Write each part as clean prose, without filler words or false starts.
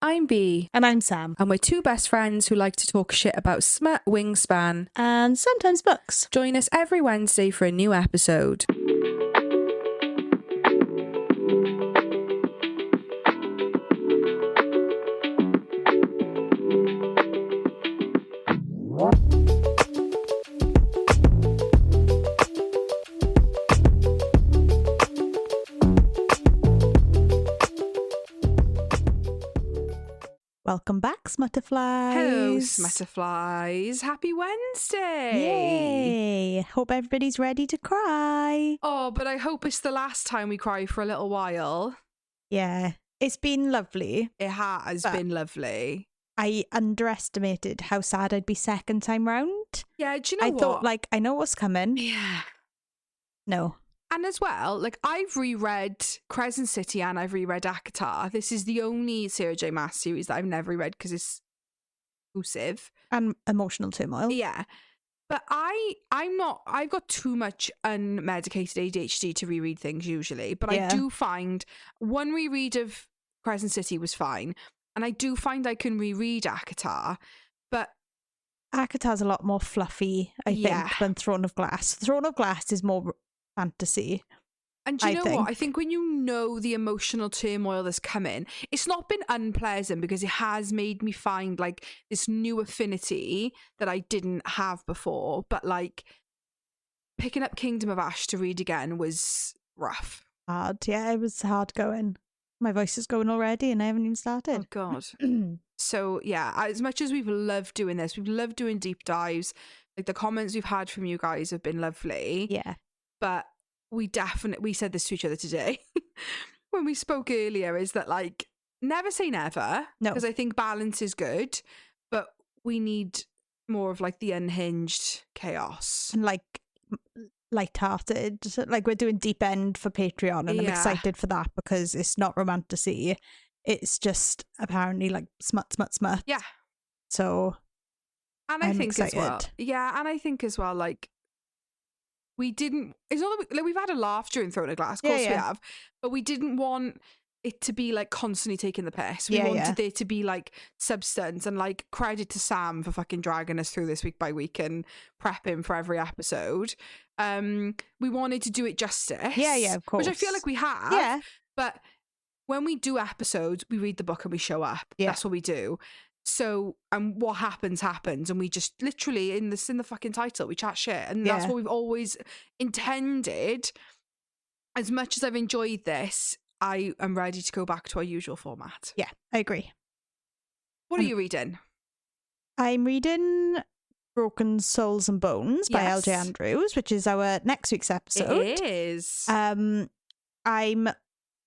I'm Bea. And I'm Sam. And we're two best friends who like to talk shit about smut, wingspan, And sometimes books. Join us every Wednesday for a new episode. Welcome back, Smutterflies. Hello, Smutterflies. Happy Wednesday. Yay. Hope everybody's ready to cry. Oh, but I hope it's the last time we cry for a little while. Yeah. It's been lovely. It has been lovely. I underestimated how sad I'd be second time round. Yeah, do you know what? I thought, like, I know what's coming. Yeah. No. And as well, like, I've reread Crescent City and I've reread ACOTAR. This is the only Sarah J. Maas series that I've never reread because it's exclusive. And emotional turmoil. Yeah. But I've got too much unmedicated ADHD to reread things usually. But I do find one reread of Crescent City was fine. And I do find I can reread ACOTAR. But ACOTAR's a lot more fluffy, I think, than Throne of Glass. Throne of Glass is more fantasy. And do you know what? I think when you know the emotional turmoil that's coming, it's not been unpleasant because it has made me find like this new affinity that I didn't have before. But like picking up Kingdom of Ash to read again was rough. Hard. Yeah, it was hard going. My voice is going already and I haven't even started. Oh, God. So, yeah, as much as we've loved doing this, we've loved doing deep dives. Like the comments we've had from you guys have been lovely. Yeah. But we said this to each other today when we spoke earlier, is that like never say never. No. Because I think balance is good, but we need more of like the unhinged chaos. And like lighthearted. Like we're doing Deep End for Patreon and I'm excited for that because it's not romantasy. It's just apparently like smut. Yeah. So and I think excited. As well. Yeah, and I think as well, like it's not that we've had a laugh during Throne of Glass, of course we have, but we didn't want it to be like constantly taking the piss. We wanted there to be like substance, and like credit to Sam for fucking dragging us through this week by week and prepping for every episode. We wanted to do it justice. Yeah, of course. Which I feel like we have. Yeah. But when we do episodes, we read the book and we show up. Yeah. That's what we do. So, and what happens, and we just literally in the fucking title, we chat shit, and that's what we've always intended. As much as I've enjoyed this, I am ready to go back to our usual format. Yeah, I agree. What are you reading? I'm reading Broken Souls and Bones by LJ Andrews, which is our next week's episode. It is. I'm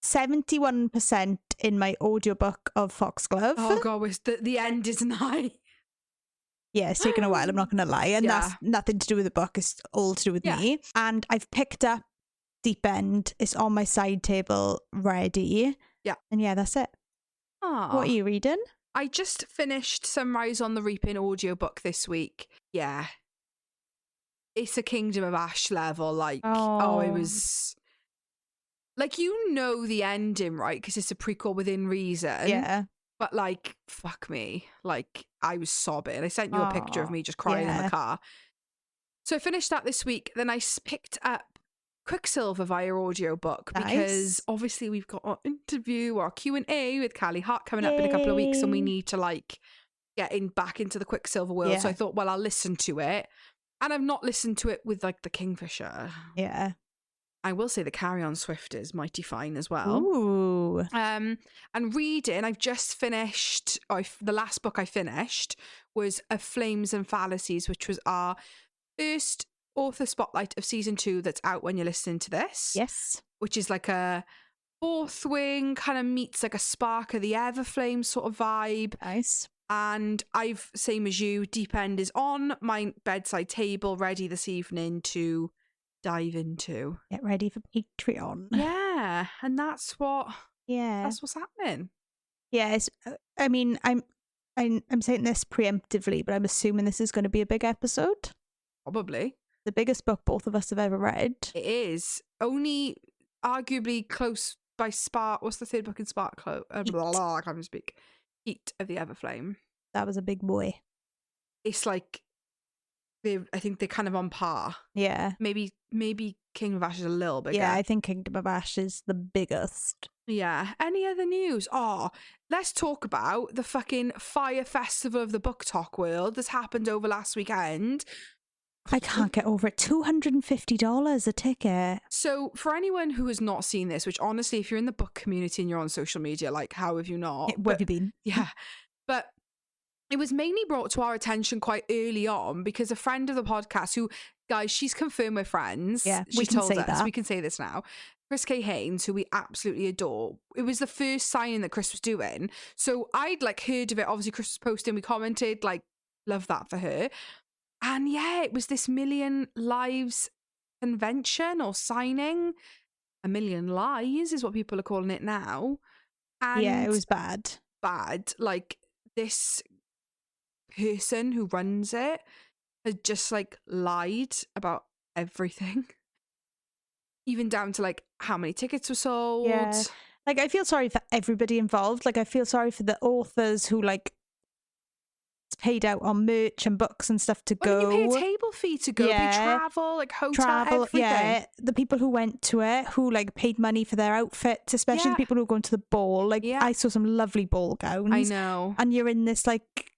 71% in my audiobook of Foxglove. Oh God, the end is nigh. Yeah, it's taken a while, I'm not going to lie. And that's nothing to do with the book, it's all to do with me. And I've picked up Deep End. It's on my side table, ready. Yeah. And yeah, that's it. Aww. What are you reading? I just finished Sunrise on the Reaping audiobook this week. Yeah. It's a Kingdom of Ash level. Like, it was... Like, you know the ending, right? Because it's a prequel within reason. Yeah. But, like, fuck me. Like, I was sobbing. I sent you a picture of me just crying in the car. So I finished that this week. Then I picked up Quicksilver via audiobook because obviously we've got our interview, our Q&A with Callie Hart coming up in a couple of weeks, and we need to, like, get back into the Quicksilver world. Yeah. So I thought, well, I'll listen to it. And I've not listened to it with, like, the Kingfisher. Yeah. I will say the Carry On Swift is mighty fine as well. Ooh. And reading, I've just finished, the last book I finished was Of Flames and Fallacies, which was our first author spotlight of season 2 that's out when you're listening to this. Yes. Which is like a Fourth Wing kind of meets like a Spark of the Everflame sort of vibe. Nice. And I've, same as you, Deep End is on my bedside table, ready this evening to dive into. Get ready for Patreon. Yeah, and that's what's happening. Yes, I mean, I'm saying this preemptively, but I'm assuming this is going to be a big episode. Probably the biggest book both of us have ever read. It is only arguably close by Spark. What's the third book in Spark? I can't even speak. Heat of the Everflame. That was a big boy. It's like, I think they're kind of on par. Yeah. Maybe Kingdom of Ash is a little bigger. Yeah, I think Kingdom of Ash is the biggest. Yeah. Any other news? Oh, let's talk about the fucking Fire Festival of the Book Talk world that's happened over last weekend. I can't get over it. $250 a ticket. So for anyone who has not seen this, which honestly, if you're in the book community and you're on social media, like, how have you not? Where have you been? Yeah. But it was mainly brought to our attention quite early on because a friend of the podcast who, guys, she's confirmed we're friends. Yeah, she told us. That. We can say this now. Chris K. Haynes, who we absolutely adore. It was the first signing that Chris was doing. So I'd like heard of it. Obviously, Chris was posting. We commented, like, love that for her. And yeah, it was this Million Lives convention or signing. A Million Lies is what people are calling it now. And yeah, it was bad. Bad. Like, this person who runs it has just like lied about everything. Even down to like how many tickets were sold. Yeah. Like, I feel sorry for everybody involved. Like, I feel sorry for the authors who like paid out on merch and books and stuff to go. You pay a table fee to go. Yeah. Pay travel, like hotel, everything. Yeah. The people who went to it, who like paid money for their outfits, especially the people who are going to the ball. Like, I saw some lovely ball gowns. I know. And you're in this like,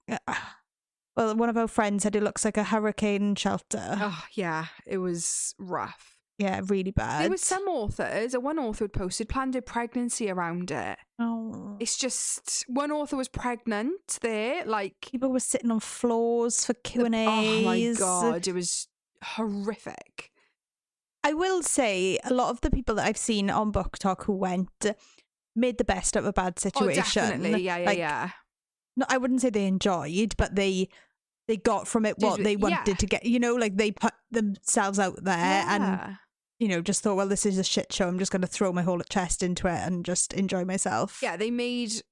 well, one of our friends said it looks like a hurricane shelter. Oh yeah, it was rough. Yeah, really bad. There were some authors, one author had posted, planned a pregnancy around it. Oh. It's just, one author was pregnant there, like... People were sitting on floors for Q&As. Oh my God, it was horrific. I will say, a lot of the people that I've seen on Book Talk who went made the best of a bad situation. Oh, definitely, yeah. No, I wouldn't say they enjoyed, but they got from it what they wanted to get. You know, like they put themselves out there and... you know, just thought, well, this is a shit show. I'm just going to throw my whole chest into it and just enjoy myself. Yeah, they made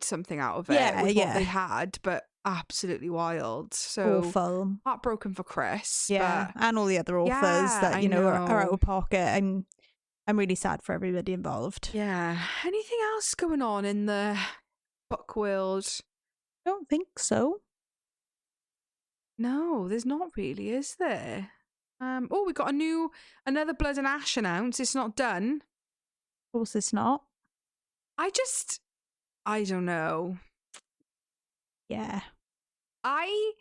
something out of it with what they had, but absolutely wild. So awful. Heartbroken for Chris. Yeah, and all the other authors that, you know, are out of pocket. I'm really sad for everybody involved. Yeah. Anything else going on in the book world? I don't think so. No, there's not really, is there? We got another Blood and Ash announced. It's not done. Of course it's not. I don't know. Yeah. I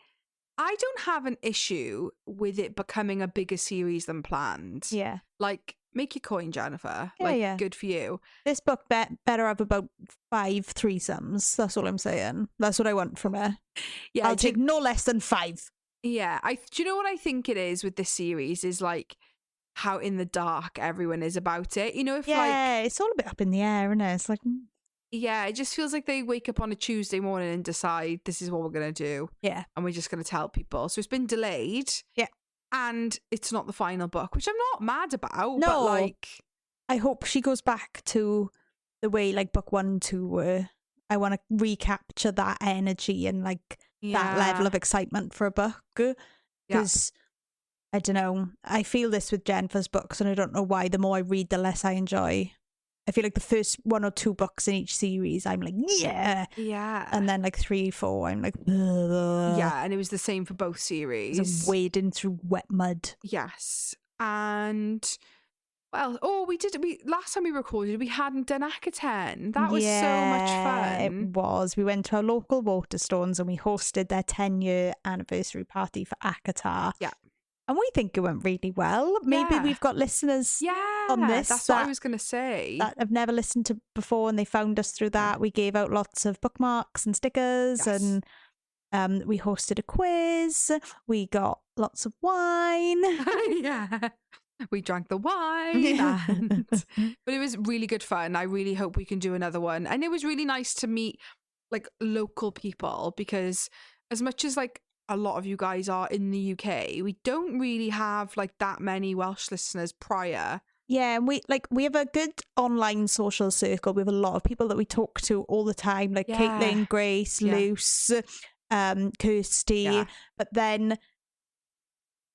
don't have an issue with it becoming a bigger series than planned. Yeah. Like, make your coin, Jennifer. Good for you. This book better have about 5 threesomes. That's all I'm saying. That's what I want from it. Yeah, I'll take no less than 5. Yeah, do you know what I think it is with this series is like how in the dark everyone is about it. You know, it's all a bit up in the air, isn't it? It's like, yeah, it just feels like they wake up on a Tuesday morning and decide this is what we're gonna do. Yeah, and we're just gonna tell people. So it's been delayed. Yeah, and it's not the final book, which I'm not mad about. No, but like, I hope she goes back to the way like book 1, 2 were. I want to recapture that energy and like that level of excitement for a book, because I don't know, I feel this with Jennifer's books and I don't know why. The more I read, the less I enjoy. I feel like the first 1 or 2 books in each series I'm like yeah, and then like 3, 4 I'm like ugh. Yeah, and it was the same for both series. I'm wading through wet mud. Yes. And well, last time we recorded, we hadn't done Akaten. That was so much fun. It was. We went to our local Waterstones and we hosted their 10-year anniversary party for Akatar. Yeah. And we think it went really well. Maybe we've got listeners on this. That's what I was going to say. That have never listened to before and they found us through that. We gave out lots of bookmarks and stickers and we hosted a quiz. We got lots of wine. Yeah. We drank the wine, but it was really good fun. I really hope we can do another one. And it was really nice to meet like local people because as much as like a lot of you guys are in the UK, we don't really have like that many Welsh listeners prior. Yeah, and we have a good online social circle. We have a lot of people that we talk to all the time, like Caitlin, Grace, Luce, Kirsty, but then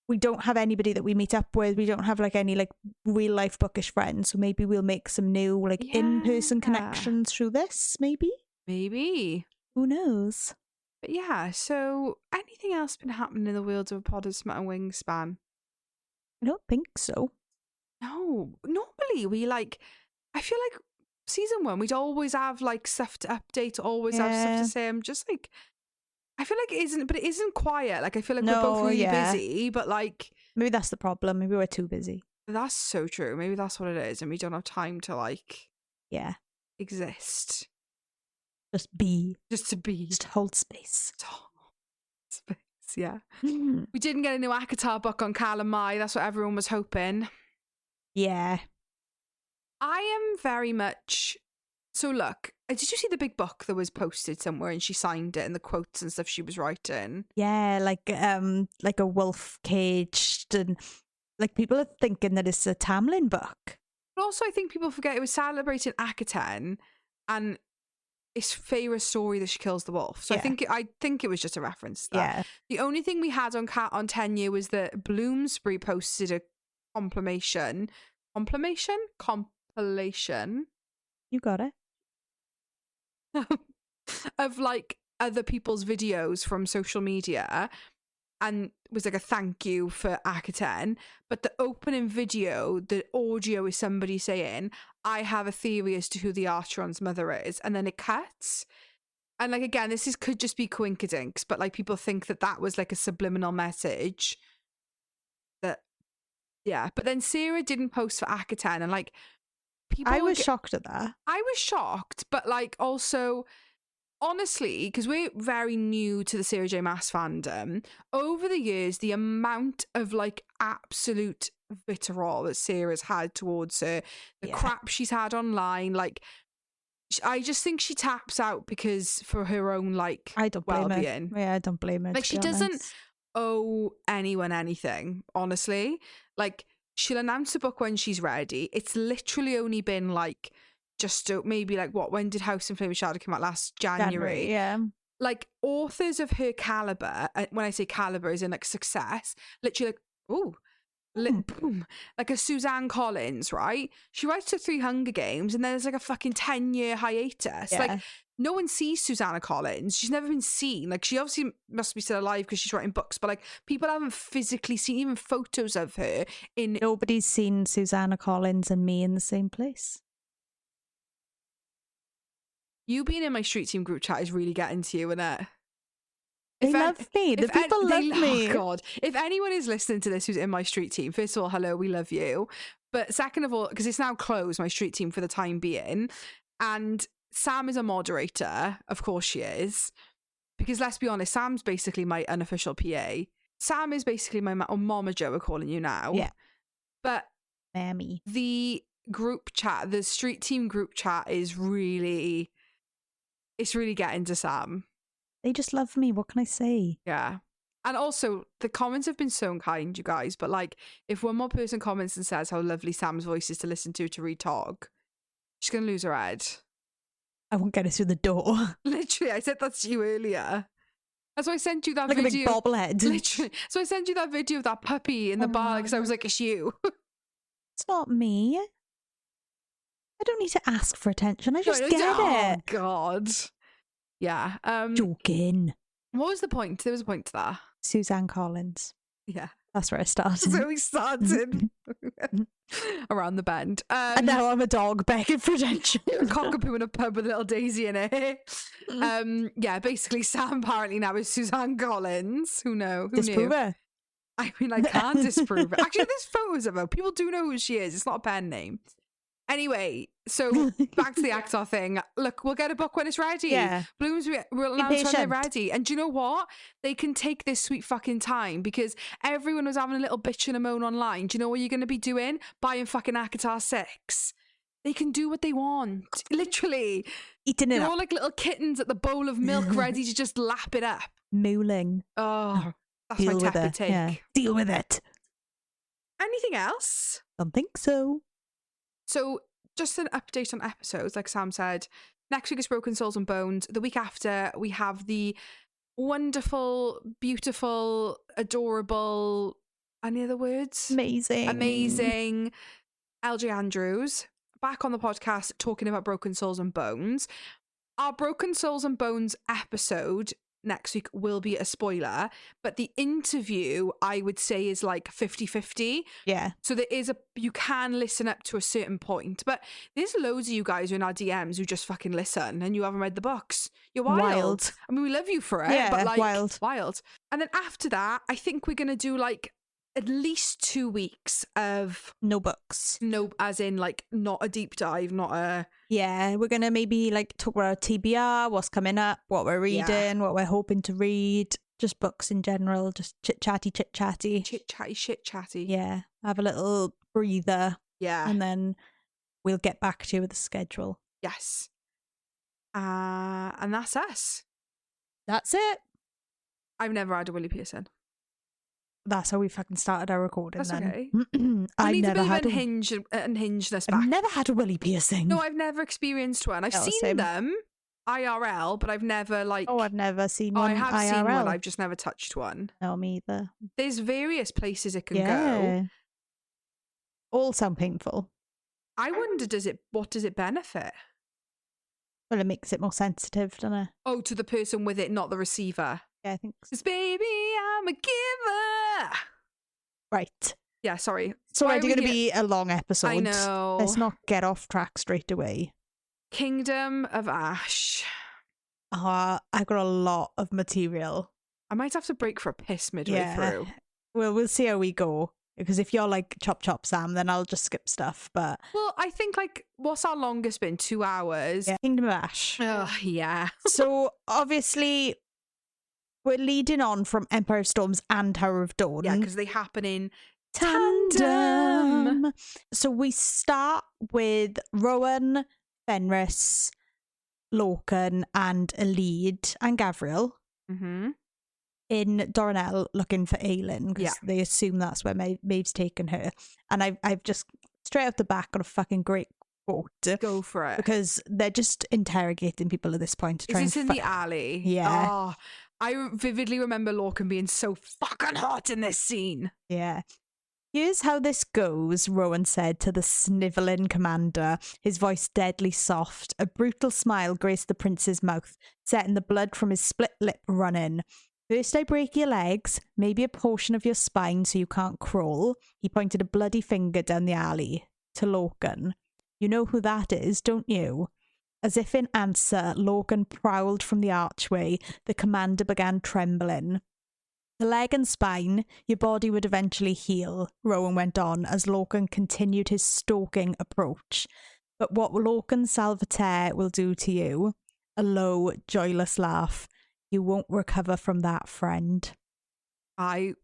we don't have anybody that we meet up with. We don't have like any like real life bookish friends. So maybe we'll make some new like in-person connections through this, maybe. Maybe. Who knows? But yeah, so anything else been happening in the world of a pod of Smut and Wingspan? I don't think so. No. Normally we I feel like season 1, we'd always have like stuff to update, always have stuff to say. I'm just like, I feel like it isn't quiet. Like I feel like we're both really busy, but like maybe that's the problem. Maybe we're too busy. That's so true. Maybe that's what it is, and we don't have time to exist. Just be. Just to be. Just hold space. Space, yeah. We didn't get a new ACOTAR book on Cal and Mai. That's what everyone was hoping. Yeah. I am very much... So look, did you see the big book that was posted somewhere and she signed it and the quotes and stuff she was writing? Yeah, like a wolf caged, and like people are thinking that it's a Tamlin book. But also I think people forget it was celebrating Akaten and it's Feyre's story that she kills the wolf. So I think it was just a reference to that. Yeah. The only thing we had on Tenure was that Bloomsbury posted a compilation. You got it. Of like other people's videos from social media, and was like a thank you for Akaten. But the opening video, the audio is somebody saying, "I have a theory as to who the Archeron's mother is," and then it cuts. And like again, could just be coincidence, but like people think that was like a subliminal message. That but then Sarah didn't post for Akaten, and like I was shocked at that. I was shocked, but like also, honestly, because we're very new to the Sarah J. Maas fandom, over the years, the amount of like absolute vitriol that Sarah's had towards her, the crap she's had online, like, I just think she taps out because for her own like I don't blame well-being. Her. Yeah, I don't blame her. Like she doesn't owe anyone anything, honestly. Like she'll announce a book when she's ready. It's literally only been like just maybe like when did House and Flame and Shadow come out? Last January. Yeah. Like authors of her caliber, when I say caliber is in like success, literally like boom, like a Suzanne Collins, right? She writes her 3 Hunger Games and then there's like a fucking 10-year hiatus. Yeah. Like no one sees Susanna Collins. She's never been seen. Like she obviously must be still alive because she's writing books, but like people haven't physically seen even photos of her. Nobody's seen Susanna Collins and me in the same place. You being in my street team group chat is really getting to you, innit? They love me. The people love me. Oh God. If anyone is listening to this who's in my street team, first of all, hello, we love you. But second of all, because it's now closed, my street team for the time being, and Sam is a moderator. Of course she is. Because let's be honest, Sam's basically my unofficial PA. Sam is basically my Mama Joe, we're calling you now. Yeah. But Mammy. The group chat, the street team group chat is really... It's really getting to Sam. They just love me. What can I say? Yeah. And also, the comments have been so kind, you guys. But like, if one more person comments and says how lovely Sam's voice is to listen to read talk, she's going to lose her head. I won't get her through the door. Literally, I said that to you earlier. That's why I sent you that like video. Like a big bobblehead. Literally. So I sent you that video of that puppy in the bar because I was like, it's you. It's not me. I don't need to ask for attention. I just get it. Oh, God. Yeah. Joking. What was the point? There was a point to that. Suzanne Collins. Yeah. That's where I started. So we started around the bend. And now I'm a dog begging for attention. A cockapoo in a pub with a little Daisy in it. Yeah, basically Sam apparently now is Suzanne Collins. Who knew? Disprove her. I mean, I can't disprove it. Actually, there's photos of her. People do know who she is. It's not a pen name. Anyway, so back to the ACOTAR thing. Look, we'll get a book when it's ready. Yeah. Bloomsbury will announce when they're ready. And do you know what? They can take this sweet fucking time because everyone was having a little bitch and a moan online. Do you know what you're going to be doing? Buying fucking ACOTAR 6. They can do what they want. Literally. Eating it They're up. all like little kittens at the bowl of milk ready to just lap it up. Mooling. Oh, that's my tepid take. Yeah. Deal with it. Anything else? Don't think so. So, just an update on episodes, like Sam said. Next week is Broken Souls and Bones. The week after, we have the wonderful, beautiful, adorable, any other words? Amazing LJ Andrews back on the podcast talking about Broken Souls and Bones. our Broken Souls and Bones episode next week will be a spoiler, but the interview I would say is like 50-50. Yeah. So you can listen up to a certain point, but there's loads of you guys in our DMs who just fucking listen and you haven't read the books. You're wild. I mean, we love you for it, but like wild. And then after that, I think we're going to do like at least 2 weeks of no books. No, as in like not a deep dive, not a... Yeah, we're going to maybe like talk about our TBR, what's coming up, what we're reading, what we're hoping to read, just books in general, just chit-chatty. Chit-chatty. Yeah, have a little breather. Yeah. And then we'll get back to you with a schedule. Yes. And that's us. That's it. I've never had a willy piercing. That's how we fucking started our recording. That's then. Okay. I need never a bit had of unhingedness back. I've never had a willy piercing. No, I've never experienced one. I've seen them IRL, but I've never like. Oh, I've never seen one. I have IRL. seen one. I've just never touched one. No, me either. There's various places it can go. All sound painful. I wonder, what does it benefit? Well, it makes it more sensitive, doesn't it? Oh, to the person with it, not the receiver. Yeah, I think so. 'Cause baby, I'm a giver. Right. Yeah, sorry. It's already going to be a long episode. I know. Let's not get off track straight away. Kingdom of Ash. I've got a lot of material. I might have to break for a piss midway through. Well, we'll see how we go. Because if you're like chop, Sam, then I'll just skip stuff. But I think like, what's our longest been? 2 hours. Yeah, Kingdom of Ash. Yeah. So obviously, we're leading on from Empire of Storms and Tower of Dawn. Yeah, because they happen in tandem. So we start with Rowan, Fenris, Lorcan, and Elide and Gavriel in Dornell looking for Aelin because they assume that's where Maeve's taken her. And I've just straight out the back got a fucking great quote. Go for it. Because they're just interrogating people at this point. To try Is this in the alley? Yeah. Oh, I vividly remember Lorcan being so fucking hot in this scene. Yeah. Here's how this goes, Rowan said to the snivelling commander, his voice deadly soft. A brutal smile graced the prince's mouth, setting the blood from his split lip running. First I break your legs, maybe a portion of your spine so you can't crawl. He pointed a bloody finger down the alley to Lorcan. You know who that is, don't you? As if in answer, Lorcan prowled from the archway. The commander began trembling. The leg and spine, your body would eventually heal, Rowan went on as Lorcan continued his stalking approach. But what Lorcan Salvaterre will do to you? A low, joyless laugh. You won't recover from that, friend. I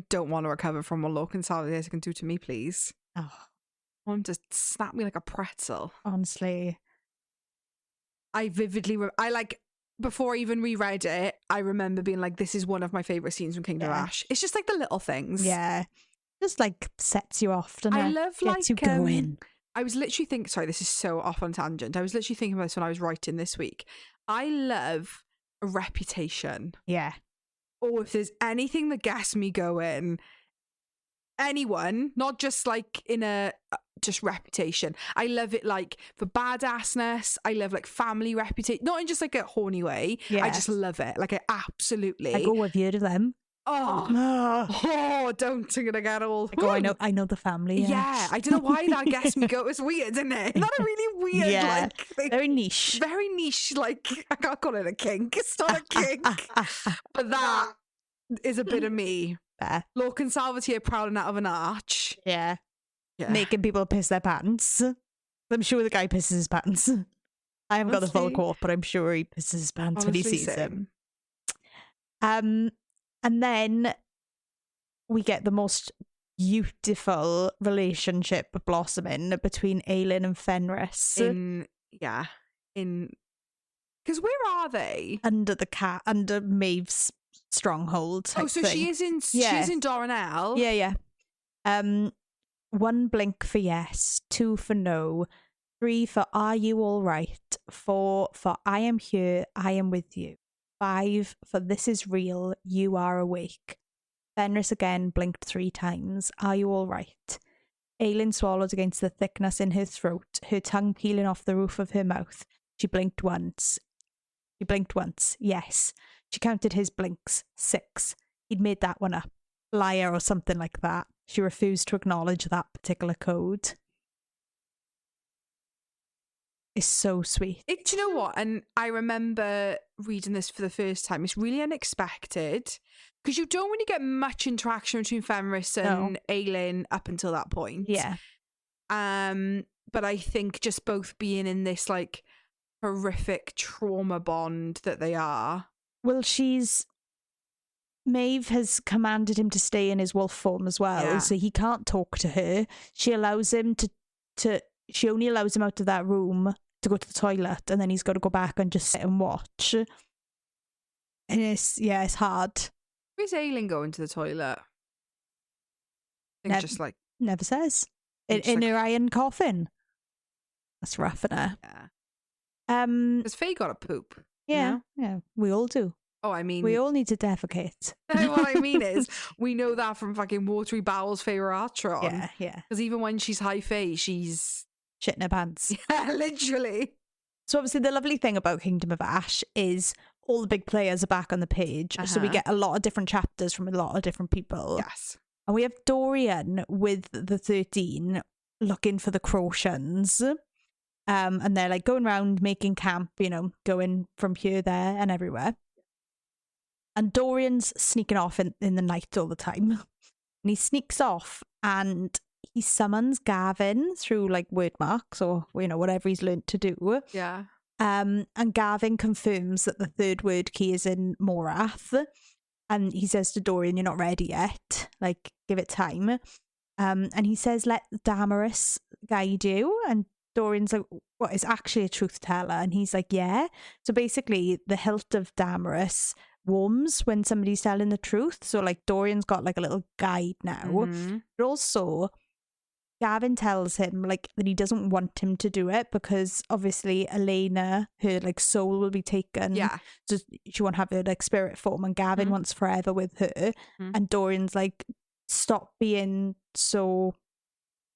don't want to recover from what Lorcan Salvaterre can do to me, please. Oh. I want him to snap me like a pretzel. Honestly. I vividly, before I even reread it, I remember being like, this is one of my favourite scenes from Kingdom of Ash. It's just like the little things. Yeah. Just like sets you off, doesn't it? I love Gets you going. I was literally thinking, sorry, this is so off on tangent. I was literally thinking about this when I was writing this week. I love a reputation. Yeah. Or if there's anything that gets me going, anyone, not just like in a just reputation. I love it like for badassness. I love like family reputation, not in just like a horny way. Yeah. I just love it. Like I absolutely. I go, have you heard of them? Oh, don't I'm gonna get all. I know the family. Yeah, I don't know why that gets me go. It's weird, isn't it? Not a really weird, very niche. Very niche. Like I can't call it a kink. It's not a kink, but that is a bit of me. Lorcan Salvaterre prowling out of an arch. Yeah, making people piss their pants. I'm sure the guy pisses his pants. I haven't got the full quote, but I'm sure he pisses his pants when he sees him. And then we get the most beautiful relationship blossoming between Aelin and Fenris. Because where are they? Under Maeve's stronghold. So she is in Dornell. Yeah. 1 blink for yes, 2 for no, 3 for are you all right, 4 for I am here, I am with you, 5 for this is real, you are awake. Fenris again blinked 3 times. Are you all right? Aelin swallowed against the thickness in her throat, her tongue peeling off the roof of her mouth. She blinked once. She blinked once. Yes. She counted his blinks. 6. He'd made that one up. Liar or something like that. She refused to acknowledge that particular code. It's so sweet. Do you know what? And I remember reading this for the first time. It's really unexpected because you don't really get much interaction between Fenris and Aelin up until that point. Yeah. But I think just both being in this like horrific trauma bond that they are. Well, Maeve has commanded him to stay in his wolf form as well, so he can't talk to her. She allows him she only allows him out of that room to go to the toilet, and then he's got to go back and just sit and watch. And it's hard. Where's Aelin going to the toilet? I think just like... Never says. In her iron coffin. That's rough, isn't it? Yeah. Because Faye got a poop. Yeah, you know? Yeah. We all do. Oh, I mean... We all need to defecate. What I mean is, we know that from fucking Watery Bowels Faye Ratron. Yeah, yeah. Because even when she's high Faye, she's... shitting her pants. Yeah, literally. So obviously the lovely thing about Kingdom of Ash is all the big players are back on the page. So we get a lot of different chapters from a lot of different people. Yes. And we have Dorian with the 13 looking for the Crocians. And they're like going around making camp, going from here, there and everywhere. And Dorian's sneaking off in the night all the time. And he sneaks off and he summons Gavin through like word marks or, whatever he's learned to do. Yeah. And Gavin confirms that the third word key is in Morath. And he says to Dorian, you're not ready yet. Like, give it time. And he says, let Damaris guide you. And Dorian's like, what, is actually a truth teller? And he's like, yeah. So basically, the hilt of Damaris warms when somebody's telling the truth. So like Dorian's got like a little guide now. Mm-hmm. But also Gavin tells him like that he doesn't want him to do it because obviously Elena, her like soul will be taken. Yeah. So she won't have her like spirit form, and Gavin wants forever with her. Mm-hmm. And Dorian's like, stop being so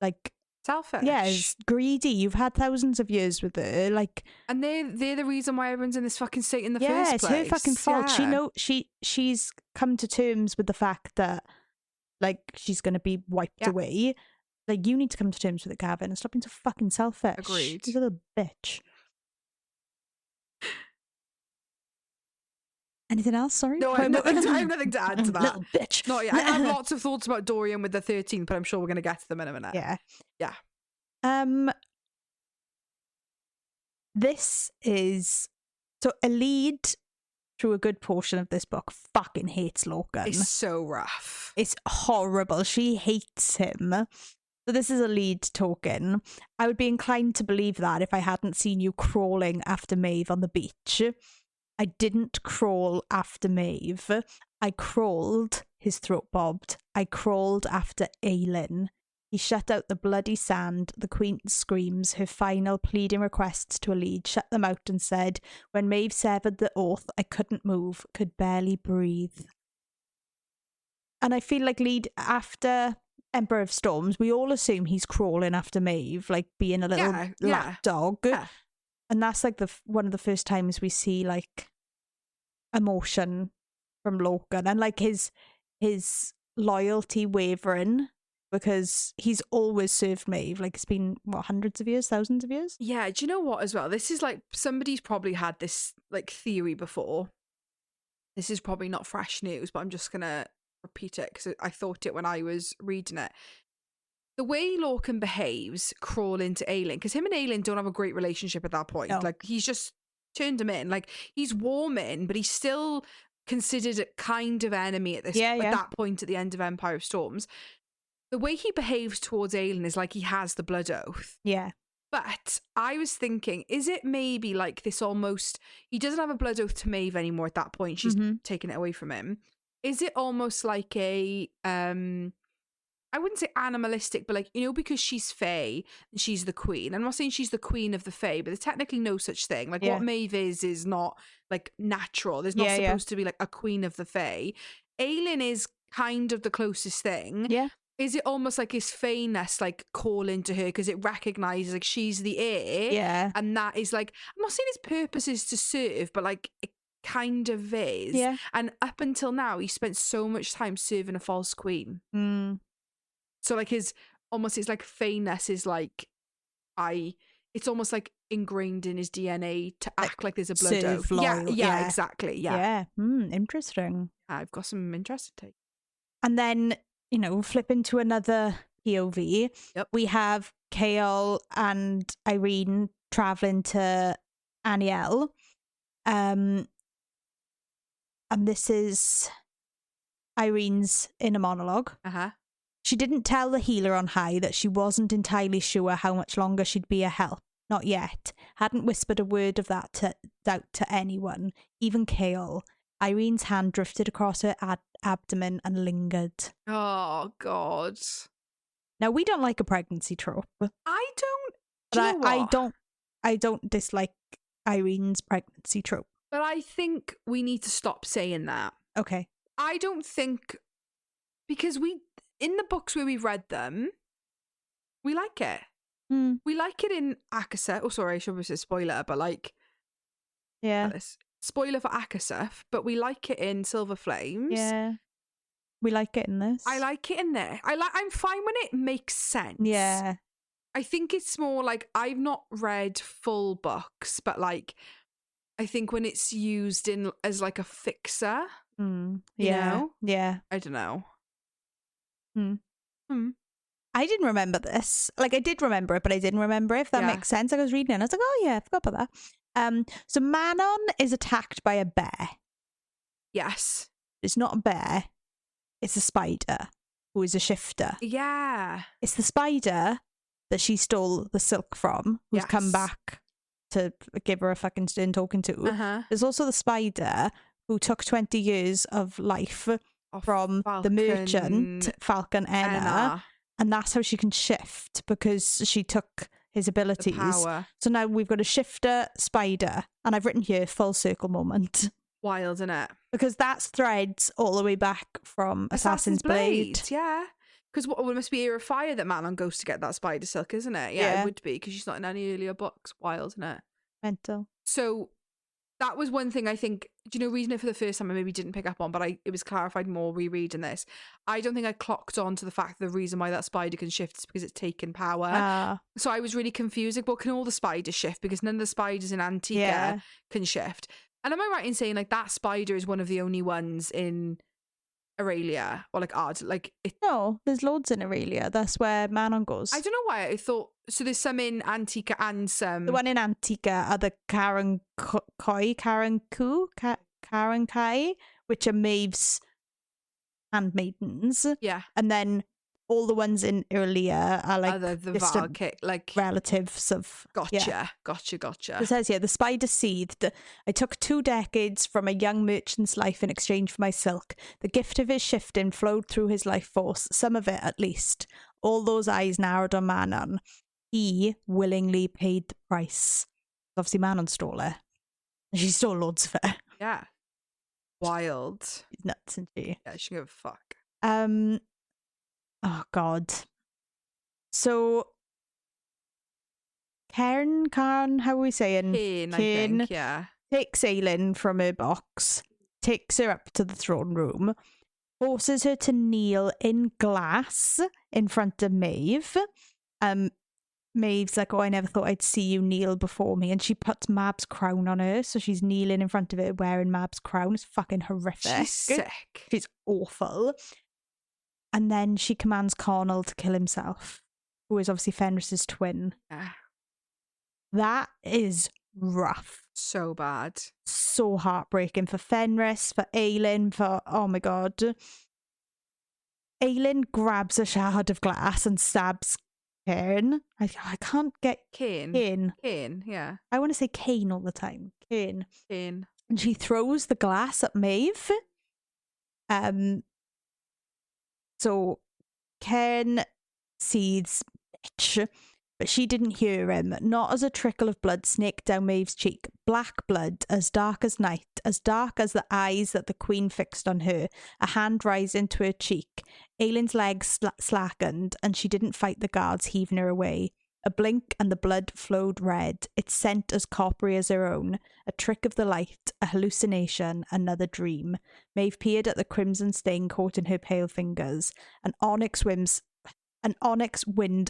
like selfish. Yeah, greedy. You've had thousands of years with her, like, and they're the reason why everyone's in this fucking state in the first place. Yeah, it's her fucking fault. She's come to terms with the fact that like she's gonna be wiped away. Like, you need to come to terms with it, Gavin, and stop being so fucking selfish. Agreed. She's a little bitch. Anything else? Sorry. No, I have nothing to add to that. Little bitch. No, yeah, I have lots of thoughts about Dorian with the 13th, but I'm sure we're going to get to them in a minute. Yeah. Yeah. This is... So, a lead through a good portion of this book fucking hates Loken. It's so rough. It's horrible. She hates him. So this is a lead talking. I would be inclined to believe that if I hadn't seen you crawling after Maeve on the beach. I didn't crawl after Maeve. I crawled, his throat bobbed. I crawled after Aelin. He shut out the bloody sand, the Queen's screams, her final pleading requests to a lead, shut them out and said, when Maeve severed the oath, I couldn't move, could barely breathe. And I feel like lead after Emperor of Storms, we all assume he's crawling after Maeve, like being a little lap dog. Yeah. And that's like one of the first times we see like emotion from Loken and like his loyalty wavering because he's always served Maeve. Like it's been hundreds of years, thousands of years. Yeah. Do you know what as well? This is like somebody's probably had this like theory before. This is probably not fresh news, but I'm just gonna repeat it because I thought it when I was reading it. The way Loken behaves, crawl into Aelin, because him and Aelin don't have a great relationship at that point. No. Like, he's just turned him in. Like, he's warming, but he's still considered a kind of enemy at that point at the end of Empire of Storms. The way he behaves towards Aelin is like he has the blood oath. Yeah. But I was thinking, is it maybe like this almost... He doesn't have a blood oath to Maeve anymore at that point. She's taken it away from him. Is it almost like a... I wouldn't say animalistic, but like, because she's Fae and she's the queen. I'm not saying she's the queen of the Fae, but there's technically no such thing. Like what Maeve is not like natural. There's not supposed to be like a queen of the Fae. Aelin is kind of the closest thing. Yeah. Is it almost like his fairness, like calling to her because it recognizes like she's the heir? Yeah. And that is like, I'm not saying his purpose is to serve, but like it kind of is. Yeah. And up until now, he spent so much time serving a false queen. So like his like fairness is like, it's almost like ingrained in his DNA to act like there's a blood oath. Yeah, exactly. Yeah. Interesting. I've got some interesting takes. And then, flip into another POV. Yep. We have Chaol and Irene traveling to Aniel. And this is Irene's inner monologue. She didn't tell the healer on high that she wasn't entirely sure how much longer she'd be a help. Not yet. Hadn't whispered a word of that doubt to anyone, even Chaol. Irene's hand drifted across her abdomen and lingered. Oh, God. Now, we don't like a pregnancy trope. I don't. Do you know what? I don't dislike Irene's pregnancy trope. But I think we need to stop saying that. Okay. I don't think, because in the books where we've read them, we like it. We like it in Akasef. Oh, sorry, I should say spoiler, but like, yeah, spoiler for Akasef. But we like it in Silver Flames. Yeah, we like it in this. I like it in there. I'm fine when it makes sense. Yeah, I think it's more like, I've not read full books, but like, I think when it's used as like a fixer, you know? Yeah, I don't know. I didn't remember this. Like, I did remember it, but I didn't remember it, if that makes sense. Like, I was reading it and I was like, oh yeah, I forgot about that. So Manon is attacked by a bear. Yes. It's not a bear. It's a spider who is a shifter. Yeah. It's the spider that she stole the silk from, who's come back to give her a fucking stern talking to. There's also the spider who took 20 years of life from the merchant, Falcon Enna. And that's how she can shift, because she took his abilities. So now we've got a shifter spider. And I've written here, full circle moment. Wild, isn't it? Because that's threads all the way back from Assassin's Blade. Yeah. Because it must be Era of Fire that Manon goes to get that spider silk, isn't it? Yeah, it would be, because she's not in any earlier books. Wild, isn't it? Mental. So that was one thing I think, reading it for the first time I maybe didn't pick up on, but it was clarified more rereading this. I don't think I clocked on to the fact that the reason why that spider can shift is because it's taken power. So I was really confused. Like, well, can all the spiders shift? Because none of the spiders in Antica can shift. And am I right in saying like that spider is one of the only ones in Erilea, or like odd, like no, there's loads in Erilea. That's where Manon goes. I don't know why I thought so. There's some in Antica and some. The one in Antica are the Karen Kai, which are Maeve's handmaidens. Yeah, and then all the ones in Erilea are like the distant like relatives of. Gotcha. It says here, the spider seethed. I took 2 decades from a young merchant's life in exchange for my silk. The gift of his shifting flowed through his life force, some of it at least. All those eyes narrowed on Manon. He willingly paid the price. Obviously, Manon stole her. She stole loads of it. Yeah. Wild. She's nuts, isn't she? Yeah, she can give a fuck. Oh, God. So, Karen, how are we saying? Kane, I think, yeah. Takes Aelin from her box, takes her up to the throne room, forces her to kneel in glass in front of Maeve. Maeve's like, oh, I never thought I'd see you kneel before me. And she puts Mab's crown on her. So she's kneeling in front of it wearing Mab's crown. It's fucking horrific. She's sick. She's awful. And then she commands Cornel to kill himself, who is obviously Fenris's twin. Yeah. That is rough. So bad. So heartbreaking for Fenris, for Aelin, for, oh my God. Aelin grabs a shard of glass and stabs Cain. I can't get Cain, yeah. I want to say Cain all the time. Cain. And she throws the glass at Maeve. So Cain sees bitch, but she didn't hear him. Not as a trickle of blood snaked down Maeve's cheek, black blood, as dark as night, as dark as the eyes that the queen fixed on her. A hand rising to her cheek. Aelin's legs slackened, and she didn't fight the guards heaving her away. A blink and the blood flowed red, its scent as coppery as her own. A trick of the light, a hallucination, another dream. Maeve peered at the crimson stain caught in her pale fingers. An onyx wind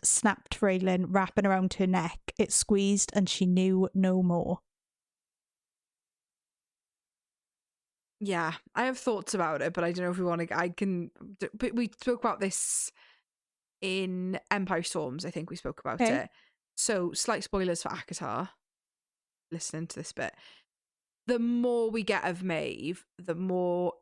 snapped for Aelin, wrapping around her neck. It squeezed and she knew no more. Yeah, I have thoughts about it, but I don't know if we want to. But we spoke about this in Empire Storms. I think we spoke about it. So, slight spoilers for ACOTAR. Listening to this bit, the more we get of Maeve, the more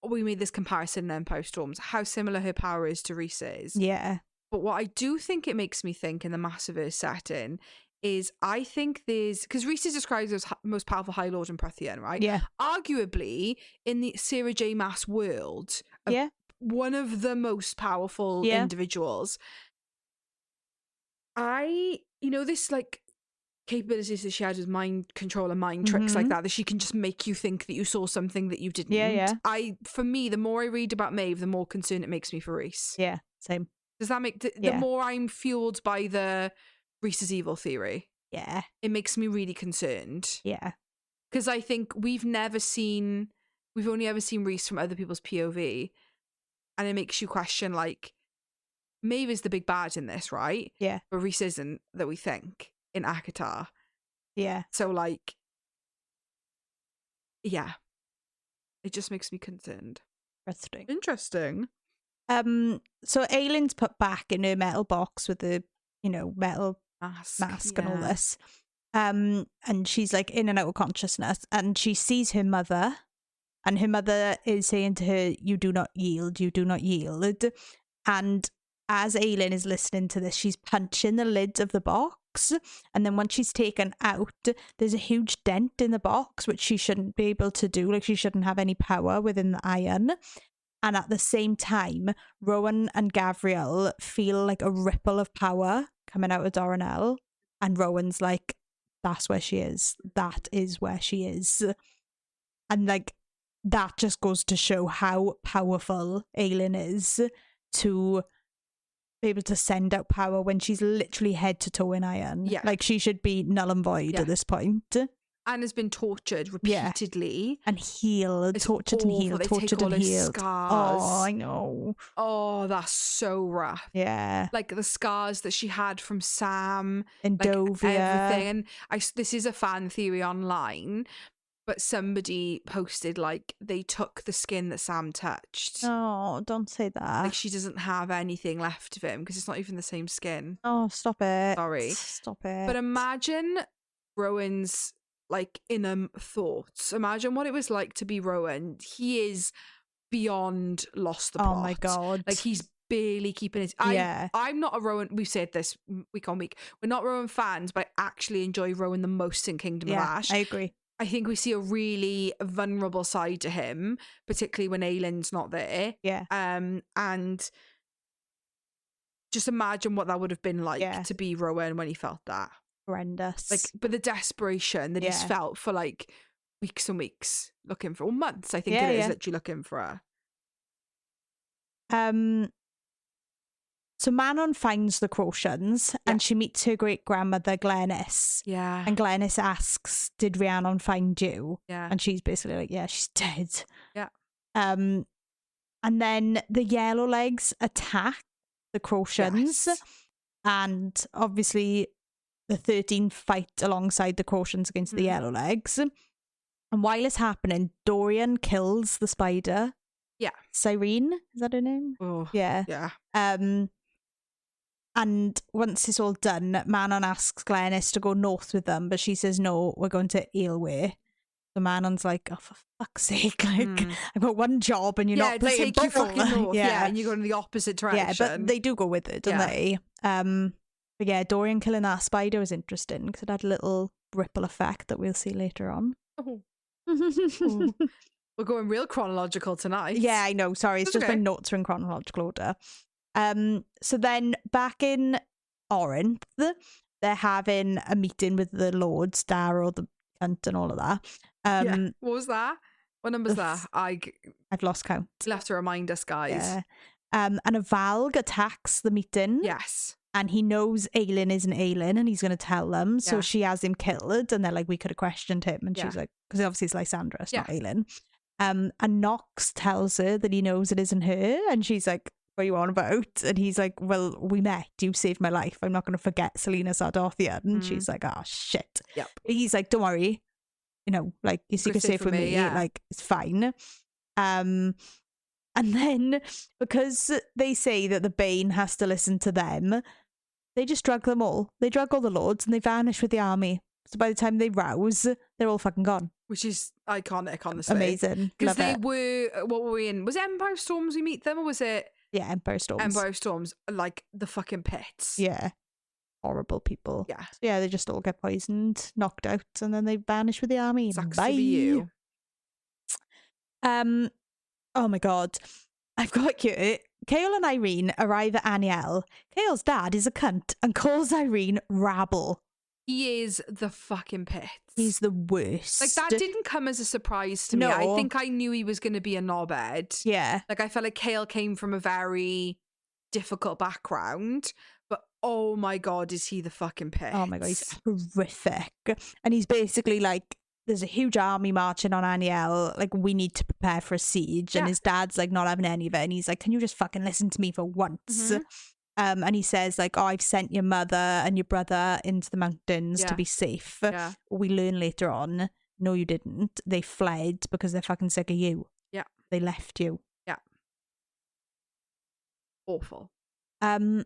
we made this comparison in Empire Storms. How similar her power is to Rhys's. Yeah. But what I do think it makes me think in the Massiverse setting is I think because Rhys is described as most powerful High Lord in Prythian, right? Yeah. Arguably, in the Sarah J. Maas world, one of the most powerful individuals. This like capabilities that she has with mind control and mind tricks like that she can just make you think that you saw something that you didn't. For me, the more I read about Maeve, the more concerned it makes me for Rhys. Yeah, same. Does that make the more I'm fueled by the Rhys is evil theory? Yeah, it makes me really concerned. Yeah, because I think we've only ever seen Rhys from other people's POV, and it makes you question like Maeve is the big bad in this, right? Yeah, but Rhys isn't, that we think in ACOTAR. Yeah, so like, yeah, it just makes me concerned. Interesting. So Aelin's put back in her metal box with the, metal mask and all this. And she's like in and out of consciousness, and she sees her mother, and her mother is saying to her, "You do not yield, you do not yield." And as Aelin is listening to this, she's punching the lid of the box, and then once she's taken out, there's a huge dent in the box, which she shouldn't be able to do. Like, she shouldn't have any power within the iron. And at the same time, Rowan and Gavriel feel like a ripple of power coming out of Doranel. And Rowan's like, that's where she is. That is where she is. And like, that just goes to show how powerful Aelin is to be able to send out power when she's literally head to toe in iron. Yeah. Like, she should be null and void at this point. And has been tortured repeatedly. And healed. It's tortured awful. And healed. Tortured and healed. Scars. Oh, I know. Oh, that's so rough. Yeah. Like the scars that she had from Sam. And like Dovia. Everything. And this is a fan theory online, but somebody posted like they took the skin that Sam touched. Oh, don't say that. Like, she doesn't have anything left of him because it's not even the same skin. Oh, stop it. Sorry. Stop it. But imagine Rowan's like inner thoughts. Imagine what it was like to be Rowan. He is beyond lost the plot. Oh my God. Like, he's barely keeping his... I'm not a Rowan... We've said this week on week. We're not Rowan fans, but I actually enjoy Rowan the most in Kingdom of Ash. I agree. I think we see a really vulnerable side to him, particularly when Aelin's not there. Yeah. And just imagine what that would have been like to be Rowan when he felt that. Horrendous. Like, but the desperation that he's felt for like weeks and weeks looking for, or months, I think it is, literally looking for her. So Manon finds the Crocians and she meets her great grandmother Glenys. Yeah. And Glenys asks, "Did Rhiannon find you?" Yeah. And she's basically like, "Yeah, she's dead." Yeah. And then the Yellowlegs attack the Crocians. Yes. And obviously the 13 fight alongside the Crocians against the Yellowlegs. And while it's happening, Dorian kills the spider. Yeah. Cyrene, is that her name? Oh. Yeah. Yeah. And once it's all done, Manon asks Glenys to go north with them, but she says, "No, we're going to Aelway." So Manon's like, "Oh, for fuck's sake, like, I've got one job and you're not playing ball." You fucking north. Yeah, and you're going in the opposite direction. Yeah, but they do go with it, don't they? But yeah, Dorian killing that spider was interesting because it had a little ripple effect that we'll see later on. Oh. We're going real chronological tonight. Yeah, I know. Sorry, it's just my notes are in chronological order. So then back in Orinth, they're having a meeting with the Lords, Darrow, the cunt and all of that. What was that? What number's that? I've lost count. You'll have to remind us, guys. Yeah. And a Valg attacks the meeting. Yes. And he knows Aelin isn't Aelin and he's going to tell them. So she has him killed. And they're like, we could have questioned him. And she's like, because obviously it's Lysandra, it's not Aelin. And Nox tells her that he knows it isn't her. And she's like, what are you on about? And he's like, well, we met. You saved my life. I'm not going to forget Selena Sardothia. And she's like, oh, shit. Yep. He's like, don't worry. You know, like, your secret's safe with me. Like, it's fine. And then, because they say that the Bane has to listen to them, they just drug them all. They drug all the lords and they vanish with the army. So by the time they rouse, they're all fucking gone. Which is iconic, honestly. Amazing. Because they were, what were we in? Was it Empire Storms we meet them, or was it? Yeah, Empire Storms. Empire Storms, like the fucking pits. Yeah. Horrible people. Yeah. So yeah, they just all get poisoned, knocked out, and then they vanish with the army. Sucks Bye. to be you. Oh my god. I've got you. Chaol and Irene arrive at Aniel. Chaol's dad is a cunt and calls Irene rabble. He is the fucking pits. He's the worst. Like, that didn't come as a surprise to me. I think I knew he was going to be a knobhead. Yeah. Like, I felt like Chaol came from a very difficult background, but oh my god, is he the fucking pits. Oh my god, he's horrific. And he's basically like, there's a huge army marching on Aniel, like, we need to prepare for a siege. And his dad's like not having any of it, and he's like, can you just fucking listen to me for once? And he says like, oh, I've sent your mother and your brother into the mountains to be safe. We learn later on, no you didn't, they fled because they're fucking sick of you. They left you. Awful. And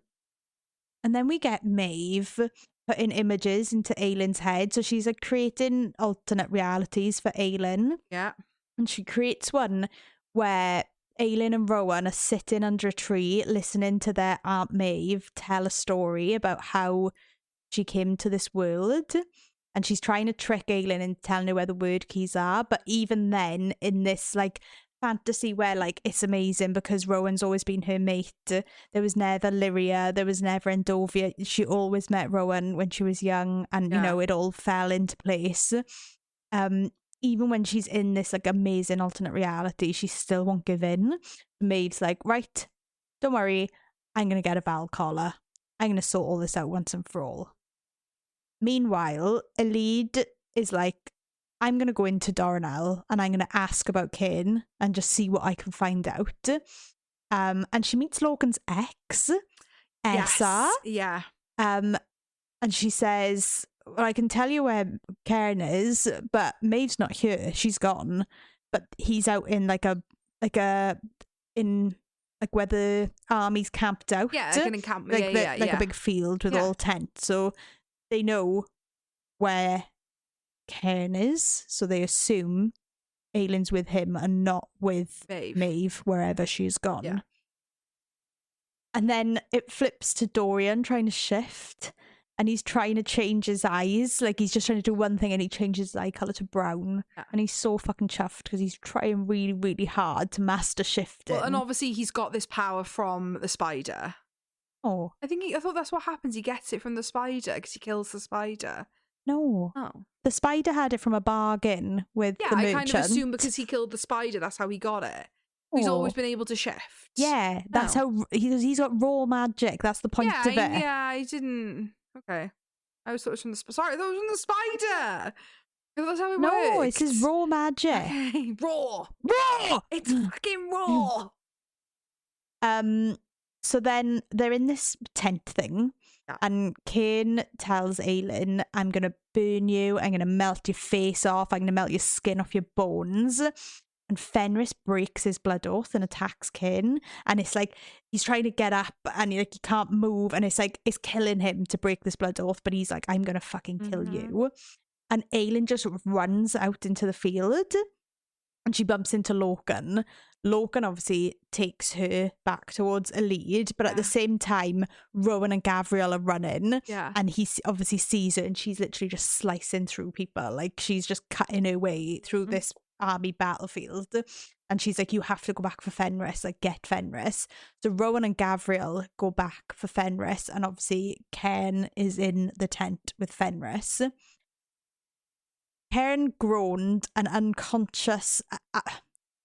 then we get Maeve putting images into Aelin's head. So she's like creating alternate realities for Aelin. Yeah. And she creates one where Aelin and Rowan are sitting under a tree listening to their Aunt Maeve tell a story about how she came to this world. And she's trying to trick Aelin into telling her where the word keys are. But even then, in this like fantasy where like it's amazing because Rowan's always been her mate, there was never Lyria, there was never Endovia. She always met Rowan when she was young, and you know, it all fell into place. Even when she's in this like amazing alternate reality, she still won't give in. Maeve's like, right, don't worry, I'm gonna get a Val collar. I'm gonna sort all this out once and for all. Meanwhile, Elide is like, I'm gonna go into Doranel and I'm gonna ask about Cain and just see what I can find out. And she meets Lorcan's ex, Essa. Yeah. And she says, well, I can tell you where Cairn is, but Maeve's not here. She's gone. But he's out in like where the army's camped out. Yeah, like an encampment. Like a big field with all tents. So they know where Cairn is. So they assume Aelin's with him and not with Maeve, wherever she's gone. Yeah. And then it flips to Dorian trying to shift. And he's trying to change his eyes. Like, he's just trying to do one thing and he changes his eye colour to brown. Yeah. And he's so fucking chuffed because he's trying really, really hard to master shifting. Well, and obviously he's got this power from the spider. Oh. I thought that's what happens. He gets it from the spider because he kills the spider. No. Oh. The spider had it from a bargain with the merchant. Yeah, I kind of assume because he killed the spider, that's how he got it. He's always been able to shift. Yeah, that's how... He's got raw magic. That's the point of it. Yeah, I didn't... Okay. I was thought it was from the sorry, I thought it was from the spider. That's how it works. No, it's his raw magic. Okay. Raw. It's fucking raw. So then they're in this tent thing, and Cain tells Aelin, I'm gonna burn you, I'm gonna melt your face off, I'm gonna melt your skin off your bones. And Fenris breaks his blood oath and attacks Cain. And it's like, he's trying to get up and he can't move. And it's like, it's killing him to break this blood oath. But he's like, I'm going to fucking kill you. And Aelin just runs out into the field. And she bumps into Lorcan. Lorcan obviously takes her back towards Elide. But at the same time, Rowan and Gavriel are running. Yeah. And he obviously sees her and she's literally just slicing through people. Like, she's just cutting her way through this army battlefield, and she's like, you have to go back for Fenris, like, get Fenris. So Rowan and Gavriel go back for Fenris, and obviously Cain is in the tent with Fenris. Karen groaned and unconscious.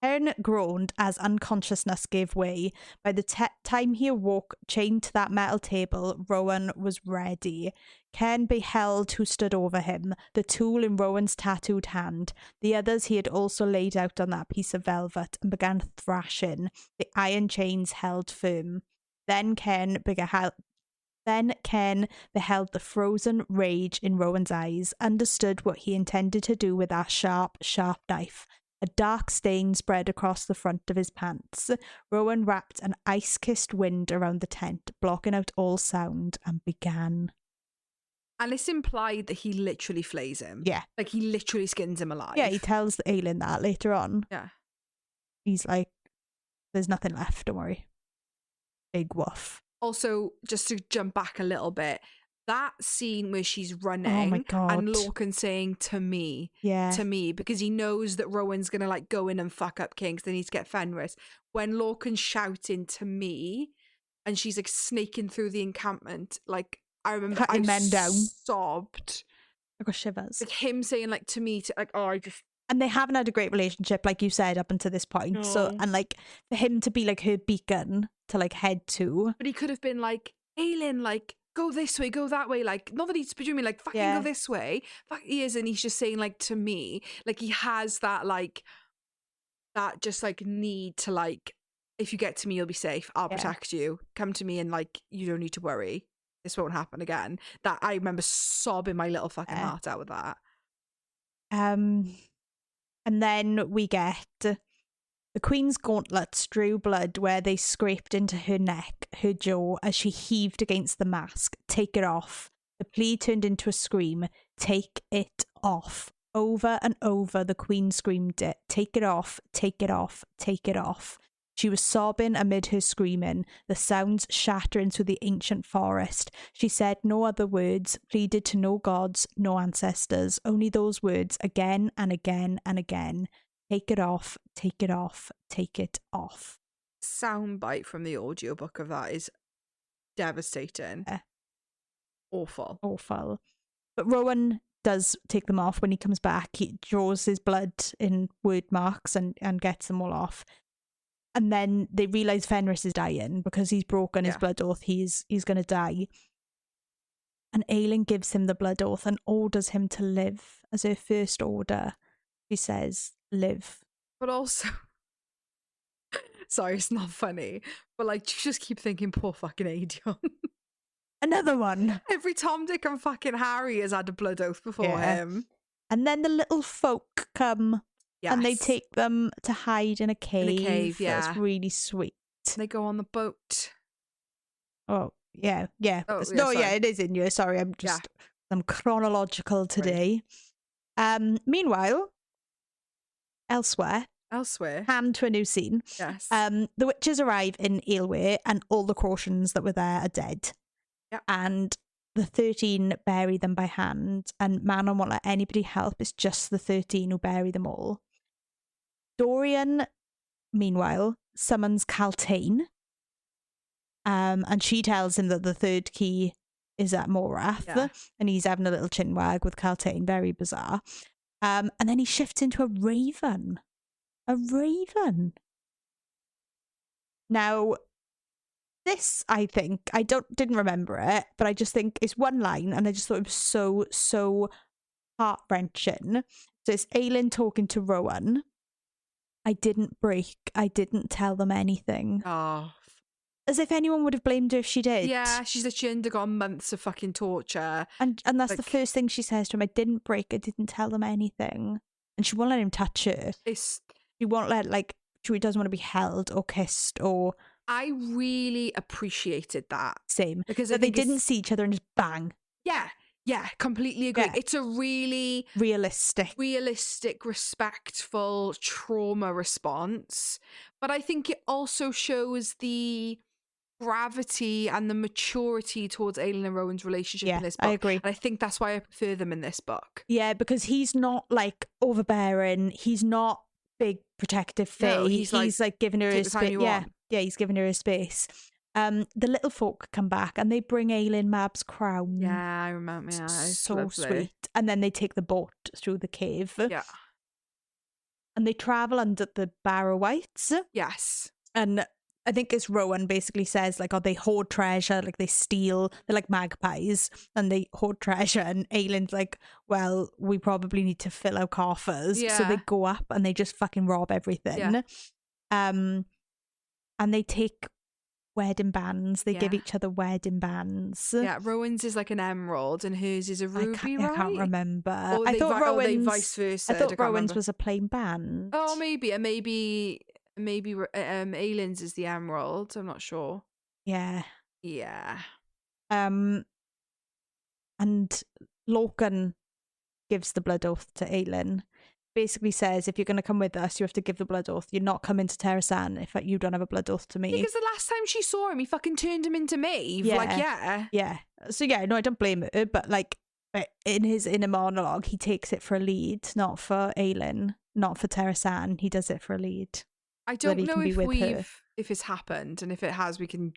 Karen groaned as unconsciousness gave way. By the time he awoke, chained to that metal table, Rowan was ready. Karen beheld who stood over him, the tool in Rowan's tattooed hand. The others he had also laid out on that piece of velvet, and began thrashing. The iron chains held firm. Then Ken beheld the frozen rage in Rowan's eyes, understood what he intended to do with that sharp, sharp knife. A dark stain spread across the front of his pants. Rowan wrapped an ice-kissed wind around the tent, blocking out all sound, and began. And it's implied that he literally flays him. Yeah. Like, he literally skins him alive. Yeah, he tells Aelin that later on. Yeah. He's like, there's nothing left, don't worry. Big woof. Also, just to jump back a little bit, that scene where she's running oh my God. and Lorcan saying to me, because he knows that Rowan's going to like go in and fuck up King, so they need to get Fenris. When Lorcan's shouting to me and she's like snaking through the encampment, like I remember cutting men down. Sobbed. I got shivers. Like him saying like to me, like, oh, I just... And they haven't had a great relationship, like you said, up until this point. No. So, and like for him to be like her beacon to like head to. But he could have been like, Aelin, like, go this way, go that way. Like, not that he's presuming like, fucking go this way. Fuck, he is. And he's just saying like to me, like he has that like, that just like need to like, if you get to me, you'll be safe. I'll protect you. Come to me and like, you don't need to worry. This won't happen again. That I remember sobbing my little fucking heart out with that. And then we get the Queen's gauntlets drew blood where they scraped into her neck, her jaw, as she heaved against the mask. Take it off. The plea turned into a scream. Take it off. Over and over, the Queen screamed it. Take it off. Take it off. Take it off. She was sobbing amid her screaming, the sounds shattering through the ancient forest. She said no other words, pleaded to no gods, no ancestors, only those words again and again and again. Take it off, take it off, take it off. Soundbite from the audiobook of that is devastating. Awful. Awful. But Rowan does take them off when he comes back. He draws his blood in word marks and gets them all off. And then they realise Fenris is dying because he's broken his blood oath. He's going to die. And Aelin gives him the blood oath and orders him to live as her first order. She says, live. But also, sorry, it's not funny, but like, you just keep thinking, poor fucking Aedion. Another one. Every Tom, Dick and fucking Harry has had a blood oath before him. And then the little folk come. Yes. And they take them to hide in a cave. That's really sweet. They go on the boat. Oh, yeah. It is in you. Sorry, I'm chronological today. Right. Meanwhile, elsewhere, hand to a new scene. Yes. The witches arrive in Erilea and all the Crotons that were there are dead. Yep. And the 13 bury them by hand, and Manon won't let anybody help. It's just the 13 who bury them all. Dorian, meanwhile, summons Caltaine, and she tells him that the third key is at Morath, and he's having a little chinwag with Caltaine, very bizarre. And then he shifts into a raven. A raven. Now, this, I think, didn't remember it, but I just think it's one line, and I just thought it was so heart-wrenching. So it's Aelin talking to Rowan. I didn't break. I didn't tell them anything. Oh. As if anyone would have blamed her if she did. Yeah, she's that she undergone months of fucking torture. And that's the first thing she says to him. I didn't break. I didn't tell them anything. And she won't let him touch her. She won't let, she doesn't want to be held or kissed or... I really appreciated that. Same. Because they didn't see each other and just bang. Yeah, completely agree. Yeah. It's a really realistic, respectful trauma response. But I think it also shows the gravity and the maturity towards Aelin and Rowan's relationship in this book. I agree. And I think that's why I prefer them in this book. Yeah, because he's not like overbearing. He's not big protective Fae. No, he's like giving her his space. Yeah, he's giving her his space. The little folk come back and they bring Aelin Mab's crown. Yeah, I remember. Yeah, it's so lovely. Sweet. And then they take the boat through the cave. Yeah. And they travel under the Barrow-wights. Yes. And I think it's Rowan basically says, like, oh, they hoard treasure, like they steal, they're like magpies, and they hoard treasure. And Aelin's like, well, we probably need to fill our coffers. Yeah. So they go up and they just fucking rob everything. Yeah. And they take wedding bands. They give each other wedding bands. Yeah, Rowan's is like an emerald and hers is a ruby, right? I can't remember. I thought Rowan's, vice versa. I thought Rowan's was a plain band. Oh, maybe. And maybe Aelin's is the emerald. I'm not sure. Yeah. Yeah. And Lorcan gives the blood oath to Aelin. Basically says, if you're going to come with us, you have to give the blood oath. You're not coming to Terrasan if you don't have a blood oath to me. Because the last time she saw him, he fucking turned him into Maeve. Yeah. So no, I don't blame her, but like in his inner monologue, he takes it for a lead, not for Aelin, not for Terrasan. He does it for a lead. I don't know if it's happened, and if it has, we can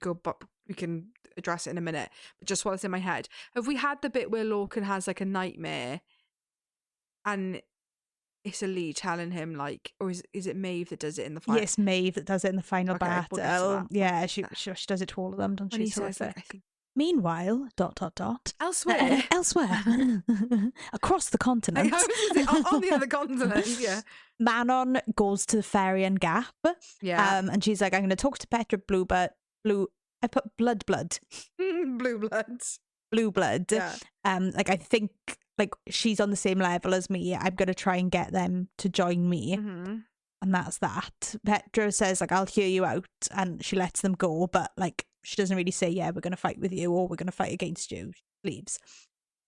address it in a minute. But just while it's in my head, have we had the bit where Lorcan has like a nightmare, and it's a Lee telling him, like, or is it Maeve that does it in the final? Yes, Maeve that does it in the final battle. We'll yeah, she does it to all of them, doesn't she? He says, like, I think. Meanwhile, ... Elsewhere. Across the continent. On the other continent, yeah. Manon goes to the Ferry and Gap. Yeah. And she's like, I'm going to talk to Petra I put blood. Blue blood. Yeah. Like, I think, like, she's on the same level as me. I'm going to try and get them to join me. Mm-hmm. And that's that. Petra says, like, I'll hear you out. And she lets them go. But, like, she doesn't really say, yeah, we're going to fight with you or we're going to fight against you. She leaves.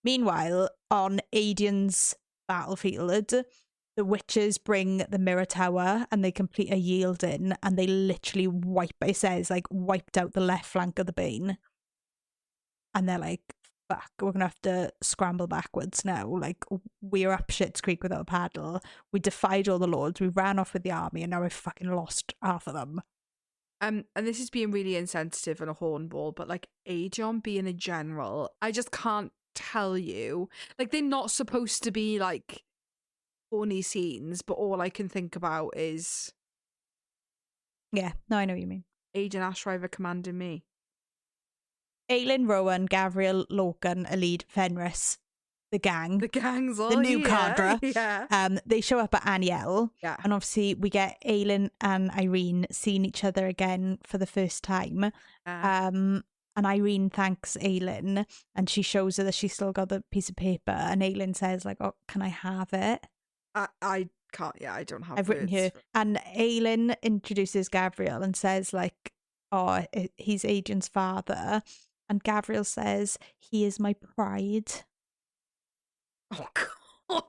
Meanwhile, on Aedian's battlefield, the witches bring the mirror tower and they complete a yielding and they literally wiped out the left flank of the Bane. And they're like, fuck, we're going to have to scramble backwards now. Like, we're up Shit's Creek without a paddle. We defied all the lords. We ran off with the army and now we've fucking lost half of them. And this is being really insensitive and a hornball, but like Aegon being a general, I just can't tell you. Like, they're not supposed to be like horny scenes, but all I can think about is... Yeah, no, I know what you mean. Aegon Ashriver commanding me. Aelin, Rowan, Gavriel, Lorcan, Alid, Fenris, the gang. The gang's all the new cadre. Yeah. They show up at Aniel. Yeah. And obviously we get Aelin and Irene seeing each other again for the first time. And Irene thanks Aelin and she shows her that she's still got the piece of paper. And Aelin says, like, oh, can I have it? I can't. Yeah, I don't have I've written here. And Aelin introduces Gavriel and says, like, oh, he's Aegon's father. And Gavriel says, he is my pride. Oh, God.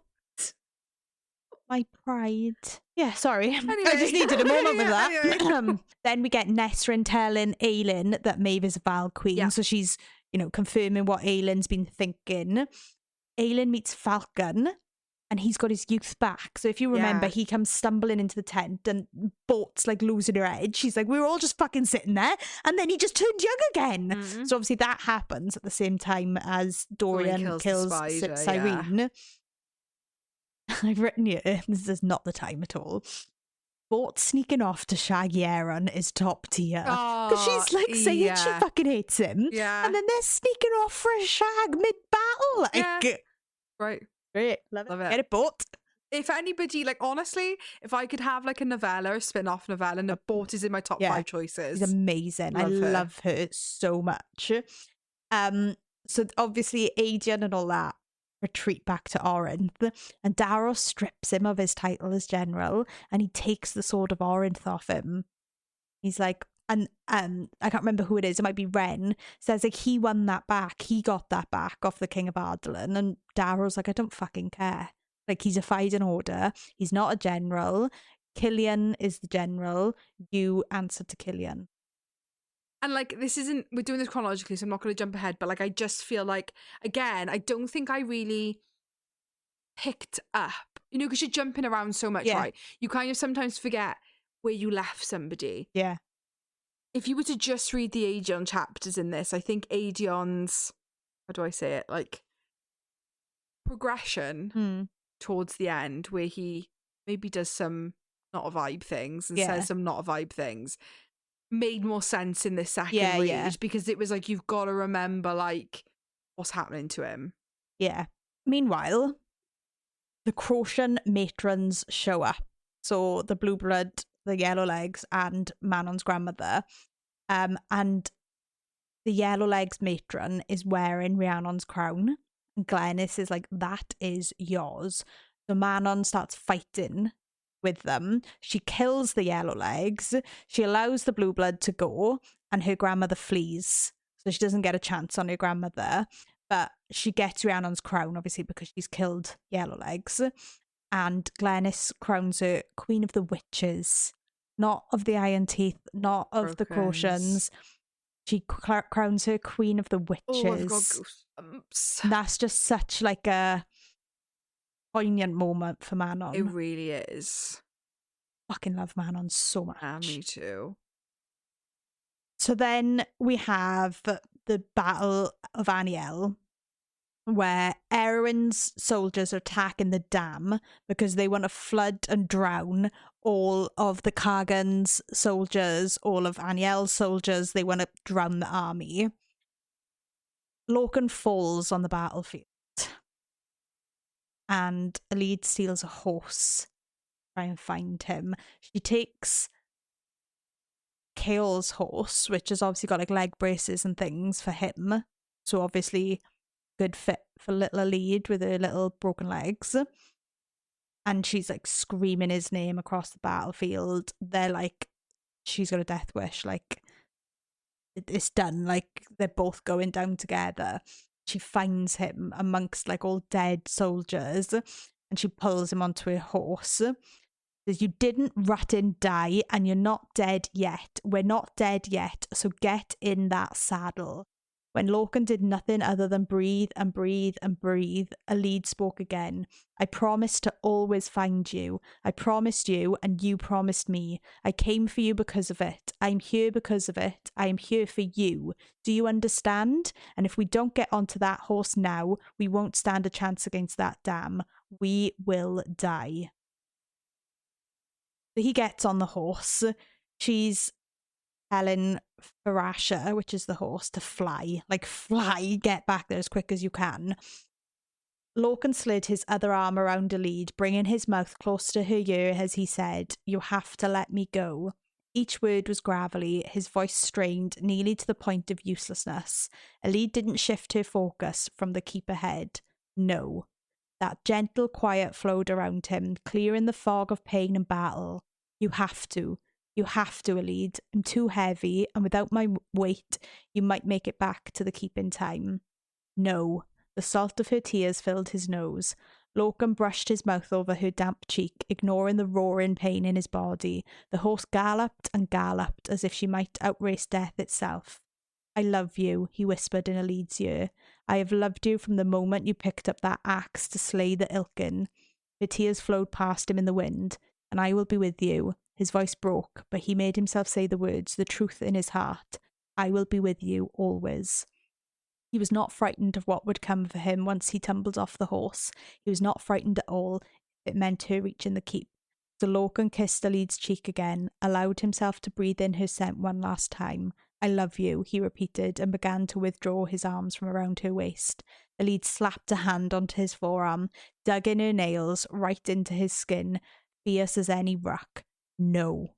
My pride. Yeah, sorry. Anyway. I just needed a moment with that. Anyway. Then we get Nesrin telling Aelin that Maeve is a Val Queen. Yeah. So she's, confirming what Aelin's been thinking. Aelin meets Falcon and he's got his youth back. So if you remember, he comes stumbling into the tent and Boat's like losing her edge. She's like, we were all just fucking sitting there. And then he just turned young again. Mm-hmm. So obviously that happens at the same time as Dorian kills Cyrene. Yeah. I've written here, this is not the time at all. Boat sneaking off to shag Yeron is top tier. Because she's like saying she fucking hates him. Yeah. And then they're sneaking off for a shag mid-battle. Like, right. Great. Love it. Get it, Boat. If anybody, like, honestly, if I could have like a novella, a spin-off novella, and Boat is in my top 5 choices. She's amazing. I love her so much. So obviously Aegon and all that retreat back to Orinth, and Davos strips him of his title as general and he takes the sword of Orinth off him. He's like, and I can't remember who it is, it might be Ren, says like he won that back, he got that back off the King of Ardalan, and Davos like, I don't fucking care. Like, he's defied an order, he's not a general, Killian is the general, you answer to Killian. And like, we're doing this chronologically, so I'm not going to jump ahead, but like, I just feel like, again, I don't think I really picked up, because you're jumping around so much, right? You kind of sometimes forget where you left somebody. Yeah. if you were to just read the Aedion chapters in this, I think Aedion's, how do I say it, like progression towards the end, where he maybe does some not a vibe things and says some not a vibe things, made more sense in this second read, because it was like, you've got to remember like what's happening to him. Yeah. Meanwhile, the Crocian matrons show up. So the Blue Blood, the Yellow Legs, and Manon's grandmother. And the Yellow Legs matron is wearing Rhiannon's crown. And Glenys is like, that is yours. So Manon starts fighting with them. She kills the Yellow Legs. She allows the Blue Blood to go, and her grandmother flees. So she doesn't get a chance on her grandmother. But she gets Rhiannon's crown, obviously, because she's killed Yellow Legs. And Glenys crowns her Queen of the Witches. Not of the Iron Teeth, not of the Crocians. She crowns her Queen of the Witches. Oh, I've got goosebumps. That's just such like a poignant moment for Manon. It really is. Fucking love Manon so much. Yeah, me too. So then we have the Battle of Aniel, where Erwin's soldiers are attacking the dam because they want to flood and drown all of the Kagan's soldiers, all of Aniel's soldiers. They want to drown the army. Lorcan falls on the battlefield, and Elide steals a horse to try and find him. She takes Kael's horse, which has obviously got like leg braces and things for him. So obviously good fit for little Elide with her little broken legs. And she's like screaming his name across the battlefield. They're like, she's got a death wish. Like, it's done. Like, they're both going down together. She finds him amongst like all dead soldiers, and she pulls him onto her horse. Says, you didn't rot and die, and you're not dead yet. We're not dead yet, so get in that saddle. When Lorcan did nothing other than breathe and breathe and breathe, Elide spoke again. I promised to always find you. I promised you, and you promised me. I came for you because of it. I'm here because of it. I am here for you. Do you understand? And if we don't get onto that horse now, we won't stand a chance against that dam. We will die. So he gets on the horse. She's telling Farasha, which is the horse, to fly. Like, fly, get back there as quick as you can. Lorcan slid his other arm around Elide, bringing his mouth close to her ear as he said, you have to let me go. Each word was gravelly, his voice strained, nearly to the point of uselessness. Elide didn't shift her focus from the keep ahead. No. That gentle quiet flowed around him, clearing the fog of pain and battle. You have to. You have to, Elide. I'm too heavy, and without my weight, you might make it back to the keep in time. No. The salt of her tears filled his nose. Lorcan brushed his mouth over her damp cheek, ignoring the roaring pain in his body. The horse galloped and galloped, as if she might outrace death itself. I love you, he whispered in Elide's ear. I have loved you from the moment you picked up that axe to slay the Ilkin. Her tears flowed past him in the wind. And I will be with you. His voice broke, but he made himself say the words, the truth in his heart. I will be with you always. He was not frightened of what would come for him once he tumbled off the horse. He was not frightened at all if it meant her reaching the keep. So Lorcan kissed Elide's cheek again, allowed himself to breathe in her scent one last time. I love you, he repeated, and began to withdraw his arms from around her waist. Elide slapped a hand onto his forearm, dug in her nails, right into his skin, fierce as any rock. No.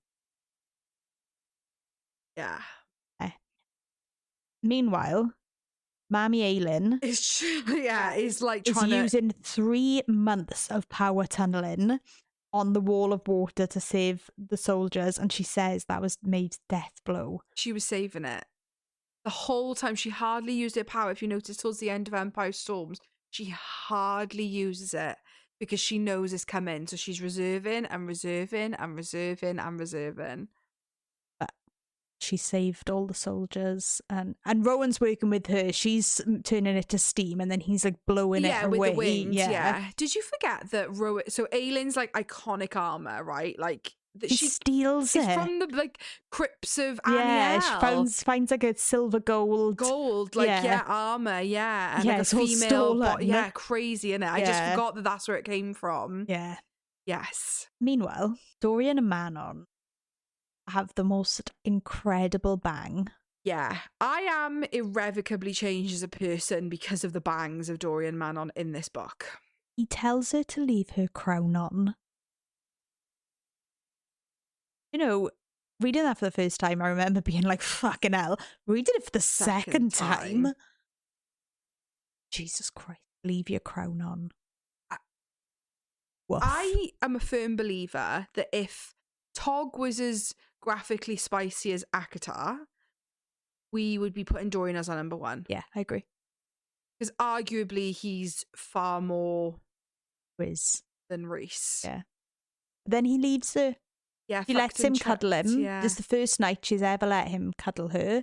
Yeah. Meanwhile, Mammy Aelin is like is using 3 months of power tunneling on the wall of water to save the soldiers, and she says that was Maeve's death blow. She was saving it. The whole time she hardly used her power. If you notice towards the end of Empire Storms, she hardly uses it because she knows it's coming. So she's reserving and reserving and reserving and reserving. But she saved all the soldiers, and Rowan's working with her. She's turning it to steam, and then he's like blowing it away. With the wind, yeah. Did you forget that Rowan? So Aelin's like iconic armor, right? Like She steals it. It's from the like crypts of Aniel. Yeah, she finds like a silver gold, armor, and like a female, crazy, innit? I just forgot that that's where it came from. Yeah. Yes. Meanwhile, Dorian and Manon have the most incredible bang. Yeah, I am irrevocably changed as a person because of the bangs of Dorian Manon in this book. He tells her to leave her crown on. You know, reading that for the first time, I remember being like, fucking hell. Reading it for the second time. Jesus Christ, leave your crown on. Woof. I am a firm believer that if Tog was as graphically spicy as ACOTAR, we would be putting Dorian as our number one. Yeah, I agree. Because arguably he's far more Riz than Rhys. Yeah. Then he leaves her. Yeah, he lets him cuddle him. Yeah. This is the first night she's ever let him cuddle her.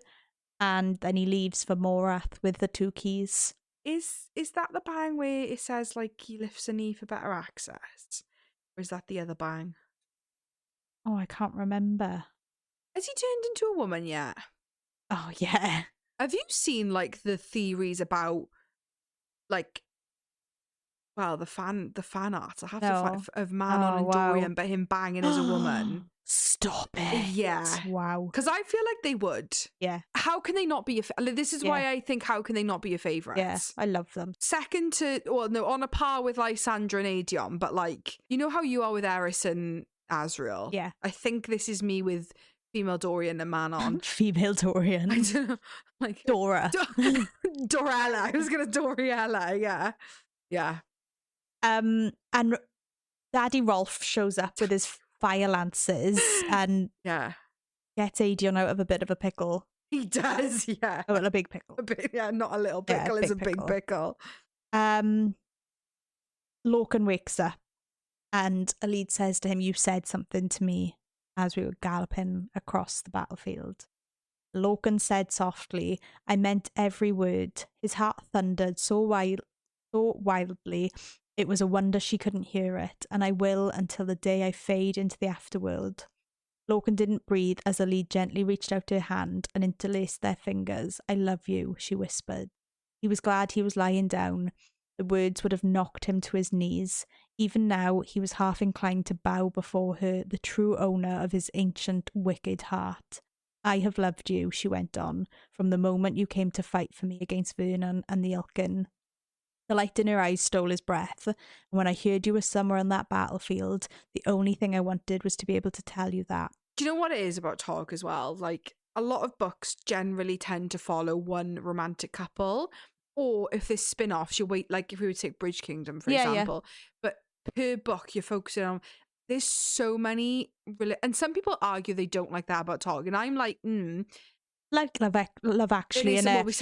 And then he leaves for Morath with the 2 keys. Is that the bang where it says like he lifts a knee for better access? Or is that the other bang? Oh, I can't remember. Has he turned into a woman yet? Oh, yeah. Have you seen like the theories about like the fan art of Manon and Dorian, but him banging as a woman? Stop it. Yeah. Wow. Because I feel like they would. Yeah. How can they not be this is why I think how can they not be a favourite? Yeah, I love them. Second to, on a par with Lysandra and Aedion, but like, you know how you are with Eris and Azriel? Yeah. I think this is me with female Dorian and Manon. Female Dorian. I don't know. Like Dora. Dorella. I was going to Doriella, yeah. Yeah. And Daddy Rolf shows up with his fire lances and gets Aedion out of a bit of a pickle. He does, yeah. Oh, a big pickle. Not a little pickle, it's a big pickle. Lorcan wakes up and Elide says to him, "You said something to me as we were galloping across the battlefield." Lorcan said softly, "I meant every word." His heart thundered so wildly, it was a wonder she couldn't hear it, and I will until the day I fade into the afterworld. Lorcan didn't breathe as Elide gently reached out her hand and interlaced their fingers. "I love you," she whispered. He was glad he was lying down. The words would have knocked him to his knees. Even now, he was half inclined to bow before her, the true owner of his ancient, wicked heart. "I have loved you," she went on, "from the moment you came to fight for me against Vernon and the Ilkin." The light in her eyes stole his breath, and when I heard you were somewhere on that battlefield, the only thing I wanted was to be able to tell you that. Do you know what it is about Tog as well? Like, a lot of books generally tend to follow one romantic couple, or if there's spin-offs, you wait, like if we would take Bridge Kingdom, for example. But per book, you're focusing on, there's so many, and some people argue they don't like that about Tog, and I'm like, Like Love Actually,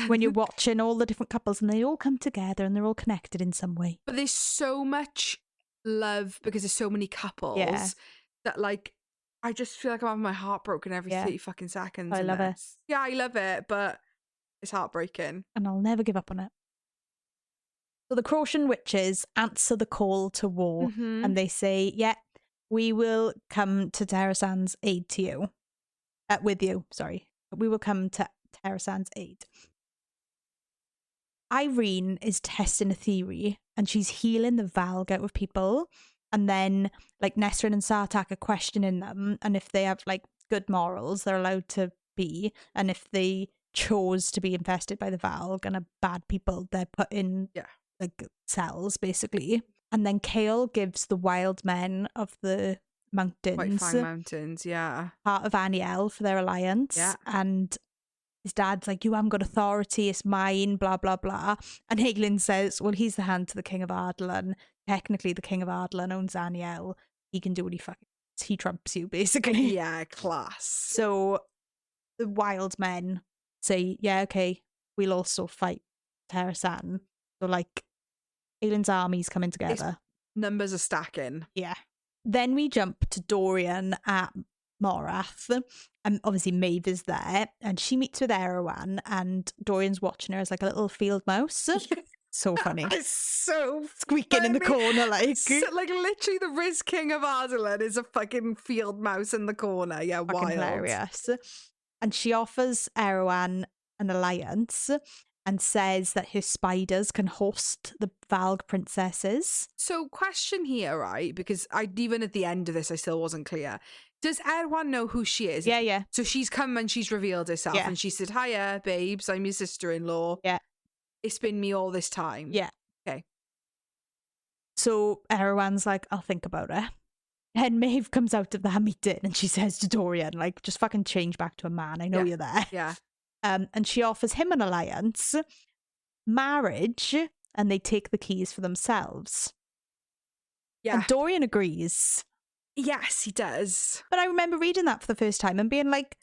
when you're watching all the different couples and they all come together and they're all connected in some way. But there's so much love because there's so many couples that, like, I just feel like I'm having my heart broken every 30 fucking seconds. I love it. Yeah, I love it, but it's heartbreaking. And I'll never give up on it. So the Crocian witches answer the call to war and they say, "Yeah, we will come to Terrasan's aid to you. With you, sorry. We will come to Terrasan's aid." Irene is testing a theory and she's healing the Valg out of people. And then, like, Nesrin and Sartak are questioning them. And if they have, like, good morals, they're allowed to be. And if they chose to be infested by the Valg and are bad people, they're put in, like, cells, basically. And then Kale gives the wild men of the mountains, White Fang Mountains, part of Aniel for their alliance. And his dad's like, "You haven't got authority, it's mine, blah blah blah." And Aelin says, "Well, he's the hand to the King of Ardalan. Technically the King of Ardalan owns Aniel. He can do what he fucking wants. He trumps you, basically." Yeah, class. So the wild men say, "Yeah, okay, we'll also fight Terrasan." So, like, Aelin's army's coming together. Numbers are stacking. Yeah. Then we jump to Dorian at Morath, and obviously Maeve is there, and she meets with Erwan, and Dorian's watching her as like a little field mouse. So funny. It's so squeaking funny. in the corner, like. Like literally the Riz King of Arslan is a fucking field mouse in the corner. Yeah, fucking wild. Hilarious. And she offers Erwan an alliance and says that her spiders can host the Valg princesses. So question here, right? Because even at the end of this, I still wasn't clear. Does Erwan know who she is? Yeah. So she's come and she's revealed herself and she said, hiya, babes, I'm your sister-in-law. Yeah. It's been me all this time. Yeah. Okay. So Erwan's like, I'll think about it. And Maeve comes out of that meeting and she says to Dorian, like, just fucking change back to a man. I know you're there. Yeah. And she offers him an alliance, marriage, and they take the keys for themselves. Yeah. And Dorian agrees. Yes, he does. But I remember reading that for the first time and being like,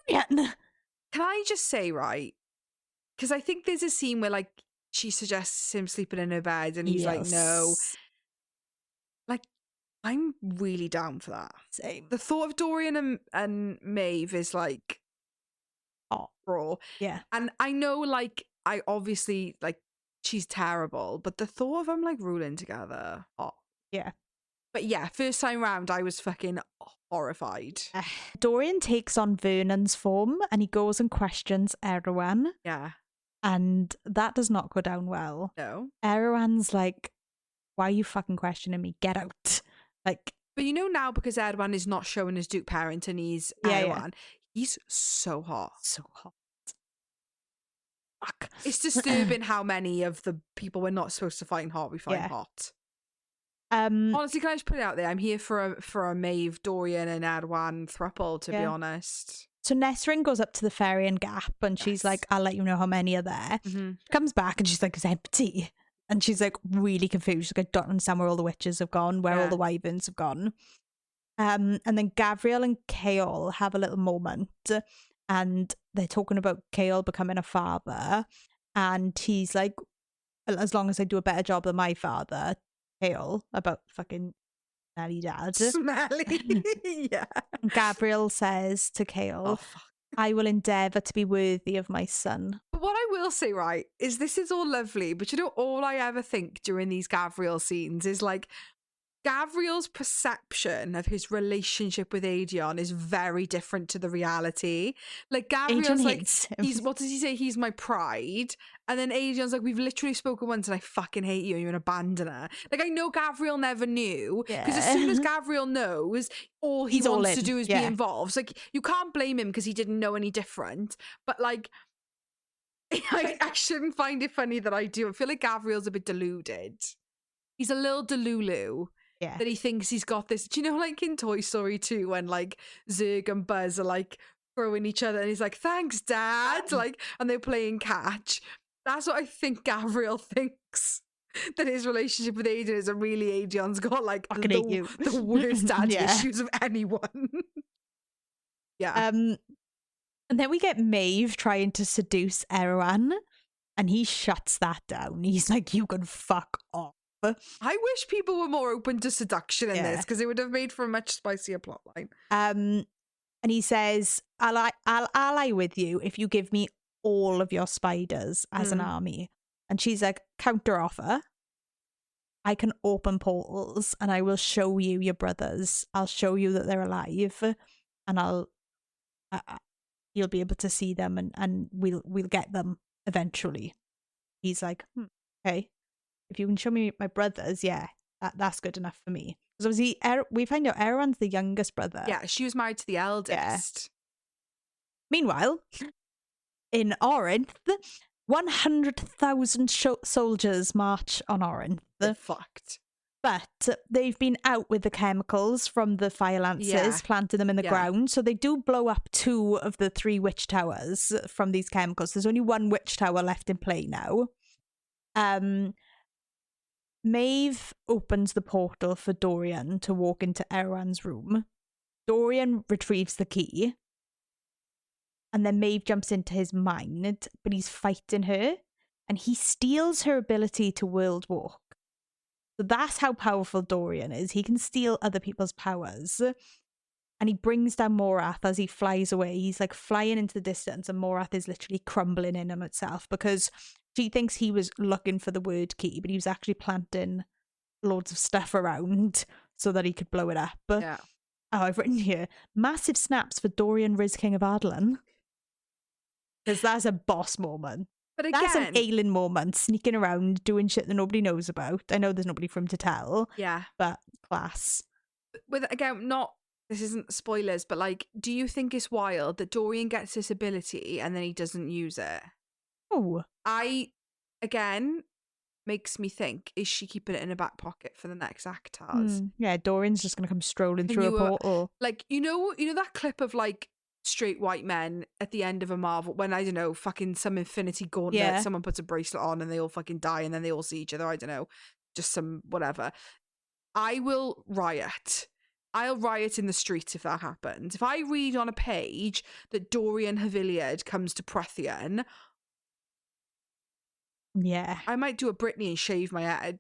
Dorian. Can I just say, right? Because I think there's a scene where, like, she suggests him sleeping in her bed and he's like, no. Like, I'm really down for that. Same. The thought of Dorian and Maeve is like, raw. Yeah. And I know, like, I obviously, like, she's terrible, but the thought of them, like, ruling together. Yeah. But yeah, first time round, I was fucking horrified. Dorian takes on Vernon's form and he goes and questions Erwan. Yeah. And that does not go down well. No. Erwan's like, why are you fucking questioning me? Get out. Like. But you know now, because Erwan is not showing his Duke parent and he's Erwan, he's so hot. So hot. Fuck. It's disturbing how many of the people we're not supposed to find hot we find hot. Honestly, can I just put it out there? I'm here for a Maeve, Dorian, and Erwan throuple, to be honest. So Nesrin goes up to the ferry and Gap and she's like, I'll let you know how many are there. Mm-hmm. Comes back and she's like, it's empty. And she's like really confused. She's like, I don't understand where all the witches have gone, where all the wyverns have gone. And then Gabriel and Kaol have a little moment and they're talking about Kaol becoming a father. And he's like, as long as I do a better job than my father, Kaol, about fucking smelly dad. Smelly, yeah. Gabriel says to Kaol, I will endeavour to be worthy of my son. But what I will say, right, is this is all lovely, but you know, all I ever think during these Gabriel scenes is like, Gabriel's perception of his relationship with Aedion is very different to the reality. Like, Gabriel's like, what does he say? He's my pride. And then Aedion's like, we've literally spoken once and I fucking hate you and you're an abandoner. Like, I know Gabriel never knew, because as soon as Gabriel knows, all he wants to do is be involved. So, like, you can't blame him because he didn't know any different. But, like, I shouldn't find it funny that I do. I feel like Gabriel's a bit deluded. He's a little delulu. Yeah. That he thinks he's got this. Do you know, like in Toy Story 2, when like Zurg and Buzz are like throwing each other and he's like, thanks, Dad. Like, and they're playing catch. That's what I think Gabriel thinks. That his relationship with Aedion is, and really Aedion's got like the worst daddy issues of anyone. Yeah. And then we get Maeve trying to seduce Erwan and he shuts that down. He's like, you can fuck off. I wish people were more open to seduction in this, because it would have made for a much spicier plotline. And he says, I'll ally with you if you give me all of your spiders as an army. And she's like, counter offer. I can open portals and I will show you your brothers. I'll show you that they're alive, and you'll be able to see them, and we'll get them eventually. He's like, okay. If you can show me my brothers, that's good enough for me. Because obviously, we find out Erwan's the youngest brother. Yeah, she was married to the eldest. Yeah. Meanwhile, in Orinth, 100,000 soldiers march on Orinth. They're fucked. But they've been out with the chemicals from the fire lances, planted them in the ground. So they do blow up 2 of the 3 witch towers from these chemicals. There's only 1 witch tower left in play now. Maeve opens the portal for Dorian to walk into Erwan's room. Dorian retrieves the key. And then Maeve jumps into his mind, but he's fighting her. And he steals her ability to world walk. So that's how powerful Dorian is. He can steal other people's powers. and he brings down Morath as he flies away. He's like flying into the distance, and Morath is literally crumbling in on itself because she thinks he was looking for the word key, but he was actually planting loads of stuff around so that he could blow it up. Yeah. Oh, I've written here, massive snaps for Dorian Riz, King of Adelin. Because that's a boss moment. But again, that's an Aelin moment, sneaking around, doing shit that nobody knows about. I know there's nobody for him to tell. Yeah. But class. With, again, this isn't spoilers, but like, do you think it's wild that Dorian gets this ability and then he doesn't use it? Oh. Again, makes me think, is she keeping it in her back pocket for the next Actars? Yeah, Dorian's just going to come strolling through a portal. Like, you know that clip of like straight white men at the end of a Marvel, when, I don't know, fucking some Infinity Gauntlet, someone puts a bracelet on and they all fucking die and then they all see each other, I don't know, just some whatever. I will riot. I'll riot in the streets if that happens. If I read on a page that Dorian Haviliad comes to Prethian, I might do a Britney and shave my head.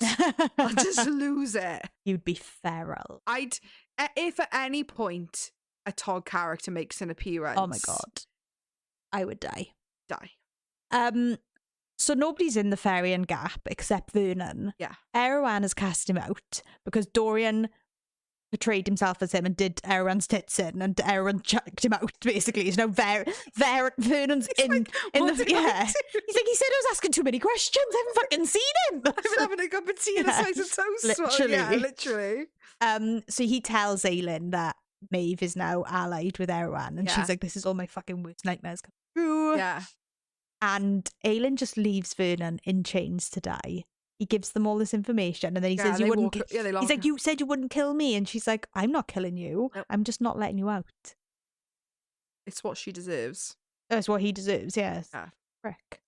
I'll just lose it. You'd be feral. If at any point a Todd character makes an appearance. Oh my god. I would die. So nobody's in the Ferian Gap except Vernon. Yeah. Erwan has cast him out because Dorian portrayed himself as him and did Erwan's tits in, and Erwan chucked him out, basically. He's now Vernon's in the... Yeah. He's like, he said I was asking too many questions. I haven't fucking seen him. I've been having a cup of tea and a slice of toast. Literally. Yeah, literally. So he tells Aelin that Maeve is now allied with Erwan, and she's like, this is all my fucking worst nightmares come true. Yeah. And Aelin just leaves Vernon in chains to die. He gives them all this information, and then he says, "You wouldn't." He's like, "You said you wouldn't kill me," and she's like, "I'm not killing you. Nope. I'm just not letting you out." It's what she deserves. That's what he deserves. Yes. Yeah. Frick.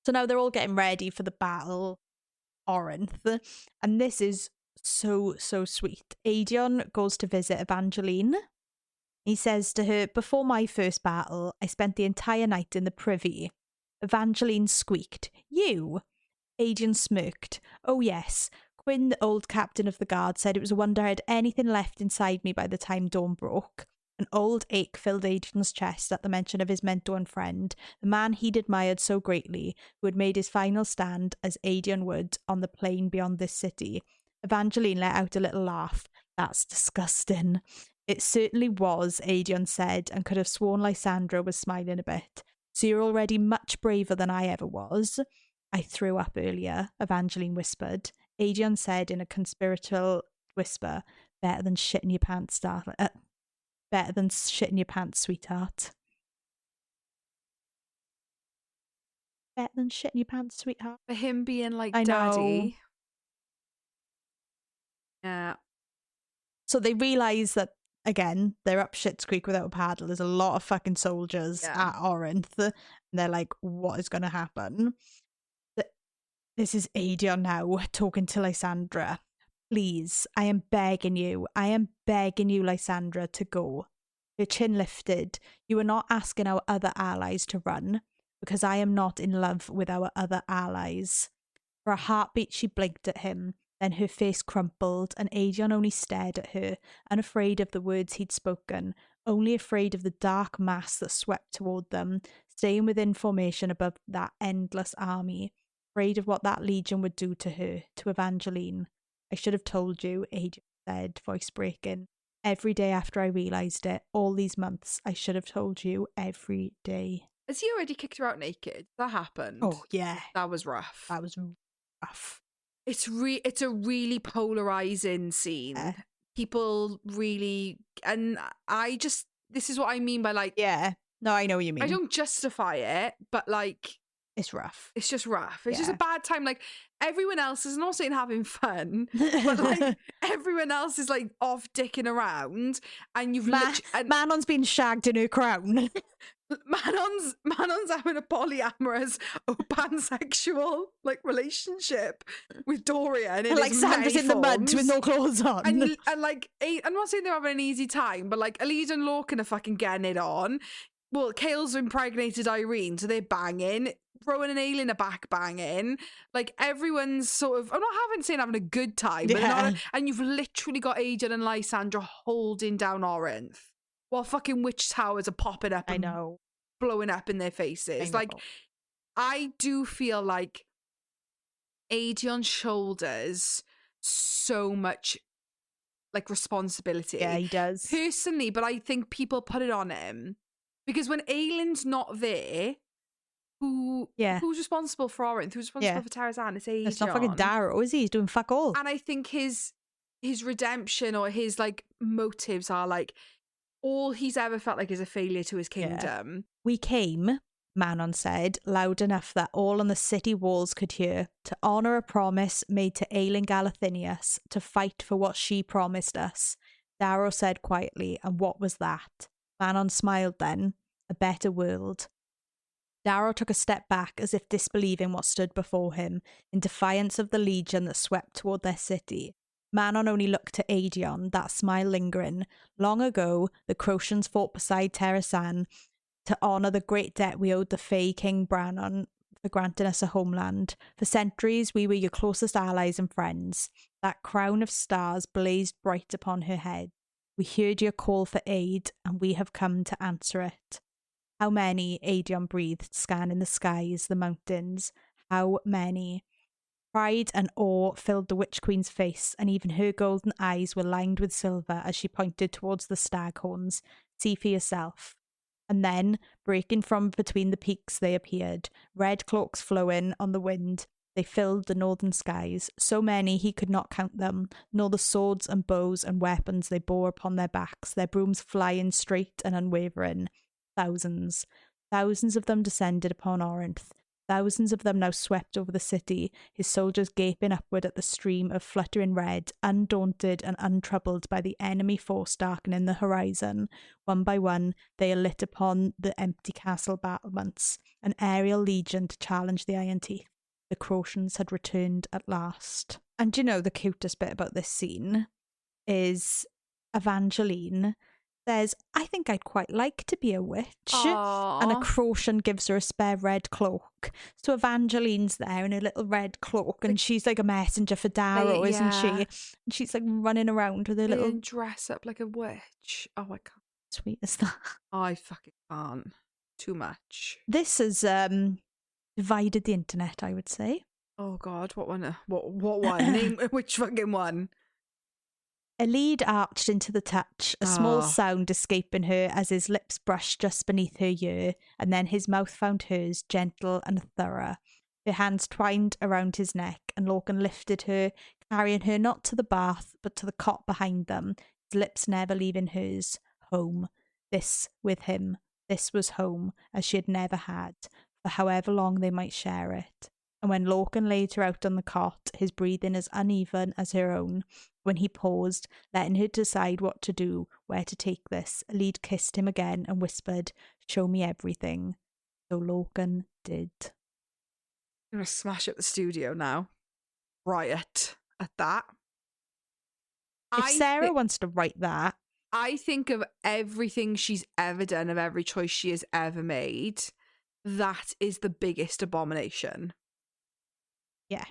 So now they're all getting ready for the battle, Orinth, and this is so sweet. Aedion goes to visit Evangeline. He says to her, "Before my first battle, I spent the entire night in the privy." Evangeline squeaked, "You?" Aedion smirked. "Oh yes. Quinn, the old captain of the guard, said it was a wonder I had anything left inside me by the time dawn broke." An old ache filled Aedion's chest at the mention of his mentor and friend, the man he'd admired so greatly, who had made his final stand, as Aedion would, on the plain beyond this city. Evangeline let out a little laugh. "That's disgusting." "It certainly was," Aedion said, and could have sworn Lysandra was smiling a bit. "So you're already much braver than I ever was." "I threw up earlier," Evangeline whispered. Aedion said in a conspiratorial whisper, "Better than shitting your pants, darling. Better than shitting your pants, sweetheart." Better than shitting your pants, sweetheart. For him being like I daddy. Know. Yeah. So they realise that, again, they're up Shit's Creek without a paddle. There's a lot of fucking soldiers at Orinth. And they're like, what is going to happen? This is Aedion now talking to Lysandra. "Please, I am begging you, Lysandra, to go." Her chin lifted. "You are not asking our other allies to run, because I am not in love with our other allies." For a heartbeat, she blinked at him. Then her face crumpled, and Aedion only stared at her, unafraid of the words he'd spoken, only afraid of the dark mass that swept toward them, staying within formation above that endless army, afraid of what that legion would do to her, to Evangeline. "I should have told you," Aedion said, voice breaking. "Every day after I realised it, all these months, I should have told you every day." Has he already kicked her out naked? That happened. Oh, yeah. That was rough. That was rough. It's a really polarizing scene. Yeah. People really, and this is what I mean by like, yeah, no, I know what you mean. I don't justify it, but like, it's rough. It's just rough. It's just a bad time. Like, everyone else is not saying having fun, but like everyone else is like off dicking around, and you've Manon's been shagged in her crown. Manon's having a polyamorous or pansexual like relationship with Dorian. And like Sandra's in the mud with no clothes on. And like, I'm not saying they're having an easy time, but like Elise and Lorcan are fucking getting it on. Well, Kale's impregnated Irene, so they're banging. Rowan and Aelin are back banging. Like, everyone's sort of, I'm not having a good time, but and you've literally got Aegon and Lysandra holding down Orinth while fucking witch towers are popping up and blowing up in their faces. Like, I do feel like Aegon shoulders so much like responsibility. Yeah, he does. Personally, but I think people put it on him because when Aelin's not there, who's responsible for Orinth? Who's responsible for Tarazan? It's Aegon. It's not fucking Darrow, is he? He's doing fuck all. And I think his redemption or his like motives are like all he's ever felt like is a failure to his kingdom. Yeah. We came, Manon said, loud enough that all on the city walls could hear, to honour a promise made to Aelin Galathynius, to fight for what she promised us. Darrow said quietly, and what was that? Manon smiled then. A better world. Darrow took a step back as if disbelieving what stood before him, in defiance of the legion that swept toward their city. Manon only looked to Aegon, that smile lingering. Long ago, the Crocians fought beside Tarazan to honour the great debt we owed the Fae King Brannon for granting us a homeland. For centuries, we were your closest allies and friends. That crown of stars blazed bright upon her head. We heard your call for aid, and we have come to answer it. How many? Aegon breathed, scanning the skies, the mountains. How many? Pride and awe filled the Witch Queen's face, and even her golden eyes were lined with silver as she pointed towards the staghorns. See for yourself. And then, breaking from between the peaks, they appeared, red cloaks flowing on the wind. They filled the northern skies, so many he could not count them, nor the swords and bows and weapons they bore upon their backs, their brooms flying straight and unwavering. Thousands. Thousands of them descended upon Orinth. Thousands of them now swept over the city, his soldiers gaping upward at the stream of fluttering red, undaunted and untroubled by the enemy force darkening the horizon. One by one, they are lit upon the empty castle battlements, an aerial legion to challenge the Iron Teeth. The Crocians had returned at last. And do you know the cutest bit about this scene is Evangeline says, I think I'd quite like to be a witch. Aww. And a Crocian gives her a spare red cloak. So Evangeline's there in her little red cloak, and she's like a messenger for Darrow, isn't she? And she's like running around with her little dress up like a witch. Oh, I can't. Sweet as that. I fucking can't. Too much. This has divided the internet, I would say. Oh God, what one? What one? Name which fucking one? A lead arched into the touch, a small sound escaping her as his lips brushed just beneath her ear, and then his mouth found hers, gentle and thorough. Her hands twined around his neck, and Lorcan lifted her, carrying her not to the bath, but to the cot behind them, his lips never leaving hers. Home. This with him. This was home, as she had never had, for however long they might share it. And when Lorcan laid her out on the cot, his breathing as uneven as her own, when he paused, letting her decide what to do, where to take this, Elide kissed him again and whispered, show me everything. So Lorcan did. I'm going to smash up the studio now. Riot at that. If Sarah wants to write that. I think of everything she's ever done, of every choice she has ever made. That is the biggest abomination. Yeah.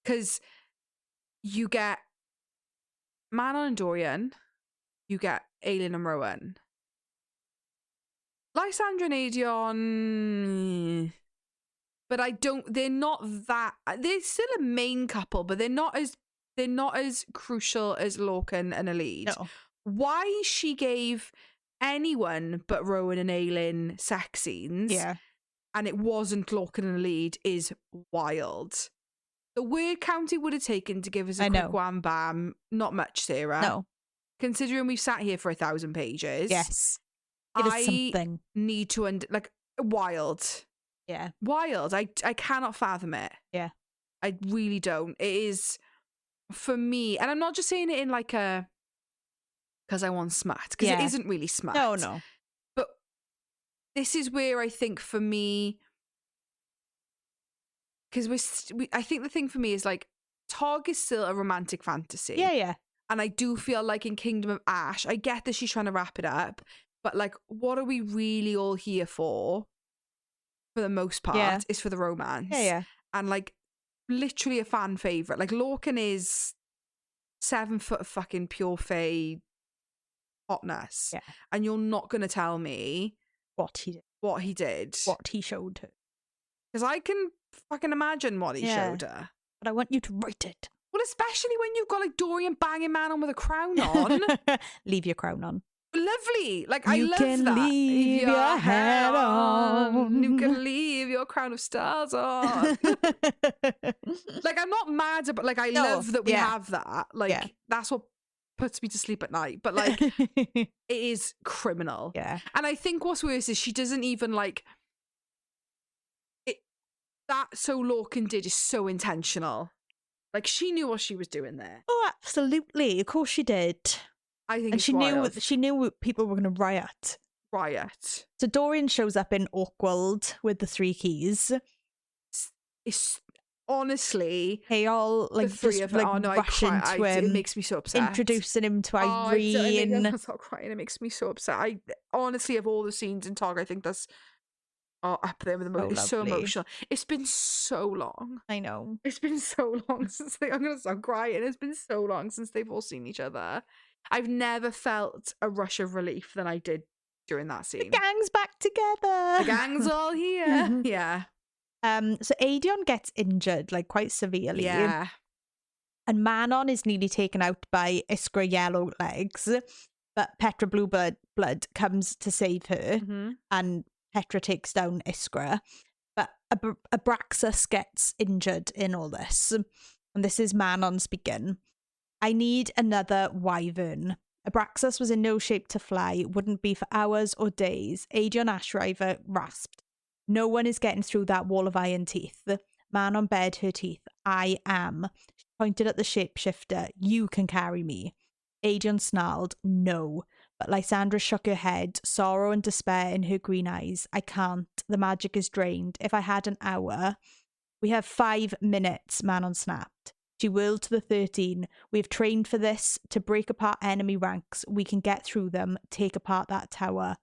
Because you get Manon and Dorian, you get Aelin and Rowan. Lysandra and Aegon, but they're not that, they're still a main couple, but they're not as crucial as Lorcan and Elide. No. Why she gave anyone but Rowan and Aelin sex scenes, and it wasn't Lorcan and Elide, is wild. The word count it would have taken to give us a quick wham bam, not much, Sarah. No. Considering we've sat here for 1,000 pages. Yes. Give us something. Need to, wild. Yeah. Wild. I cannot fathom it. Yeah. I really don't. It is, for me, and I'm not just saying it in like a, because I want smut, because it isn't really smut. No. But this is where I think for me, because I think the thing for me is like, Tog is still a romantic fantasy. Yeah. And I do feel like in Kingdom of Ash, I get that she's trying to wrap it up, but like, what are we really all here for? for the most part, is for the romance. Yeah. And like, literally a fan favourite. Like, Lorcan is 7 foot of fucking pure fae hotness. Yeah. And you're not going to tell me what he did. What he showed her. Because I can fucking imagine what he showed her. But I want you to write it. Well, especially when you've got like Dorian banging man on with a crown on. Leave your crown on. Lovely. Like, you I love can that. Leave your head on. You can leave your crown of stars on. Like, I'm not mad about, like, I love that we have that. Like, that's what puts me to sleep at night. But like, it is criminal. Yeah. And I think what's worse is she doesn't even like it. That So Lorcan did is so intentional. Like, she knew what she was doing there. Oh, absolutely. Of course she did. I think and she knew people were going to riot. So Dorian shows up in Awkward with the 3 keys. It's honestly, they all like the 3 of them. Like, rush into him. It makes me so upset. Introducing him to Irene. I start crying. It makes me so upset. I honestly, of all the scenes in Tog, I think that's up there with the it's so emotional. It's been so long. I know. It's been so long since I'm gonna start crying. It's been so long since they've all seen each other. I've never felt a rush of relief than I did during that scene. The gang's back together. The gang's all here. Yeah. So Aedion gets injured, like, quite severely. Yeah. And Manon is nearly taken out by Iskra Yellow Legs, but Petra Blue Blood comes to save her, and Petra takes down Iskra. But Abraxas gets injured in all this, and this is Manon speaking. I need another wyvern. Abraxas was in no shape to fly, wouldn't be for hours or days. Aedion Ashriver rasped. No one is getting through that wall of iron teeth. Manon bared her teeth. I am. She pointed at the shapeshifter. You can carry me. Aedion snarled. No. But Lysandra shook her head, sorrow and despair in her green eyes. I can't. The magic is drained. If I had an hour. We have 5 minutes, Manon snapped. She whirled to the 13. We have trained for this, to break apart enemy ranks. We can get through them, take apart that tower.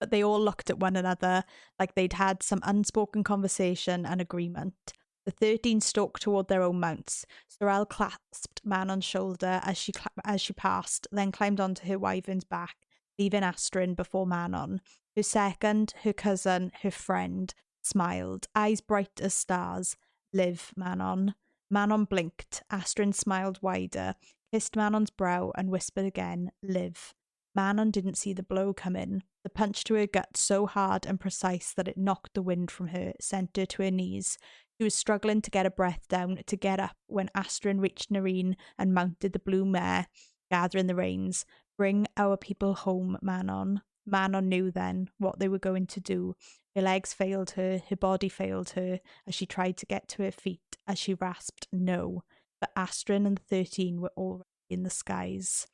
But they all looked at one another like they'd had some unspoken conversation and agreement. The 13 stalked toward their own mounts. Sorrel clasped Manon's shoulder as she passed, then climbed onto her wyvern's back, leaving Astrid before Manon. Her second, her cousin, her friend, smiled, eyes bright as stars. Live, Manon. Manon blinked. Astrid smiled wider, kissed Manon's brow, and whispered again, live. Manon didn't see the blow come in. The punch to her gut so hard and precise that it knocked the wind from her, sent her to her knees. She was struggling to get her breath down, to get up, when Astrid reached Nareen and mounted the blue mare, gathering the reins. Bring our people home, Manon. Manon knew then what they were going to do. Her legs failed her body failed her, as she tried to get to her feet, as she rasped no. But Astrid and the 13 were already in the skies.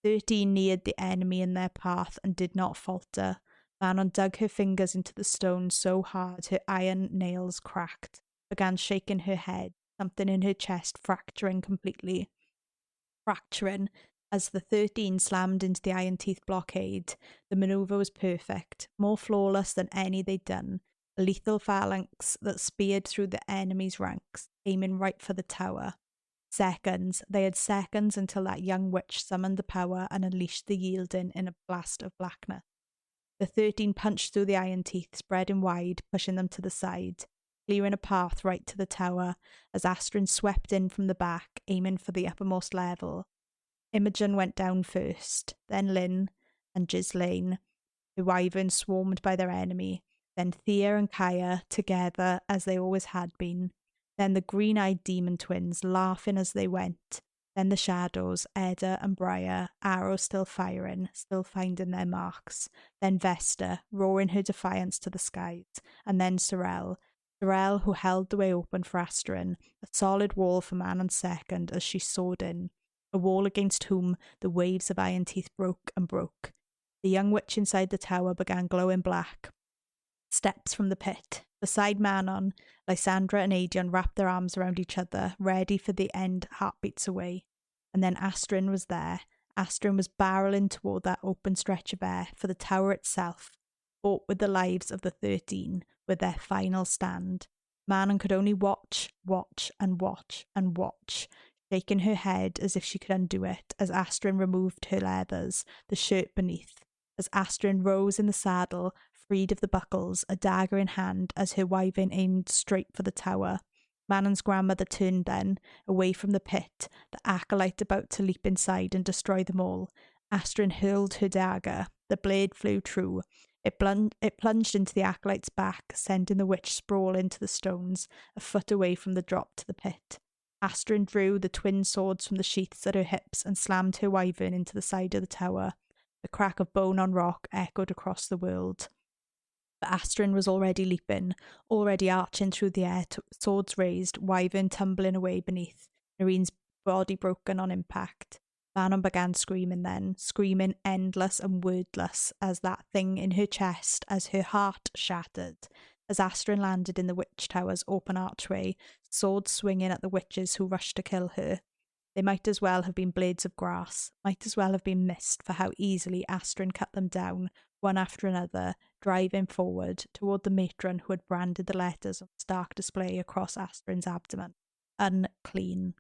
13 neared the enemy in their path and did not falter. Manon dug her fingers into the stone so hard her iron nails cracked, began shaking her head, something in her chest fracturing completely. Fracturing. As the 13 slammed into the iron teeth blockade, the manoeuvre was perfect, more flawless than any they'd done. A lethal phalanx that speared through the enemy's ranks, aiming right for the tower. Seconds. They had seconds until that young witch summoned the power and unleashed the yielding in a blast of blackness. The 13 punched through the iron teeth, spreading wide, pushing them to the side, clearing a path right to the tower, as Astrid swept in from the back, aiming for the uppermost level. Imogen went down first, then Lynn and Ghislaine, the wyvern swarmed by their enemy, then Thea and Kaya, together as they always had been, then the green-eyed demon twins, laughing as they went, then the shadows, Edda and Briar, arrows still firing, still finding their marks, then Vesta, roaring her defiance to the skies, and then Sorrel, who held the way open for Astrid, a solid wall for Manon's second as she soared in, a wall against whom the waves of iron teeth broke and broke. The young witch inside the tower began glowing black. Steps from the pit. Beside Manon, Lysandra and Aedion wrapped their arms around each other, ready for the end heartbeats away. And then Astrid was there. Astrid was barreling toward that open stretch of air, for the tower itself, fought with the lives of the 13, were their final stand. Manon could only watch, and watch, and watch, shaking her head as if she could undo it, as Astrid removed her leathers, the shirt beneath, as Astrid rose in the saddle, freed of the buckles, a dagger in hand, as her wyvern aimed straight for the tower. Manon's grandmother turned then, away from the pit, the acolyte about to leap inside and destroy them all. Astrid hurled her dagger. The blade flew true. It plunged into the acolyte's back, sending the witch sprawling to the stones, a foot away from the drop to the pit. Astrid drew the twin swords from the sheaths at her hips and slammed her wyvern into the side of the tower. The crack of bone on rock echoed across the world. But Astrid was already leaping, already arching through the air, swords raised, wyvern tumbling away beneath, Narine's body broken on impact. Manon began screaming then, screaming endless and wordless as that thing in her chest, as her heart shattered, as Astrid landed in the witch tower's open archway, swords swinging at the witches who rushed to kill her. They might as well have been blades of grass, might as well have been missed for how easily Astrid cut them down, one after another, driving forward toward the matron who had branded the letters on stark display across Astrid's abdomen. Unclean.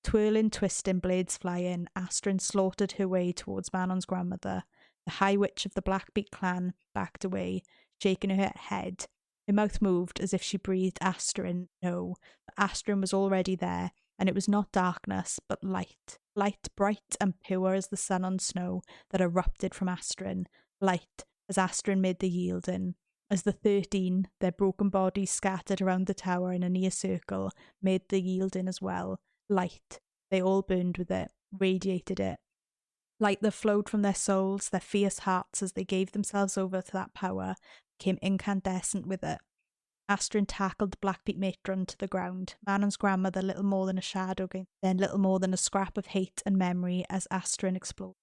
Twirling, twisting, blades flying, Astrid slaughtered her way towards Manon's grandmother. The High Witch of the Blackbeak clan backed away, shaking her head. Her mouth moved as if she breathed Astrid no, but Astrid was already there, and it was not darkness, but light. Light bright and pure as the sun on snow that erupted from Astrid. Light as Astrid made the yielding. As the 13, their broken bodies scattered around the tower in a near circle, made the yielding as well. Light. They all burned with it, radiated it. Light that flowed from their souls, their fierce hearts as they gave themselves over to that power, became incandescent with it. Astrid tackled the Blackbeak matron to the ground, Manon's grandmother little more than a shadow, then little more than a scrap of hate and memory as Astrid exploded.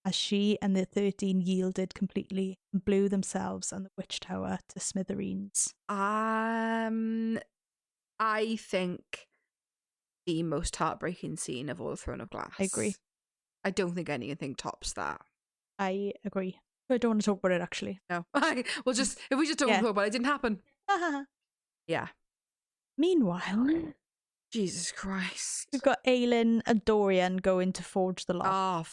As she and the 13 yielded completely and blew themselves and the witch tower to smithereens. I think the most heartbreaking scene of all the Throne of Glass. I agree. I don't think anything tops that. I agree. I don't want to talk about it, actually. No. Well, just if we just don't talk about it, it didn't happen. Yeah. Meanwhile, Jesus Christ. we've got Aelin and Dorian going to forge the lock. Oh,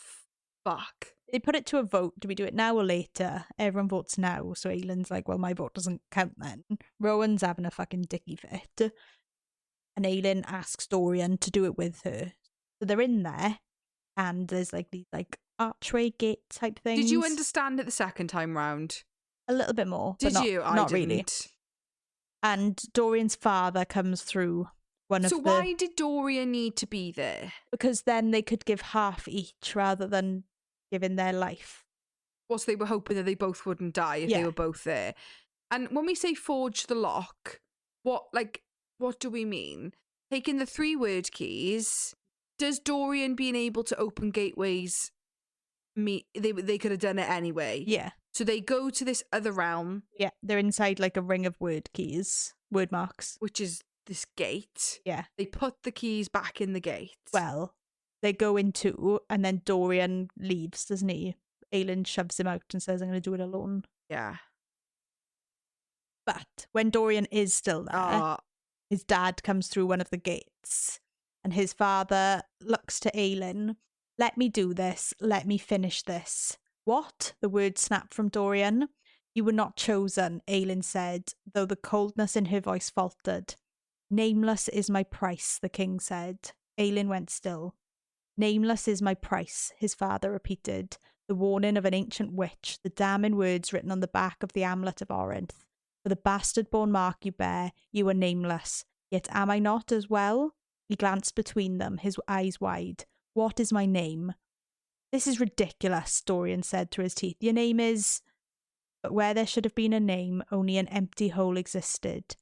fuck. They put it to a vote. Do we do it now or later? Everyone votes now. So Aelin's like, well, my vote doesn't count then. Rowan's having a fucking dicky fit. And Aelin asks Dorian to do it with her. So they're in there, and there's like these like archway gate type things. Did you understand it the second time round? A little bit more. Did you? Not really. And Dorian's father comes through So why did Dorian need to be there? Because then they could give half each rather than giving their life. Well, so they were hoping that they both wouldn't die if they were both there. And when we say forge the lock, what do we mean? Taking the 3 word keys, does Dorian being able to open gateways mean they could have done it anyway? Yeah. So they go to this other realm. Yeah, they're inside like a ring of word marks. Which is this gate. Yeah. They put the keys back in the gate. Well, they go into, and then Dorian leaves, doesn't he? Aelin shoves him out and says, I'm going to do it alone. Yeah. But when Dorian is still there, his dad comes through one of the gates, and his father looks to Aelin. Let me do this. Let me finish this. What? The word snapped from Dorian. You were not chosen, Aelin said, though the coldness in her voice faltered. Nameless is my price, the king said. Aelin went still. Nameless is my price, his father repeated, the warning of an ancient witch, the damning words written on the back of the amulet of Orinth. For the bastard-born mark you bear, you are nameless. Yet am I not as well? He glanced between them, his eyes wide. What is my name? This is ridiculous, Dorian said through his teeth. Your name is... But where there should have been a name, only an empty hole existed.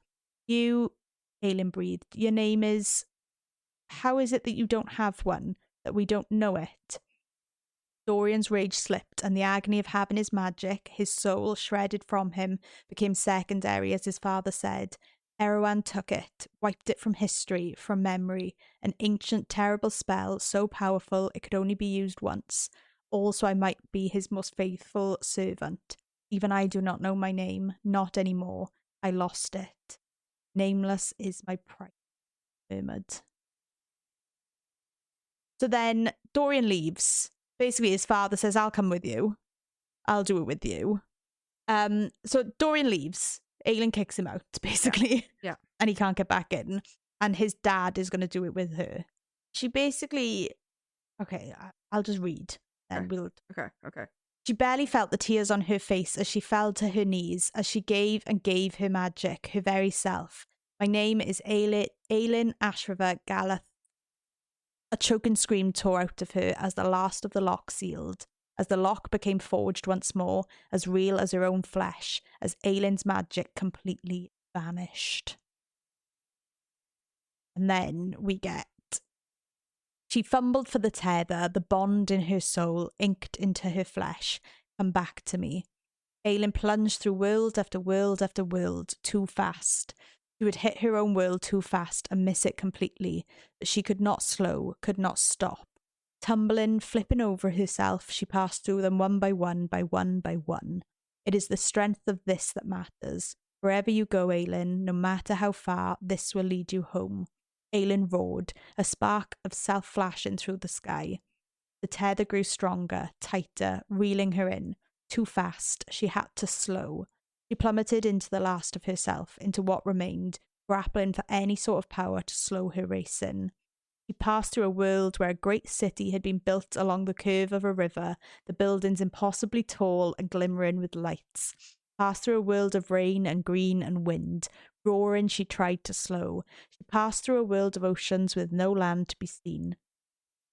You... Aelin breathed. Your name is... How is it that you don't have one? That we don't know it? Dorian's rage slipped, and the agony of having his magic, his soul shredded from him, became secondary, as his father said. Erawan took it, wiped it from history, from memory, an ancient, terrible spell, so powerful it could only be used once. Also, I might be his most faithful servant. Even I do not know my name, not anymore. I lost it. Nameless is my pride, murmured. So then Dorian leaves. Basically, his father says, I'll come with you. I'll do it with you. So Dorian leaves. Aelin kicks him out, basically. Yeah. And he can't get back in. And his dad is going to do it with her. She basically... Okay, I'll just read. And we'll... Okay. She barely felt the tears on her face as she fell to her knees, as she gave and gave her magic, her very self. My name is Aelin Galathynius. A choking scream tore out of her as the last of the lock sealed, as the lock became forged once more, as real as her own flesh, as Aelin's magic completely vanished. And then we get... She fumbled for the tether, the bond in her soul, inked into her flesh. Come back to me. Aelin plunged through world after world after world, too fast. She would hit her own world too fast and miss it completely, but she could not slow, could not stop. Tumbling, flipping over herself, she passed through them one by one, by one by one. It is the strength of this that matters. Wherever you go, Aelin, no matter how far, this will lead you home. Aelin roared, a spark of self flashing through the sky. The tether grew stronger, tighter, reeling her in. Too fast, she had to slow. She plummeted into the last of herself, into what remained, grappling for any sort of power to slow her racing. She passed through a world where a great city had been built along the curve of a river, the buildings impossibly tall and glimmering with lights. Passed through a world of rain and green and wind. Roaring, she tried to slow. She passed through a world of oceans with no land to be seen.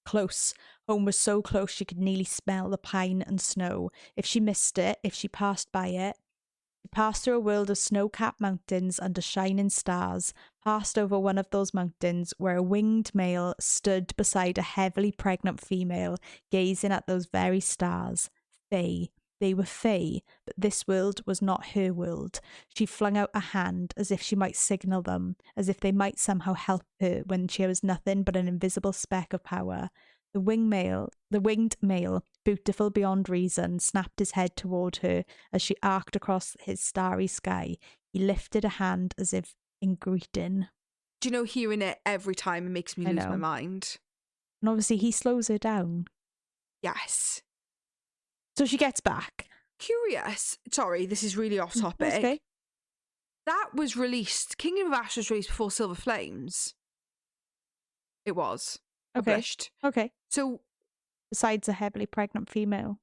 Close. Home was so close she could nearly smell the pine and snow. If she missed it, if she passed by it. She passed through a world of snow-capped mountains under shining stars, passed over one of those mountains where a winged male stood beside a heavily pregnant female, gazing at those very stars. Fae. They were fae, but this world was not her world. She flung out a hand as if she might signal them, as if they might somehow help her when she was nothing but an invisible speck of power. The winged male, beautiful beyond reason, snapped his head toward her as she arced across his starry sky. He lifted a hand as if in greeting. Do you know, hearing it every time, it makes me lose my mind. And obviously he slows her down. Yes. So she gets back. Curious. Sorry, this is really off topic. Okay. That was released. Kingdom of Ash was released before Silver Flames. It was published. Okay. So, besides a heavily pregnant female.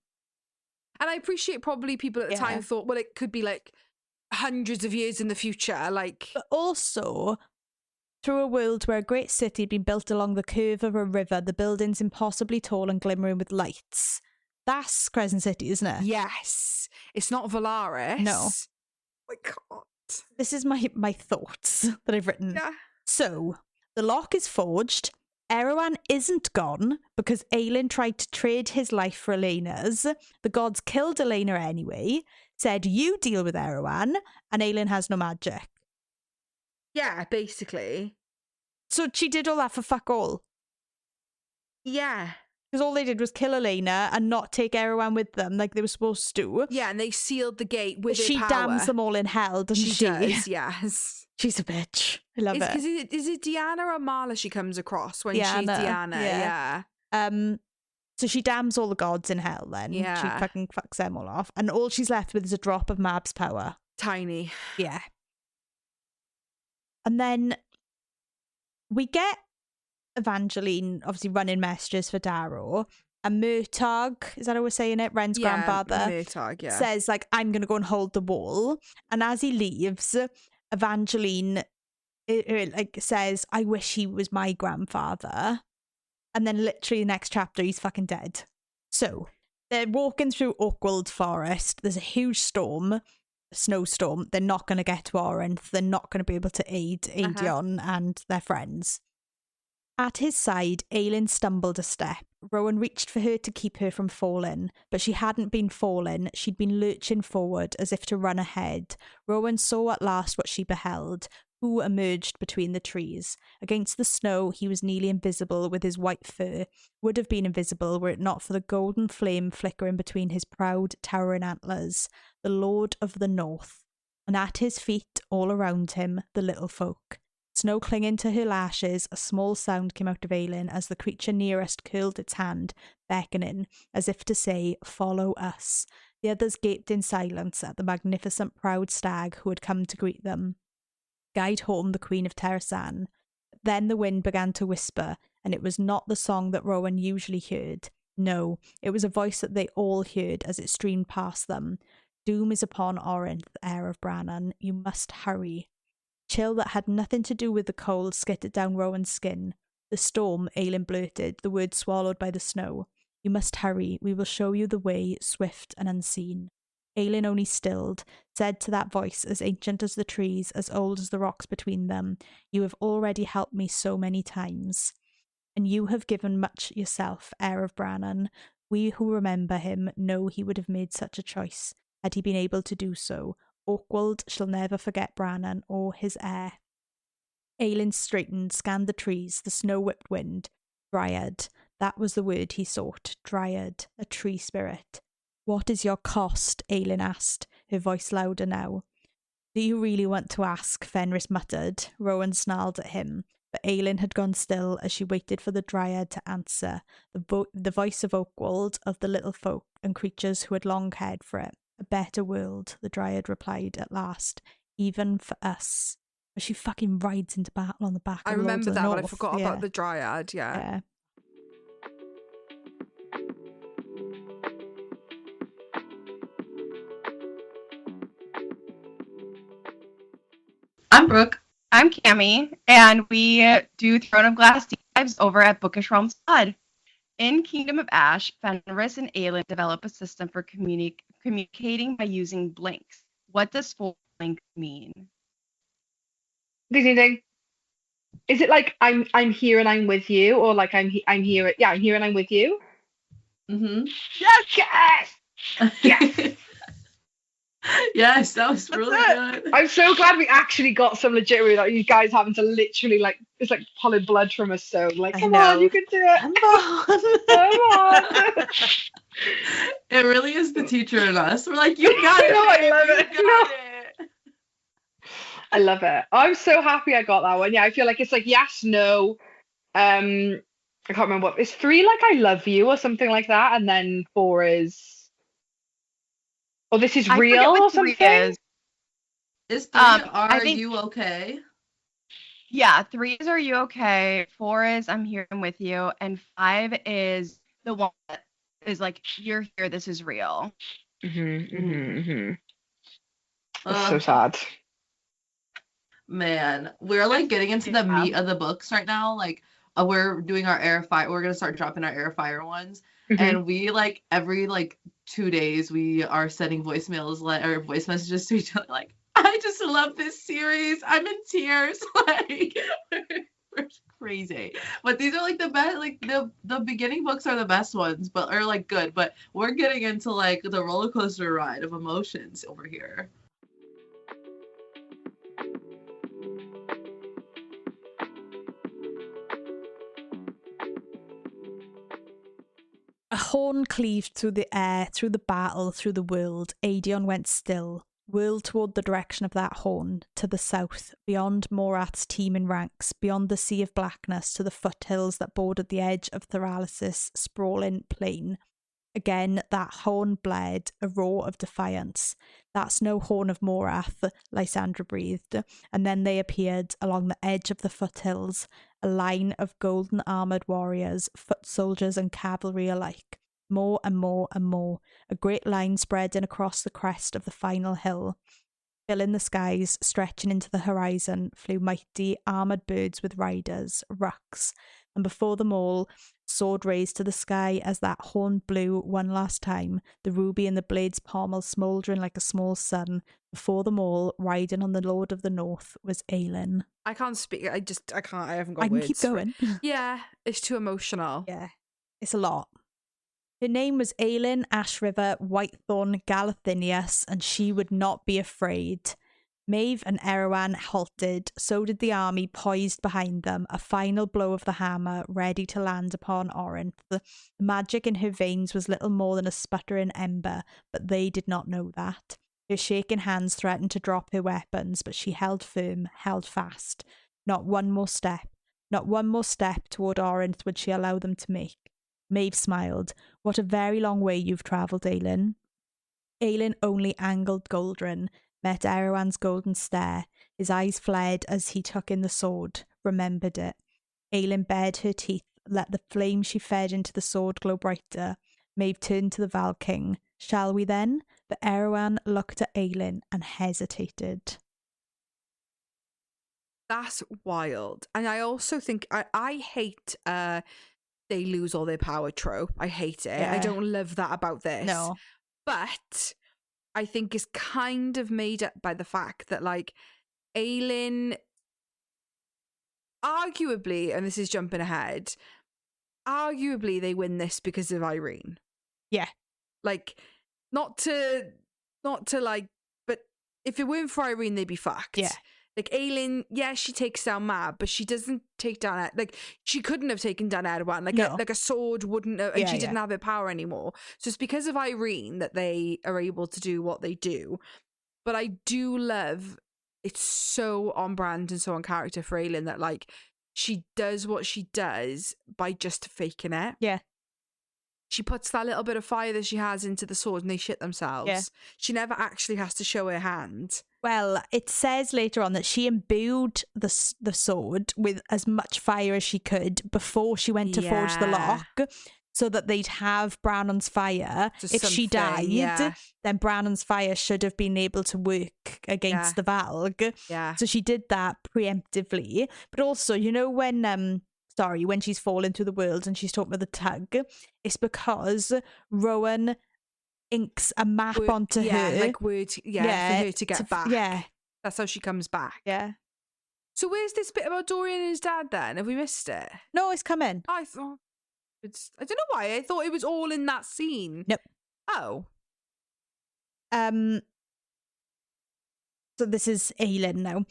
And I appreciate probably people at the time thought, well, it could be like hundreds of years in the future. Like, but also, through a world where a great city had been built along the curve of a river, the buildings impossibly tall and glimmering with lights. That's Crescent City, isn't it? Yes. It's not Valaris. No. Oh my God. This is my thoughts that I've written. Yeah. So, the lock is forged. Erawan isn't gone because Aelin tried to trade his life for Elena's. The gods killed Elena anyway, said, you deal with Erawan, and Aelin has no magic. Yeah, basically. So she did all that for fuck all. Yeah. Because all they did was kill Elena and not take Erawan with them like they were supposed to. Yeah, and they sealed the gate with she her power. damns them all in hell, doesn't she? She does, yes. She's a bitch. I love it. Is it Diana or Mala she comes across when she's Diana? Yeah. So she damns all the gods in hell then. Yeah. She fucking fucks them all off. And all she's left with is a drop of Maeve's power. Tiny. Yeah. And then we get Evangeline obviously running messages for Darrow, and Murtagh, is that how we're saying it? Ren's grandfather Murtagh, says like, I'm gonna go and hold the wall, and as he leaves, Evangeline like says, I wish he was my grandfather, and then literally the next chapter he's fucking dead. So they're walking through Oakwold Forest. There's a huge storm, a snowstorm. They're not going to get to Orinth. They're not going to be able to aid Aedion and their friends. At his side, Aelin stumbled a step. Rowan reached for her to keep her from falling, but she hadn't been falling. She'd been lurching forward as if to run ahead. Rowan saw at last what she beheld. Who emerged between the trees. Against the snow, he was nearly invisible with his white fur. Would have been invisible were it not for the golden flame flickering between his proud, towering antlers. The Lord of the North. And at his feet, all around him, the little folk. Snow clinging to her lashes, a small sound came out of Aelin as the creature nearest curled its hand, beckoning, as if to say, follow us. The others gaped in silence at the magnificent proud stag who had come to greet them. Guide home the Queen of Terrasan. Then the wind began to whisper, and it was not the song that Rowan usually heard. No, it was a voice that they all heard as it streamed past them. Doom is upon Orinth, heir of Brannan. You must hurry. Chill that had nothing to do with the cold skittered down Rowan's skin. The storm, Aelin blurted, the word swallowed by the snow. You must hurry. We will show you the way, swift and unseen. Aelin only stilled, said to that voice as ancient as the trees, as old as the rocks between them, You have already helped me so many times. And you have given much yourself, heir of Brannan. We who remember him know he would have made such a choice, had he been able to do so. Oakwold shall never forget Brannan or his heir. Aelin straightened, scanned the trees, the snow-whipped wind. Dryad. That was the word he sought. Dryad, a tree spirit. What is your cost? Aelin asked, her voice louder now. Do you really want to ask? Fenris muttered. Rowan snarled at him, but Aelin had gone still as she waited for the Dryad to answer, the voice of Oakwold, of the little folk and creatures who had long cared for it. A better world, the Dryad replied at last, even for us. But she fucking rides into battle on the back of I remember that, North. but I forgot about the Dryad, yeah. I'm Brooke. I'm Cammie, and we do Throne of Glass deep dives over at Bookish Realms Pod. In Kingdom of Ash, Fenris and Aelin develop a system for communicating by using blinks. What does full blink mean? Ding ding ding. Is it like I'm here and I'm with you, or like I'm here? Yeah, I'm here and I'm with you. Mm-hmm. Yes. Yes, that was really good. I'm so glad we actually got some legitimate, like you guys having to literally like it's like pulling blood from a stone. Like, come on, you can do it. Come on. It really is the teacher in us. We're like, you got it. I love it. I love it. I'm so happy I got that one. Yeah, I feel like it's like yes, no. I can't remember what it's 3 like I love you or something like that, and then 4 is this is real or something. Is 3 are you okay? Yeah, 3 is are you okay? 4 is I'm here, I'm with you, and 5 is the one that is like you're here, this is real. It's so sad. Man, we're like getting into the meat of the books right now. Like we're doing our air fire. We're gonna start dropping our air fire ones, and we like every like 2 days we are sending voicemails or voice messages to each other. Like, I just love this series. I'm in tears. Like, we're crazy. But these are like the best. Like the beginning books are the best ones, but are like good. But we're getting into like the roller coaster ride of emotions over here. A horn cleaved through the air, through the battle, through the world. Aedion went still, whirled toward the direction of that horn, to the south, beyond Morath's teeming ranks, beyond the sea of blackness, to the foothills that bordered the edge of Theralis' sprawling plain. Again, that horn blared, a roar of defiance. That's no horn of Morath, Lysandra breathed, and then they appeared along the edge of the foothills, a line of golden armoured warriors, foot soldiers and cavalry alike. More and more and more, a great line spreading across the crest of the final hill. Filling the skies, stretching into the horizon, flew mighty armoured birds with riders, rucks, and before them all, sword raised to the sky as that horn blew one last time, the ruby in the blade's pommel smouldering like a small sun. Before them all, riding on the Lord of the North, was Aelin. I can't speak. I can't. I haven't got words. I can keep going. Yeah, it's too emotional. Yeah, it's a lot. Her name was Aelin Ashriver Whitethorn Galathynius, and she would not be afraid. Maeve and Erawan halted, so did the army poised behind them, a final blow of the hammer ready to land upon Orinth. The magic in her veins was little more than a sputtering ember, but they did not know that. Her shaking hands threatened to drop her weapons, but she held firm, held fast. Not one more step toward Orinth would she allow them to make. Maeve smiled. What a very long way you've travelled, Aelin. Aelin only angled Goldrin, met Erewhon's golden stare. His eyes flared as he took in the sword, remembered it. Aelin bared her teeth, let the flame she fed into the sword glow brighter. Maeve turned to the Val King. Shall we then? But Erewhon looked at Aelin and hesitated. That's wild. And I also think I hate they lose all their power trope. I hate it. Yeah. I don't love that about this. No. But I think it's kind of made up by the fact that, like, Aelin, arguably, and this is jumping ahead, arguably they win this because of Yrene. Yeah. Like, not to like, but if it weren't for Yrene, they'd be fucked. Yeah. Like, Aelin, yeah, she takes down Maeve, but she doesn't take down, like, she couldn't have taken down Erewhon. Like, no. Like a sword wouldn't have, and she didn't have her power anymore. So it's because of Yrene that they are able to do what they do. But I do love, it's so on brand and so on character for Aelin that, like, she does what she does by just faking it. Yeah. She puts that little bit of fire that she has into the sword and they shit themselves. Yeah. She never actually has to show her hand. Well, it says later on that she imbued the sword with as much fire as she could before she went to forge the lock, so that they'd have Brannon's fire. If she died, then Brannon's fire should have been able to work against the Valg. Yeah. So she did that preemptively. But also, you know, when she's falling through the world and she's talking about the tug, it's because Rowan inks a map onto her. Like words, for her to get back. Yeah. That's how she comes back. Yeah. So where's this bit about Dorian and his dad then? Have we missed it? No, it's coming. I don't know why. I thought it was all in that scene. Nope. Oh. So this is Aelin now.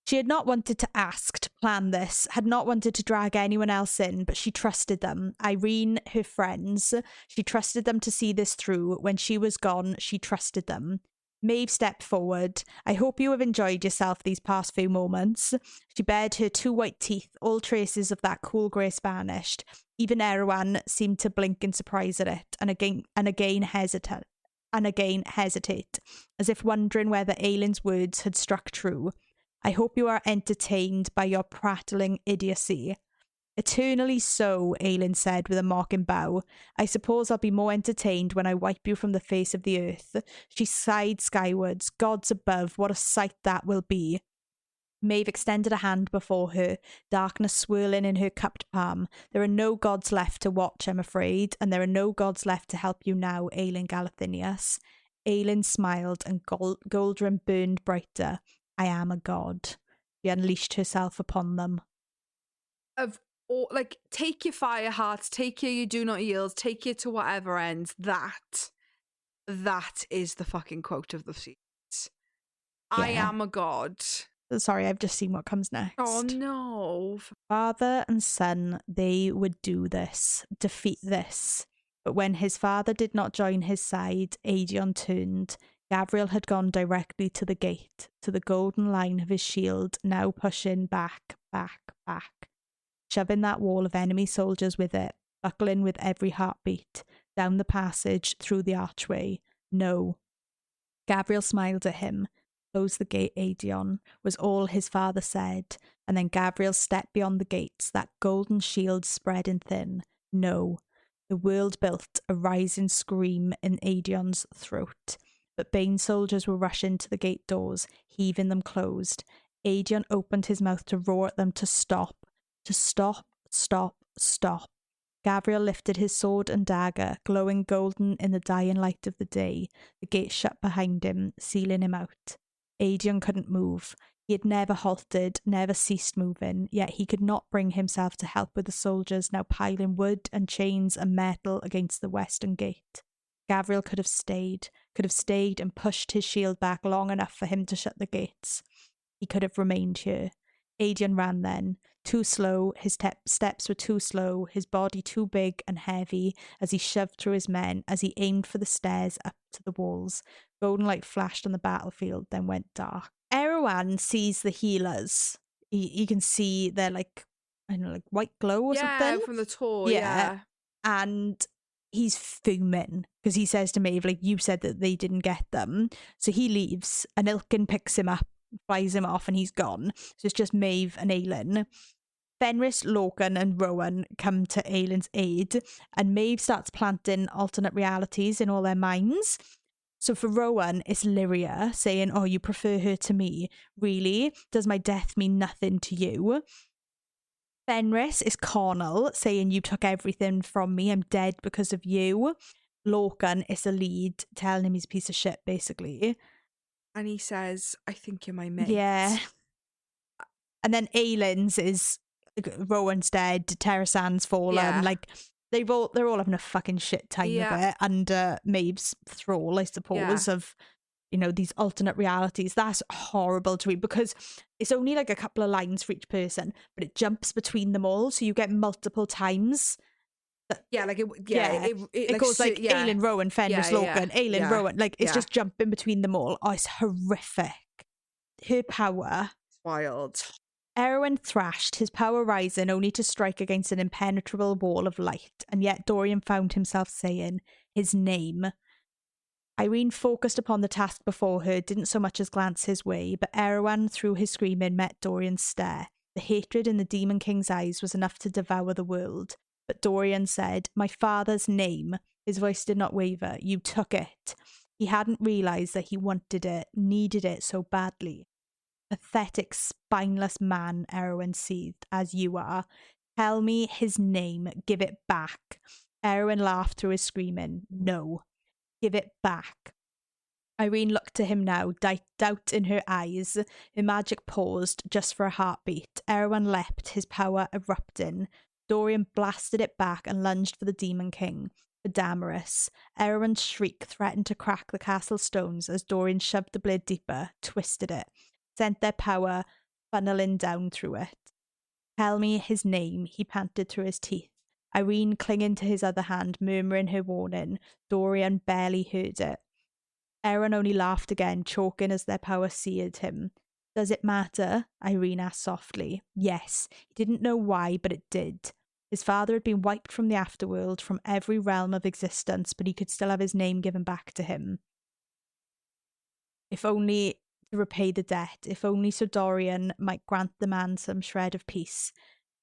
She had not wanted to ask, to plan this, had not wanted to drag anyone else in, but she trusted them. Yrene, her friends, she trusted them to see this through. When she was gone, she trusted them. Maeve stepped forward. I hope you have enjoyed yourself these past few moments. She bared her 2 white teeth, all traces of that cool grace vanished. Even Erewhon seemed to blink in surprise at it, and again hesitate, as if wondering whether Aelin's words had struck true. I hope you are entertained by your prattling idiocy. Eternally so, Aelin said with a mocking bow. I suppose I'll be more entertained when I wipe you from the face of the earth. She sighed skywards. Gods above, what a sight that will be. Maeve extended a hand before her, darkness swirling in her cupped palm. There are no gods left to watch, I'm afraid, and there are no gods left to help you now, Aelin Galathynius. Aelin smiled, and Goldrin burned brighter. I am a god. She unleashed herself upon them. Take your fire hearts, take your you do not yield, take you to whatever ends. That is the fucking quote of the series. Yeah. I am a god. Sorry, I've just seen what comes next. Oh no. Father and son, they would do this, defeat this. But when his father did not join his side, Aedion turned. Gavriel had gone directly to the gate, to the golden line of his shield, now pushing back, shoving that wall of enemy soldiers with it, buckling with every heartbeat, down the passage, through the archway. No. Gavriel smiled at him. Close the gate, Aedion, was all his father said, and then Gavriel stepped beyond the gates, that golden shield spread and thin. No. The world built a rising scream in Aedion's throat. But Bane soldiers were rushing to the gate doors, heaving them closed. Aedion opened his mouth to roar at them to stop. To stop, stop, stop. Gavriel lifted his sword and dagger, glowing golden in the dying light of the day. The gate shut behind him, sealing him out. Aedion couldn't move. He had never halted, never ceased moving, yet he could not bring himself to help with the soldiers now piling wood and chains and metal against the western gate. Gavriel could have stayed and pushed his shield back long enough for him to shut the gates. He could have remained here. Aedion ran then. Too slow, his steps were too slow, his body too big and heavy as he shoved through his men, as he aimed for the stairs up to the walls. Golden light flashed on the battlefield, then went dark. Erawan sees the healers. He can see their like, I don't know, like white glow or something. Yeah, from the tour, yeah. And he's fuming because he says to Maeve, like, you said that they didn't get them. So he leaves and Ilkin picks him up, flies him off, and he's gone. So it's just Maeve and Aelin. Fenris, Lorcan, and Rowan come to Aelin's aid, and Maeve starts planting alternate realities in all their minds. So for Rowan, it's Lyria saying, oh, you prefer her to me. Really? Does my death mean nothing to you? Fenris is Cornel saying, you took everything from me. I'm dead because of you. Lorcan is the lead telling him he's a piece of shit, basically. And he says, I think you're my mate. Yeah. And then Aelin's is Rowan's dead, Terrasan's fallen. Yeah. Like, they're all having a fucking shit time of it under Maeve's thrall, I suppose, of, you know, these alternate realities. That's horrible to read because it's only like a couple of lines for each person, but it jumps between them all, so you get multiple times. It goes like Aelin, Rowan, Fenris, Lorcan, Aelin, Rowan. Like, it's just jumping between them all. Oh, it's horrific. Her power. It's wild. Erwin thrashed, his power rising only to strike against an impenetrable wall of light, and yet Dorian found himself saying his name. Irene focused upon the task before her, didn't so much as glance his way, but Erwan, through his screaming, met Dorian's stare. The hatred in the Demon King's eyes was enough to devour the world. But Dorian said, my father's name. His voice did not waver. You took it. He hadn't realised that he wanted it, needed it so badly. Pathetic, spineless man, Erwin seethed, as you are. Tell me his name. Give it back. Erwin laughed through his screaming. No. Give it back. Irene looked to him now, doubt in her eyes. Her magic paused, just for a heartbeat. Erwin leapt, his power erupting. Dorian blasted it back and lunged for the Demon King, for Damaris. Erwin's shriek threatened to crack the castle stones as Dorian shoved the blade deeper, twisted it, sent their power funneling down through it. Tell me his name, he panted through his teeth. Irene clinging to his other hand, murmuring her warning. Dorian barely heard it. Erwin only laughed again, choking as their power seared him. Does it matter? Irene asked softly. Yes, he didn't know why, but it did. His father had been wiped from the afterworld, from every realm of existence, but he could still have his name given back to him. If only to repay the debt, if only so Dorian might grant the man some shred of peace.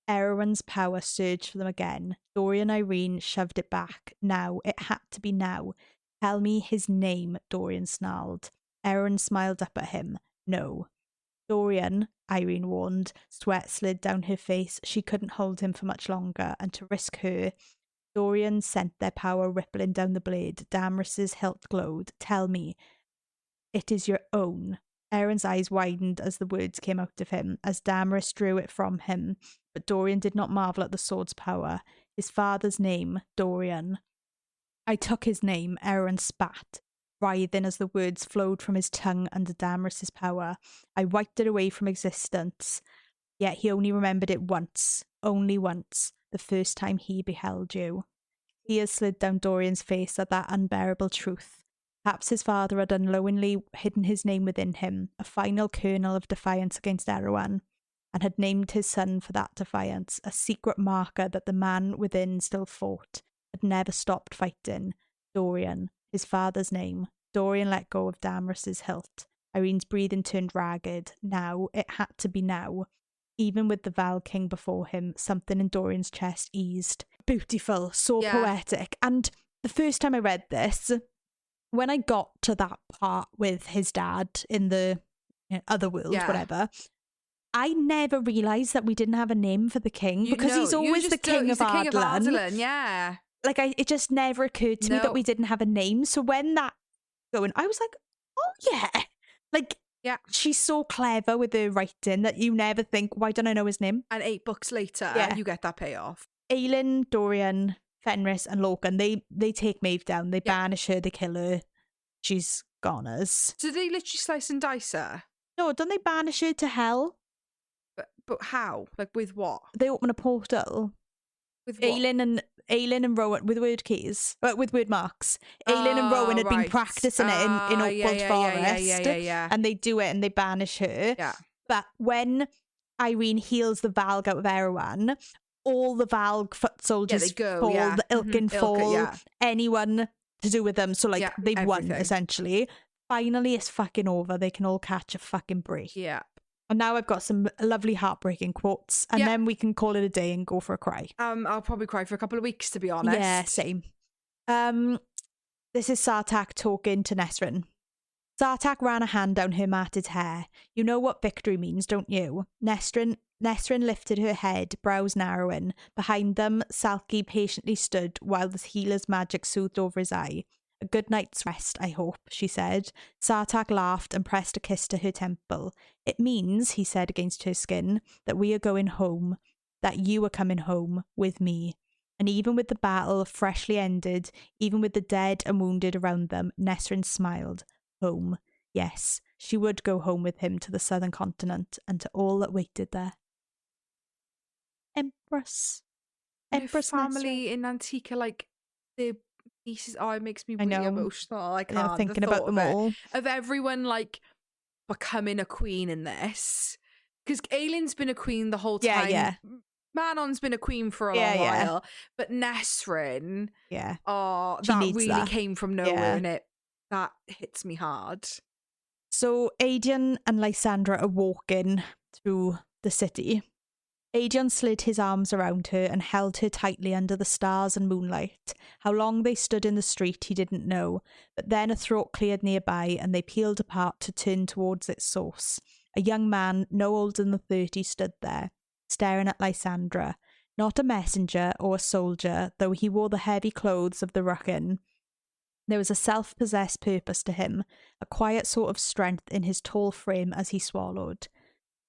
Erwin's power surged for them again. Dorian and Irene shoved it back. Now, it had to be now. Tell me his name, Dorian snarled. Erwin smiled up at him. No. Dorian, Irene warned. Sweat slid down her face. She couldn't hold him for much longer, and to risk her, Dorian sent their power rippling down the blade. Damaris's hilt glowed. Tell me. It is your own. Erin's eyes widened as the words came out of him, as Damaris drew it from him. But Dorian did not marvel at the sword's power. His father's name, Dorian. I took his name, Erin spat, writhing as the words flowed from his tongue under Damaris's power. I wiped it away from existence. Yet he only remembered it once, only once, the first time he beheld you. Tears slid down Dorian's face at that unbearable truth. Perhaps his father had unknowingly hidden his name within him, a final kernel of defiance against Erewhon, and had named his son for that defiance, a secret marker that the man within still fought, had never stopped fighting. Dorian, his father's name. Dorian let go of Damaris's hilt. Irene's breathing turned ragged. Now, it had to be now. Even with the Val King before him, something in Dorian's chest eased. Beautiful, so poetic. And the first time I read this, when I got to that part with his dad in the other world, whatever, I never realised that we didn't have a name for the king, because he's always the king of Ardlan. Yeah. Like, it just never occurred to me that we didn't have a name. So when that going, I was like, oh yeah. Like, she's so clever with her writing that you never think, why don't I know his name? And 8 books later, you get that payoff. Aelin, Dorian, Fenris and Lorcan, they take Maeve down. They banish her, they kill her. She's goners. Do they literally slice and dice her? No, don't they banish her to hell? But how? Like, with what? They open a portal. With what? Aelin and Aelin and Rowan with word keys, with word marks. Aelin and Rowan had been practicing it in Oakwold Forest, and they do it and they banish her. Yeah. But when Irene heals the Valg out of Erewhon, all the Valg foot soldiers fall, the Ilkin fall, anyone to do with them. So like they've won essentially. Finally, it's fucking over. They can all catch a fucking break. Yeah. And now I've got some lovely heartbreaking quotes, and then we can call it a day and go for a cry. I'll probably cry for a couple of weeks, to be honest. Yeah, same. This is Sartak talking to Nesrin. Sartak ran a hand down her matted hair. You know what victory means, don't you? Nesrin lifted her head, brows narrowing. Behind them, Salki patiently stood while the healer's magic soothed over his eye. A good night's rest, I hope, she said. Sartak laughed and pressed a kiss to her temple. It means, he said against her skin, that we are going home, that you are coming home with me. And even with the battle freshly ended, even with the dead and wounded around them, Nesrin smiled. Home. Yes, she would go home with him to the southern continent and to all that waited there. Empress family Nesrin. in Antica, like, the pieces, it makes me really emotional. I can't. I'm thinking about them all. Of everyone, like, becoming a queen in this. Because Aelin's been a queen the whole time. Yeah. Manon's been a queen for a long while. But Nesrin, that really came from nowhere, and that hits me hard. So Aedion and Lysandra are walking through the city. Aedion slid his arms around her and held her tightly under the stars and moonlight. How long they stood in the street he didn't know, but then a throat cleared nearby and they peeled apart to turn towards its source. A young man, no older than 30, stood there, staring at Lysandra. Not a messenger or a soldier, though he wore the heavy clothes of the Ruchan. There was a self-possessed purpose to him, a quiet sort of strength in his tall frame as he swallowed.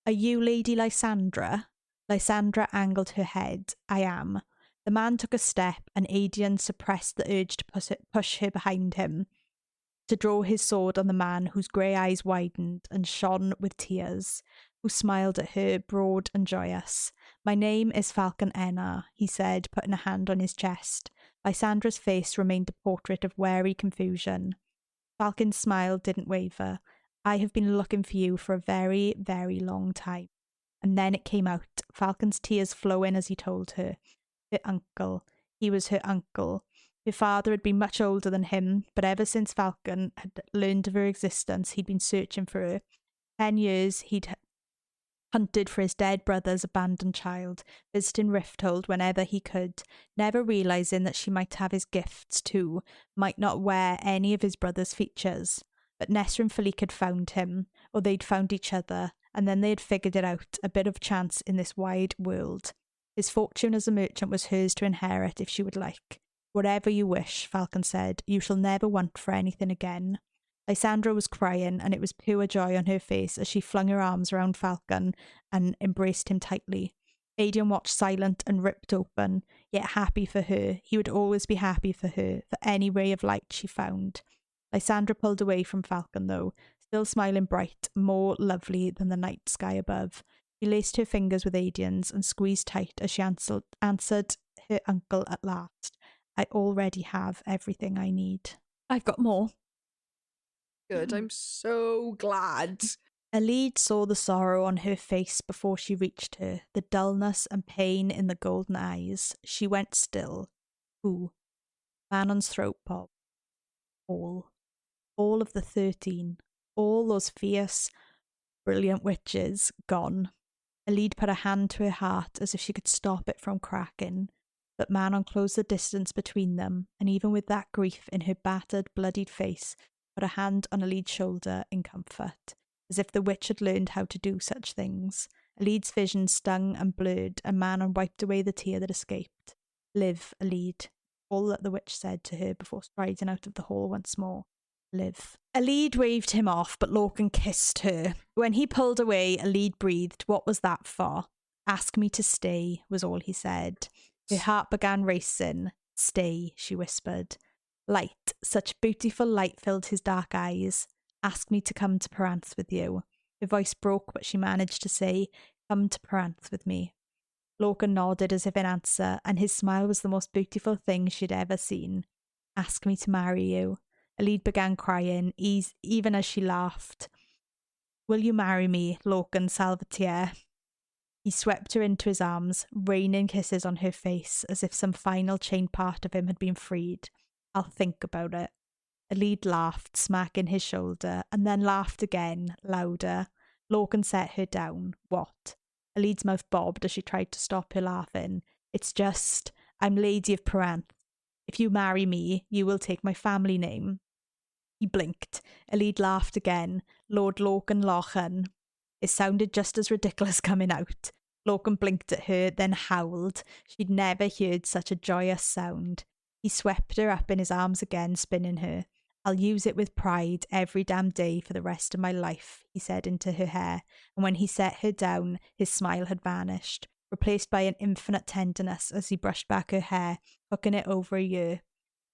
Are you Lady Lysandra? Lysandra angled her head. I am. The man took a step, and Aedion suppressed the urge to push her behind him, to draw his sword on the man whose grey eyes widened and shone with tears, who smiled at her, broad and joyous. My name is Falcon Enna, he said, putting a hand on his chest. Lysandra's face remained a portrait of wary confusion. Falcon's smile didn't waver. I have been looking for you for a very, very long time. And then it came out, Falcon's tears flowing as he told her. Her uncle. He was her uncle. Her father had been much older than him, but ever since Falcon had learned of her existence, he'd been searching for her. 10 years he'd hunted for his dead brother's abandoned child, visiting Rifthold whenever he could, never realising that she might have his gifts too, might not wear any of his brother's features. But Nesrin and Philippe had found him, or they'd found each other, and then they had figured it out, a bit of chance in this wide world. His fortune as a merchant was hers to inherit if she would like. Whatever you wish, Falcon said, you shall never want for anything again. Lysandra was crying, and it was pure joy on her face as she flung her arms around Falcon and embraced him tightly. Aedion watched silent and ripped open, yet happy for her. He would always be happy for her, for any ray of light she found. Lysandra pulled away from Falcon, though, still smiling bright, more lovely than the night sky above. She laced her fingers with Aedion's and squeezed tight as she answered her uncle at last. I already have everything I need. I've got more. Good, I'm so glad. Elide saw the sorrow on her face before she reached her, the dullness and pain in the golden eyes. She went still. Who? Manon's throat popped. All of the 13. All those fierce, brilliant witches gone. Elide put a hand to her heart as if she could stop it from cracking. But Manon closed the distance between them, and even with that grief in her battered, bloodied face, put a hand on Elide's shoulder in comfort, as if the witch had learned how to do such things. Elide's vision stung and blurred, and Manon wiped away the tear that escaped. Live, Elide, all that the witch said to her before striding out of the hall once more. Live. Elide waved him off, but Lorcan kissed her. When he pulled away, Elide breathed. What was that for? Ask me to stay, was all he said. Her heart began racing. Stay, she whispered. Light, such beautiful light filled his dark eyes. Ask me to come to Peranthe with you. Her voice broke, but she managed to say, come to Peranthe with me. Lorcan nodded as if in answer, and his smile was the most beautiful thing she'd ever seen. Ask me to marry you. Elide began crying, even as she laughed. Will you marry me, Lorcan Salvatier? He swept her into his arms, raining kisses on her face, as if some final chained part of him had been freed. I'll think about it. Elide laughed, smacking his shoulder, and then laughed again, louder. Lorcan set her down. What? Elide's mouth bobbed as she tried to stop her laughing. It's just, I'm Lady of Peranth. If you marry me, you will take my family name. He blinked. Elide laughed again. Lord Lorcan Lochan. It sounded just as ridiculous coming out. Lorcan blinked at her, then howled. She'd never heard such a joyous sound. He swept her up in his arms again, spinning her. I'll use it with pride every damn day for the rest of my life, he said into her hair, and when he set her down, his smile had vanished, replaced by an infinite tenderness as he brushed back her hair, hooking it over her ear.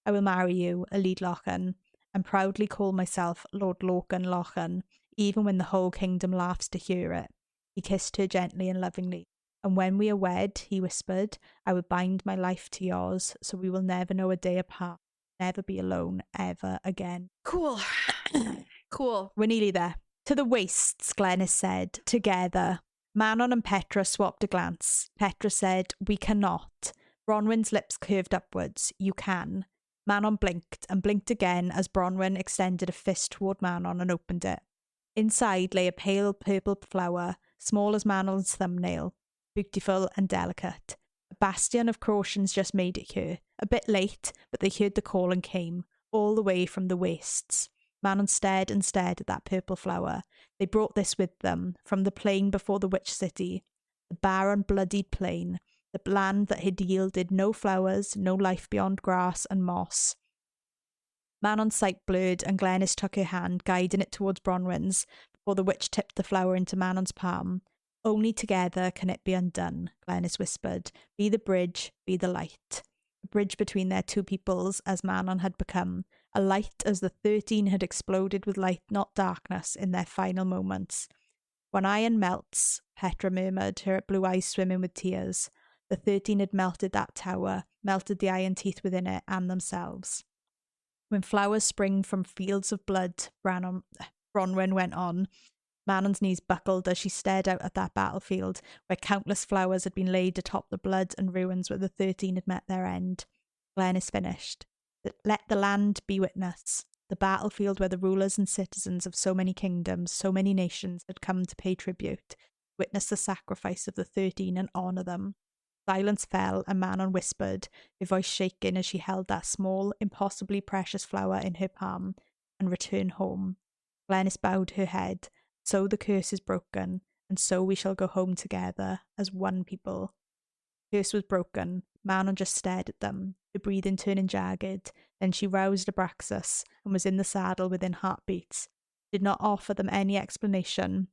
I will marry you, Elide Lochan, and proudly call myself Lord Lorcan Lochan, even when the whole kingdom laughs to hear it. He kissed her gently and lovingly. And when we are wed, he whispered, I will bind my life to yours, so we will never know a day apart. Never be alone ever again. Cool. Cool. We're nearly there. To the wastes, Glenys said, together. Manon and Petra swapped a glance. Petra said, we cannot. Bronwyn's lips curved upwards. You can. Manon blinked and blinked again as Bronwyn extended a fist toward Manon and opened it. Inside lay a pale purple flower, small as Manon's thumbnail, beautiful and delicate. A bastion of Croatians just made it here. A bit late, but they heard the call and came, all the way from the wastes. Manon stared and stared at that purple flower. They brought this with them, from the plain before the witch city. The barren, bloodied plain, the land that had yielded no flowers, no life beyond grass and moss. Manon's sight blurred, and Glenys took her hand, guiding it towards Bronwyn's, before the witch tipped the flower into Manon's palm. Only together can it be undone, Glenys whispered. Be the bridge, be the light. A bridge between their two peoples, as Manon had become. A light as the 13 had exploded with light, not darkness, in their final moments. When iron melts, Petra murmured, her blue eyes swimming with tears. The 13 had melted that tower, melted the iron teeth within it and themselves. When flowers spring from fields of blood, Bronwyn went on. Manon's knees buckled as she stared out at that battlefield, where countless flowers had been laid atop the blood and ruins where the 13 had met their end. Glenys finished. Let the land be witness. The battlefield where the rulers and citizens of so many kingdoms, so many nations had come to pay tribute. Witness the sacrifice of the 13 and honour them. Silence fell, and Manon whispered, her voice shaking as she held that small, impossibly precious flower in her palm, and return home. Glenys bowed her head. So the curse is broken, and so we shall go home together, as one people. The curse was broken. Manon just stared at them, her breathing turning jagged. Then she roused Abraxas, and was in the saddle within heartbeats. Did not offer them any explanation,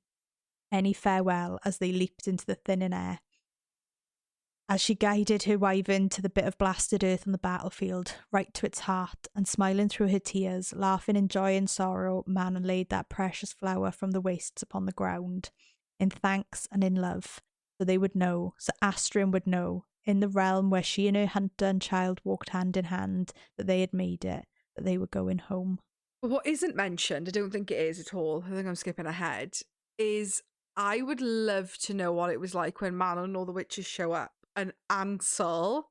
any farewell, as they leaped into the thinning air. As she guided her wyvern to the bit of blasted earth on the battlefield, right to its heart, and smiling through her tears, laughing in joy and sorrow, Manon laid that precious flower from the wastes upon the ground, in thanks and in love, so they would know, so Astrium would know, in the realm where she and her hunter and child walked hand in hand, that they had made it, that they were going home. But what isn't mentioned, I don't think it is at all, I think I'm skipping ahead, is I would love to know what it was like when Manon and all the witches show up. And Ansel,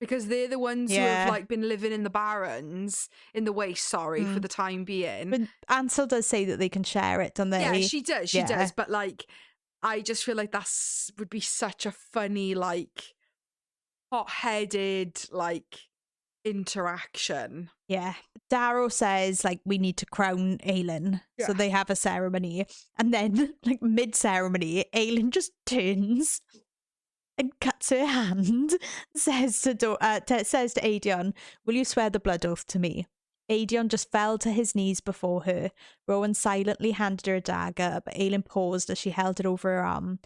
because they're the ones who have like been living in the barrens, in the waste, for the time being. But Ansel does say that they can share it, don't they? Yeah, she does. But like, I just feel like would be such a funny, like, hot-headed, like, interaction. Yeah. Darrow says, like, we need to crown Aelin. Yeah. So they have a ceremony. And then, like, mid-ceremony, Aelin just turns and cuts her hand, says to Aedion, will you swear the blood oath to me? Aedion just fell to his knees before her. Rowan silently handed her a dagger, but Aelin paused as she held it over her arm.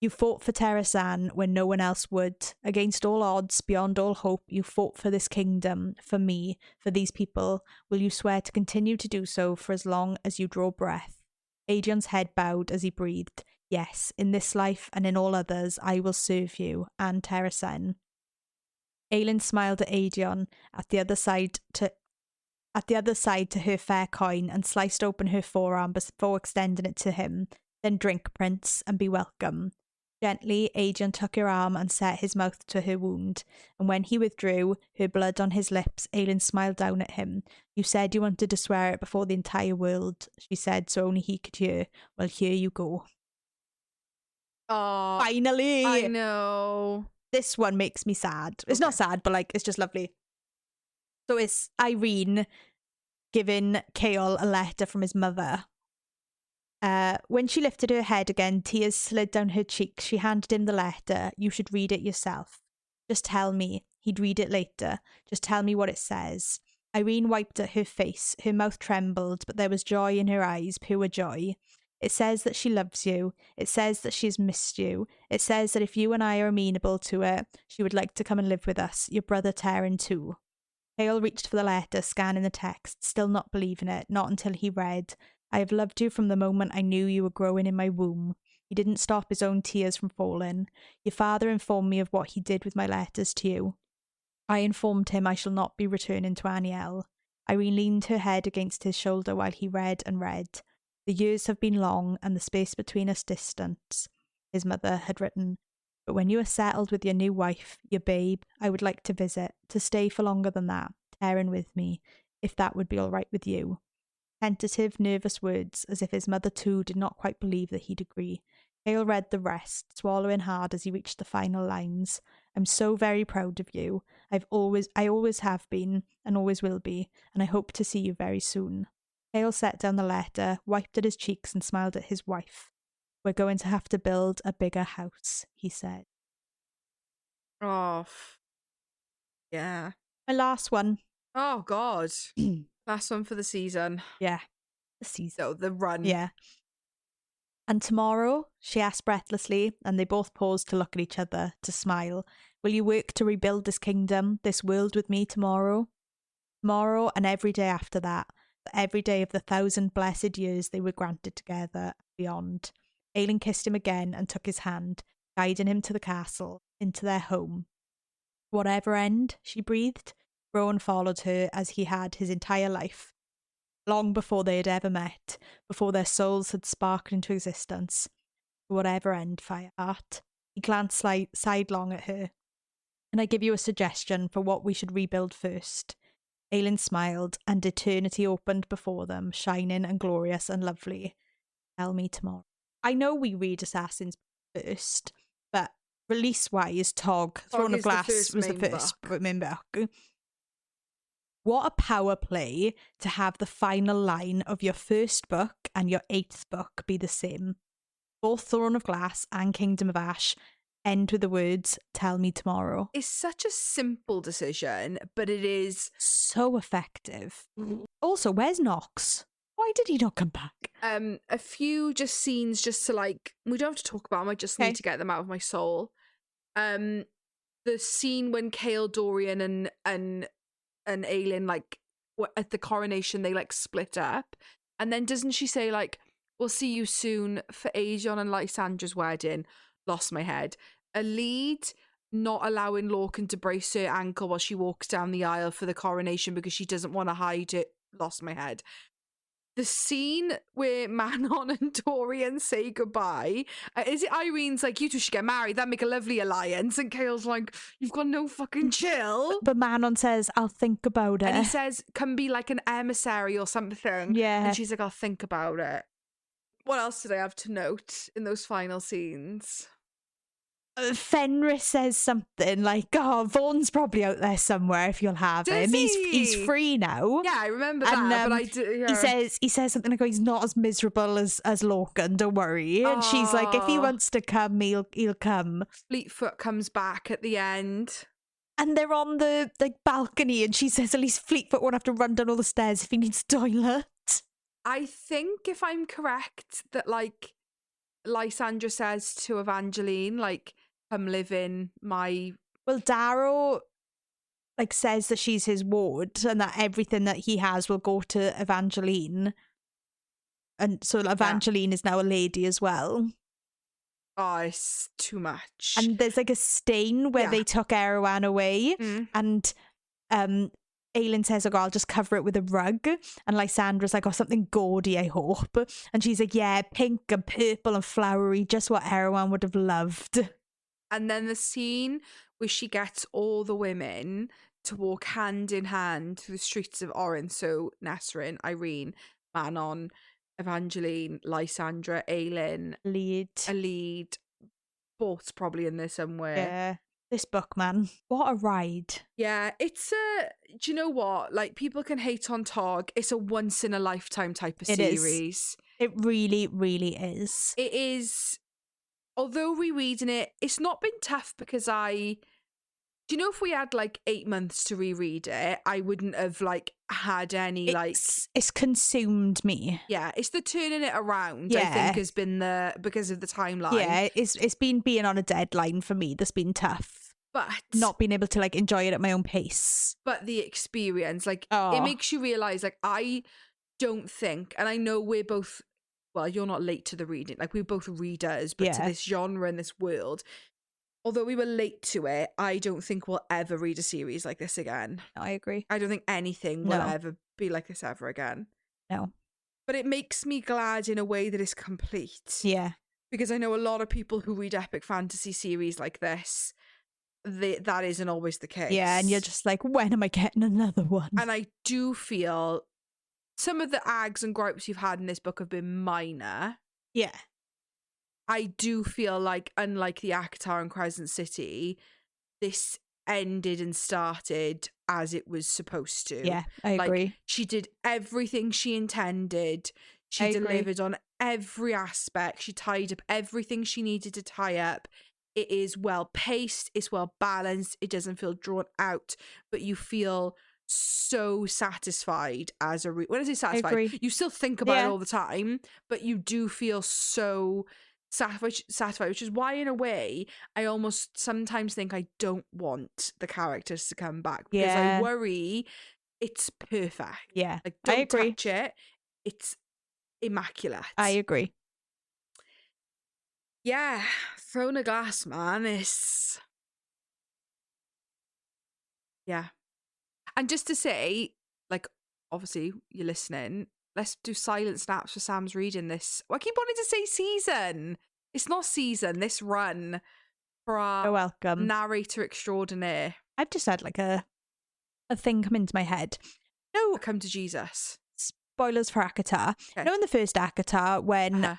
You fought for Terrasan when no one else would. Against all odds, beyond all hope, you fought for this kingdom, for me, for these people. Will you swear to continue to do so for as long as you draw breath? Aedion's head bowed as he breathed. Yes, in this life and in all others, I will serve you, and Terrasen. Aelin smiled at Aedion at the other side to her fair coin and sliced open her forearm before extending it to him. Then drink, prince, and be welcome. Gently, Aedion took her arm and set his mouth to her wound, and when he withdrew, her blood on his lips, Aelin smiled down at him. You said you wanted to swear it before the entire world, she said, so only he could hear. Well, here you go. Oh, finally! I know. This one makes me sad. It's not sad, but like, it's just lovely. So it's Irene giving Chaol a letter from his mother. When she lifted her head again, tears slid down her cheeks. She handed him the letter. You should read it yourself. Just tell me. He'd read it later. Just tell me what it says. Irene wiped at her face. Her mouth trembled, but there was joy in her eyes, pure joy. It says that she loves you. It says that she has missed you. It says that if you and I are amenable to it, she would like to come and live with us, your brother Terran too. Chaol reached for the letter, scanning the text, still not believing it, not until he read, I have loved you from the moment I knew you were growing in my womb. He didn't stop his own tears from falling. Your father informed me of what he did with my letters to you. I informed him I shall not be returning to Aniel. Irene leaned her head against his shoulder while he read and read. The years have been long and the space between us distant, his mother had written. But when you are settled with your new wife, your babe, I would like to visit, to stay for longer than that, Terran with me, if that would be all right with you. Tentative, nervous words, as if his mother too did not quite believe that he'd agree. Chaol read the rest, swallowing hard as he reached the final lines. I'm so very proud of you. I always have been, and always will be, and I hope to see you very soon. Chaol set down the letter, wiped at his cheeks, and smiled at his wife. We're going to have to build a bigger house, he said. Oh, yeah. My last one. Oh, God. Last one for the season. Yeah. The season. So, the run. Yeah. And tomorrow, she asked breathlessly, and they both paused to look at each other, to smile. Will you work to rebuild this kingdom, this world with me tomorrow? Tomorrow and every day after that, every day of the 1,000 blessed years they were granted together and beyond. Aelin kissed him again and took his hand, guiding him to the castle, into their home. Whatever end, she breathed, Rowan followed her as he had his entire life. Long before they had ever met, before their souls had sparked into existence. Whatever end, Fireheart. He glanced sidelong at her. Can I give you a suggestion for what we should rebuild first? Aelin smiled, and eternity opened before them, shining and glorious and lovely. Tell me tomorrow. I know we read Assassins first, but release-wise, Tog, Throne of Glass was the first main book. What a power play to have the final line of your first book and your 8th book be the same. Both Throne of Glass and Kingdom of Ash end with the words, tell me tomorrow. It's such a simple decision, but it is so effective. Also, where's Nox? Why did he not come back? A few just scenes just to like, we don't have to talk about them, I just need to get them out of my soul. The scene when Chaol, Dorian and Aelin, like, at the coronation, they like split up, and then doesn't she say like, we'll see you soon for Aedion and Lysandra's wedding? Lost my head. A lead not allowing Lorcan to brace her ankle while she walks down the aisle for the coronation because she doesn't want to hide it. Lost my head. The scene where Manon and Dorian say goodbye, is it Irene's like, you two should get married, that'd make a lovely alliance, and Chaol's like, you've got no fucking chill. But Manon says, I'll think about it. And he says, can be like an emissary or something. Yeah. And she's like, I'll think about it. What else did I have to note in those final scenes? Fenris says something like, oh, Vaughn's probably out there somewhere if you'll have him. He's free now. Yeah, I remember that, but I do, yeah. He says something like, oh, he's not as miserable as Lorcan, don't worry. And she's like, if he wants to come, he'll come. Fleetfoot comes back at the end. And they're on the balcony, and she says at least Fleetfoot won't have to run down all the stairs if he needs a toilet. I think, if I'm correct, that like Lysandra says to Evangeline, like, come live in my... Well, Darrow like says that she's his ward and that everything that he has will go to Evangeline. And so Evangeline is now a lady as well. Oh, it's too much. And there's like a stain where they took Erwan away, and Aelin says, "Oh, I'll just cover it with a rug." And Lysandra's like, "Oh, something gaudy, I hope." And she's like, "Yeah, pink and purple and flowery, just what Erwan would have loved." And then the scene where she gets all the women to walk hand in hand through the streets of Orin. So Nesrin, Irene, Manon, Evangeline, Lysandra, Aelin, Alid, Bort's probably in there somewhere. Yeah. This book, man. What a ride. Yeah, it's do you know what? Like, people can hate on Tog. It's a once in a lifetime type of series. It really, really is. It is. Although rereading it, it's not been tough because do you know, if we had like 8 months to reread it, I wouldn't have like had any it's consumed me. Yeah, it's the turning it around, I think, has been because of the timeline. Yeah, it's been being on a deadline for me that's been tough. But not being able to like enjoy it at my own pace. But the experience, like, it makes you realise, like, I don't think, and I know we're both, well, you're not late to the reading, like, we're both readers, but to this genre and this world, although we were late to it, I don't think we'll ever read a series like this again. No, I agree. I don't think anything will ever be like this ever again. No. But it makes me glad in a way that it's complete. Yeah. Because I know a lot of people who read epic fantasy series like this, that isn't always the case. Yeah, and you're just like, when am I getting another one? And I do feel some of the ags and gripes you've had in this book have been minor. Yeah. I do feel like, unlike the ACOTAR and Crescent City, this ended and started as it was supposed to. Yeah, I agree. She did everything she intended. She delivered on every aspect. She tied up everything she needed to tie up. It is well paced. It's well balanced. It doesn't feel drawn out, but you feel so satisfied as a when I say satisfied, you still think about it all the time, but you do feel so satisfied, which is why, in a way, I almost sometimes think I don't want the characters to come back, because I worry it's perfect. Yeah, like, don't touch it. It's immaculate. I agree. Yeah, Throne of Glass, man, is... Yeah. And just to say, like, obviously, you're listening, let's do silent snaps for Sam's reading this. Well, I keep wanting to say season. It's not season, this run for our welcome narrator extraordinaire. I've just had like a thing come into my head. No, come to Jesus. Spoilers for ACOTAR. Okay. In the first ACOTAR, when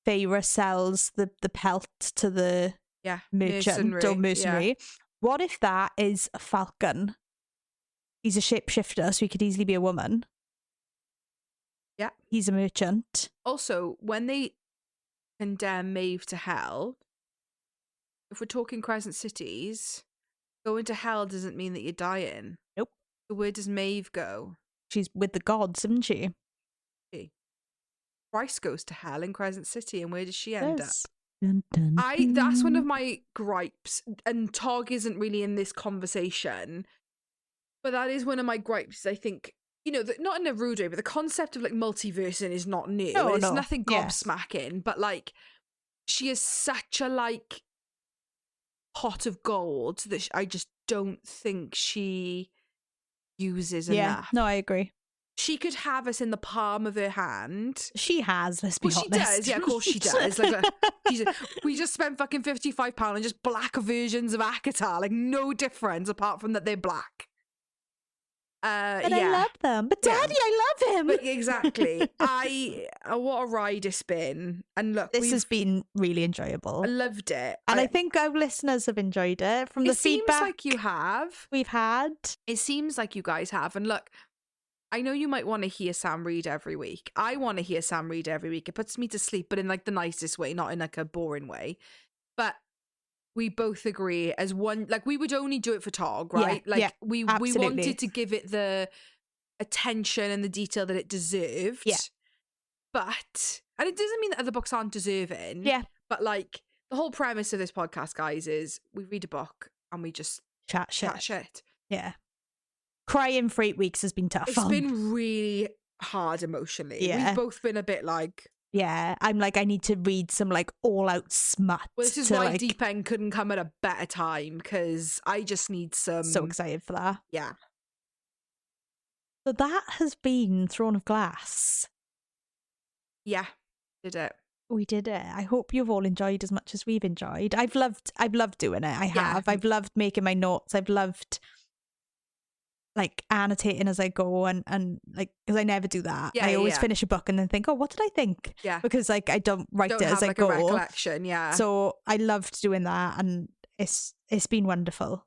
Feyre sells the pelt to the merchant or mercenary, what if that is a falcon? He's a shapeshifter, so he could easily be a woman. Yeah. He's a merchant. Also, when they condemn Maeve to hell, if we're talking Crescent Cities, going to hell doesn't mean that you're dying. Nope. So where does Maeve go? She's with the gods, isn't she? Bryce goes to hell in Crescent City, and where does she end up? Dun, dun, dun. That's one of my gripes, and Tog isn't really in this conversation, but that is one of my gripes. I think, not in a rude way, but the concept of like multiversing is not new. It's nothing gobsmacking, but like, she is such a like pot of gold that I just don't think she uses enough. No, I agree. She could have us in the palm of her hand. She has, let's be honest. She does, yeah, of course she does. We just spent fucking £55 on just black versions of ACOTAR, like no difference apart from that they're black. But I love them. But Daddy, I love him. But exactly. What a ride it's been. And look, this has been really enjoyable. I loved it. And I think our listeners have enjoyed it from the feedback. It seems like you have. We've had. It seems like you guys have. And look, I know you might want to hear Sam read every week. I want to hear Sam read every week. It puts me to sleep, but in like the nicest way, not in like a boring way. But we both agree as one, like we would only do it for Tog, right? We wanted to give it the attention and the detail that it deserved. Yeah. But, and it doesn't mean that other books aren't deserving. Yeah. But like the whole premise of this podcast, guys, is we read a book and we just chat shit. Yeah. Crying for 8 weeks has been tough. It's been really hard emotionally. Yeah. We've both been a bit like, Yeah, I'm like, I need to read some like all out smut. Well, this is why Deep End couldn't come at a better time, because I just need some. So excited for that. Yeah. So that has been Throne of Glass. Yeah, did it. We did it. I hope you've all enjoyed as much as we've enjoyed. I've loved doing it. I have. I've loved making my notes. I've loved like annotating as I go and like, because I never do that. I always finish a book and then think, oh, what did I think? Yeah. Because like I don't write it as I go. A recollection, yeah. So I loved doing that, and it's been wonderful.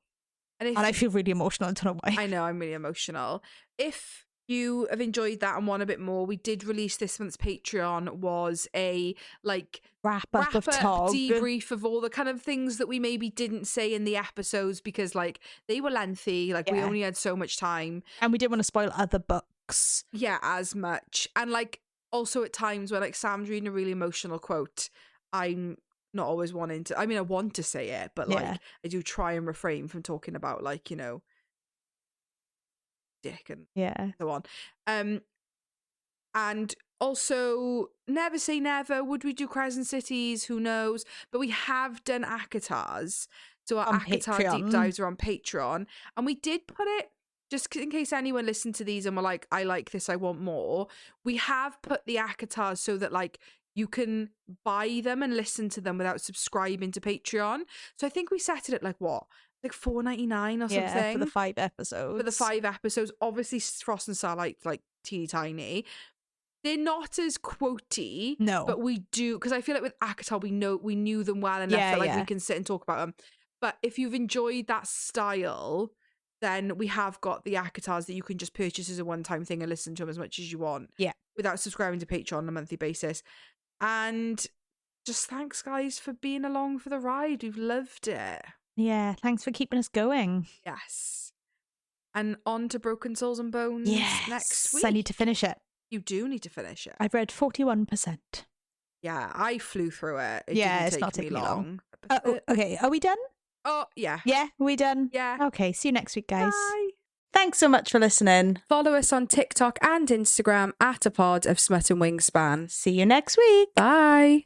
And I feel really emotional. I don't know why. I know, I'm really emotional. If you have enjoyed that and want a bit more, we did release this month's Patreon was a like wrap up debrief of all the kind of things that we maybe didn't say in the episodes, because like they were lengthy, like we only had so much time, and we didn't want to spoil other books as much. And like also at times when like Sam's reading a really emotional quote, I'm not always wanting to, I mean I want to say it, but like I do try and refrain from talking about like, you know, dick and so on. And also, never say never. Would we do Crescent Cities? Who knows? But we have done ACOTARs. So our ACOTAR deep dives are on Patreon. And we did put it, just in case anyone listened to these and were like, I like this, I want more. We have put the ACOTARs so that like you can buy them and listen to them without subscribing to Patreon. So I think we set it at like what? Like $4.99 or something for the 5 episodes. For the 5 episodes, obviously Frost and Starlight like teeny tiny. They're not as quotey, but we do, because I feel like with ACOTAR we knew them well enough that like we can sit and talk about them. But if you've enjoyed that style, then we have got the ACOTARs that you can just purchase as a one-time thing and listen to them as much as you want, without subscribing to Patreon on a monthly basis. And just thanks, guys, for being along for the ride. We've loved it. Yeah, thanks for keeping us going. Yes. And on to Broken Souls and Bones next week. I need to finish it. You do need to finish it. I've read 41%. Yeah, I flew through it. It's not taking me long. Okay, are we done? Oh, yeah. Yeah, are we done? Yeah. Okay, see you next week, guys. Bye. Thanks so much for listening. Follow us on TikTok and Instagram at A Pod of Smut and Wingspan. See you next week. Bye.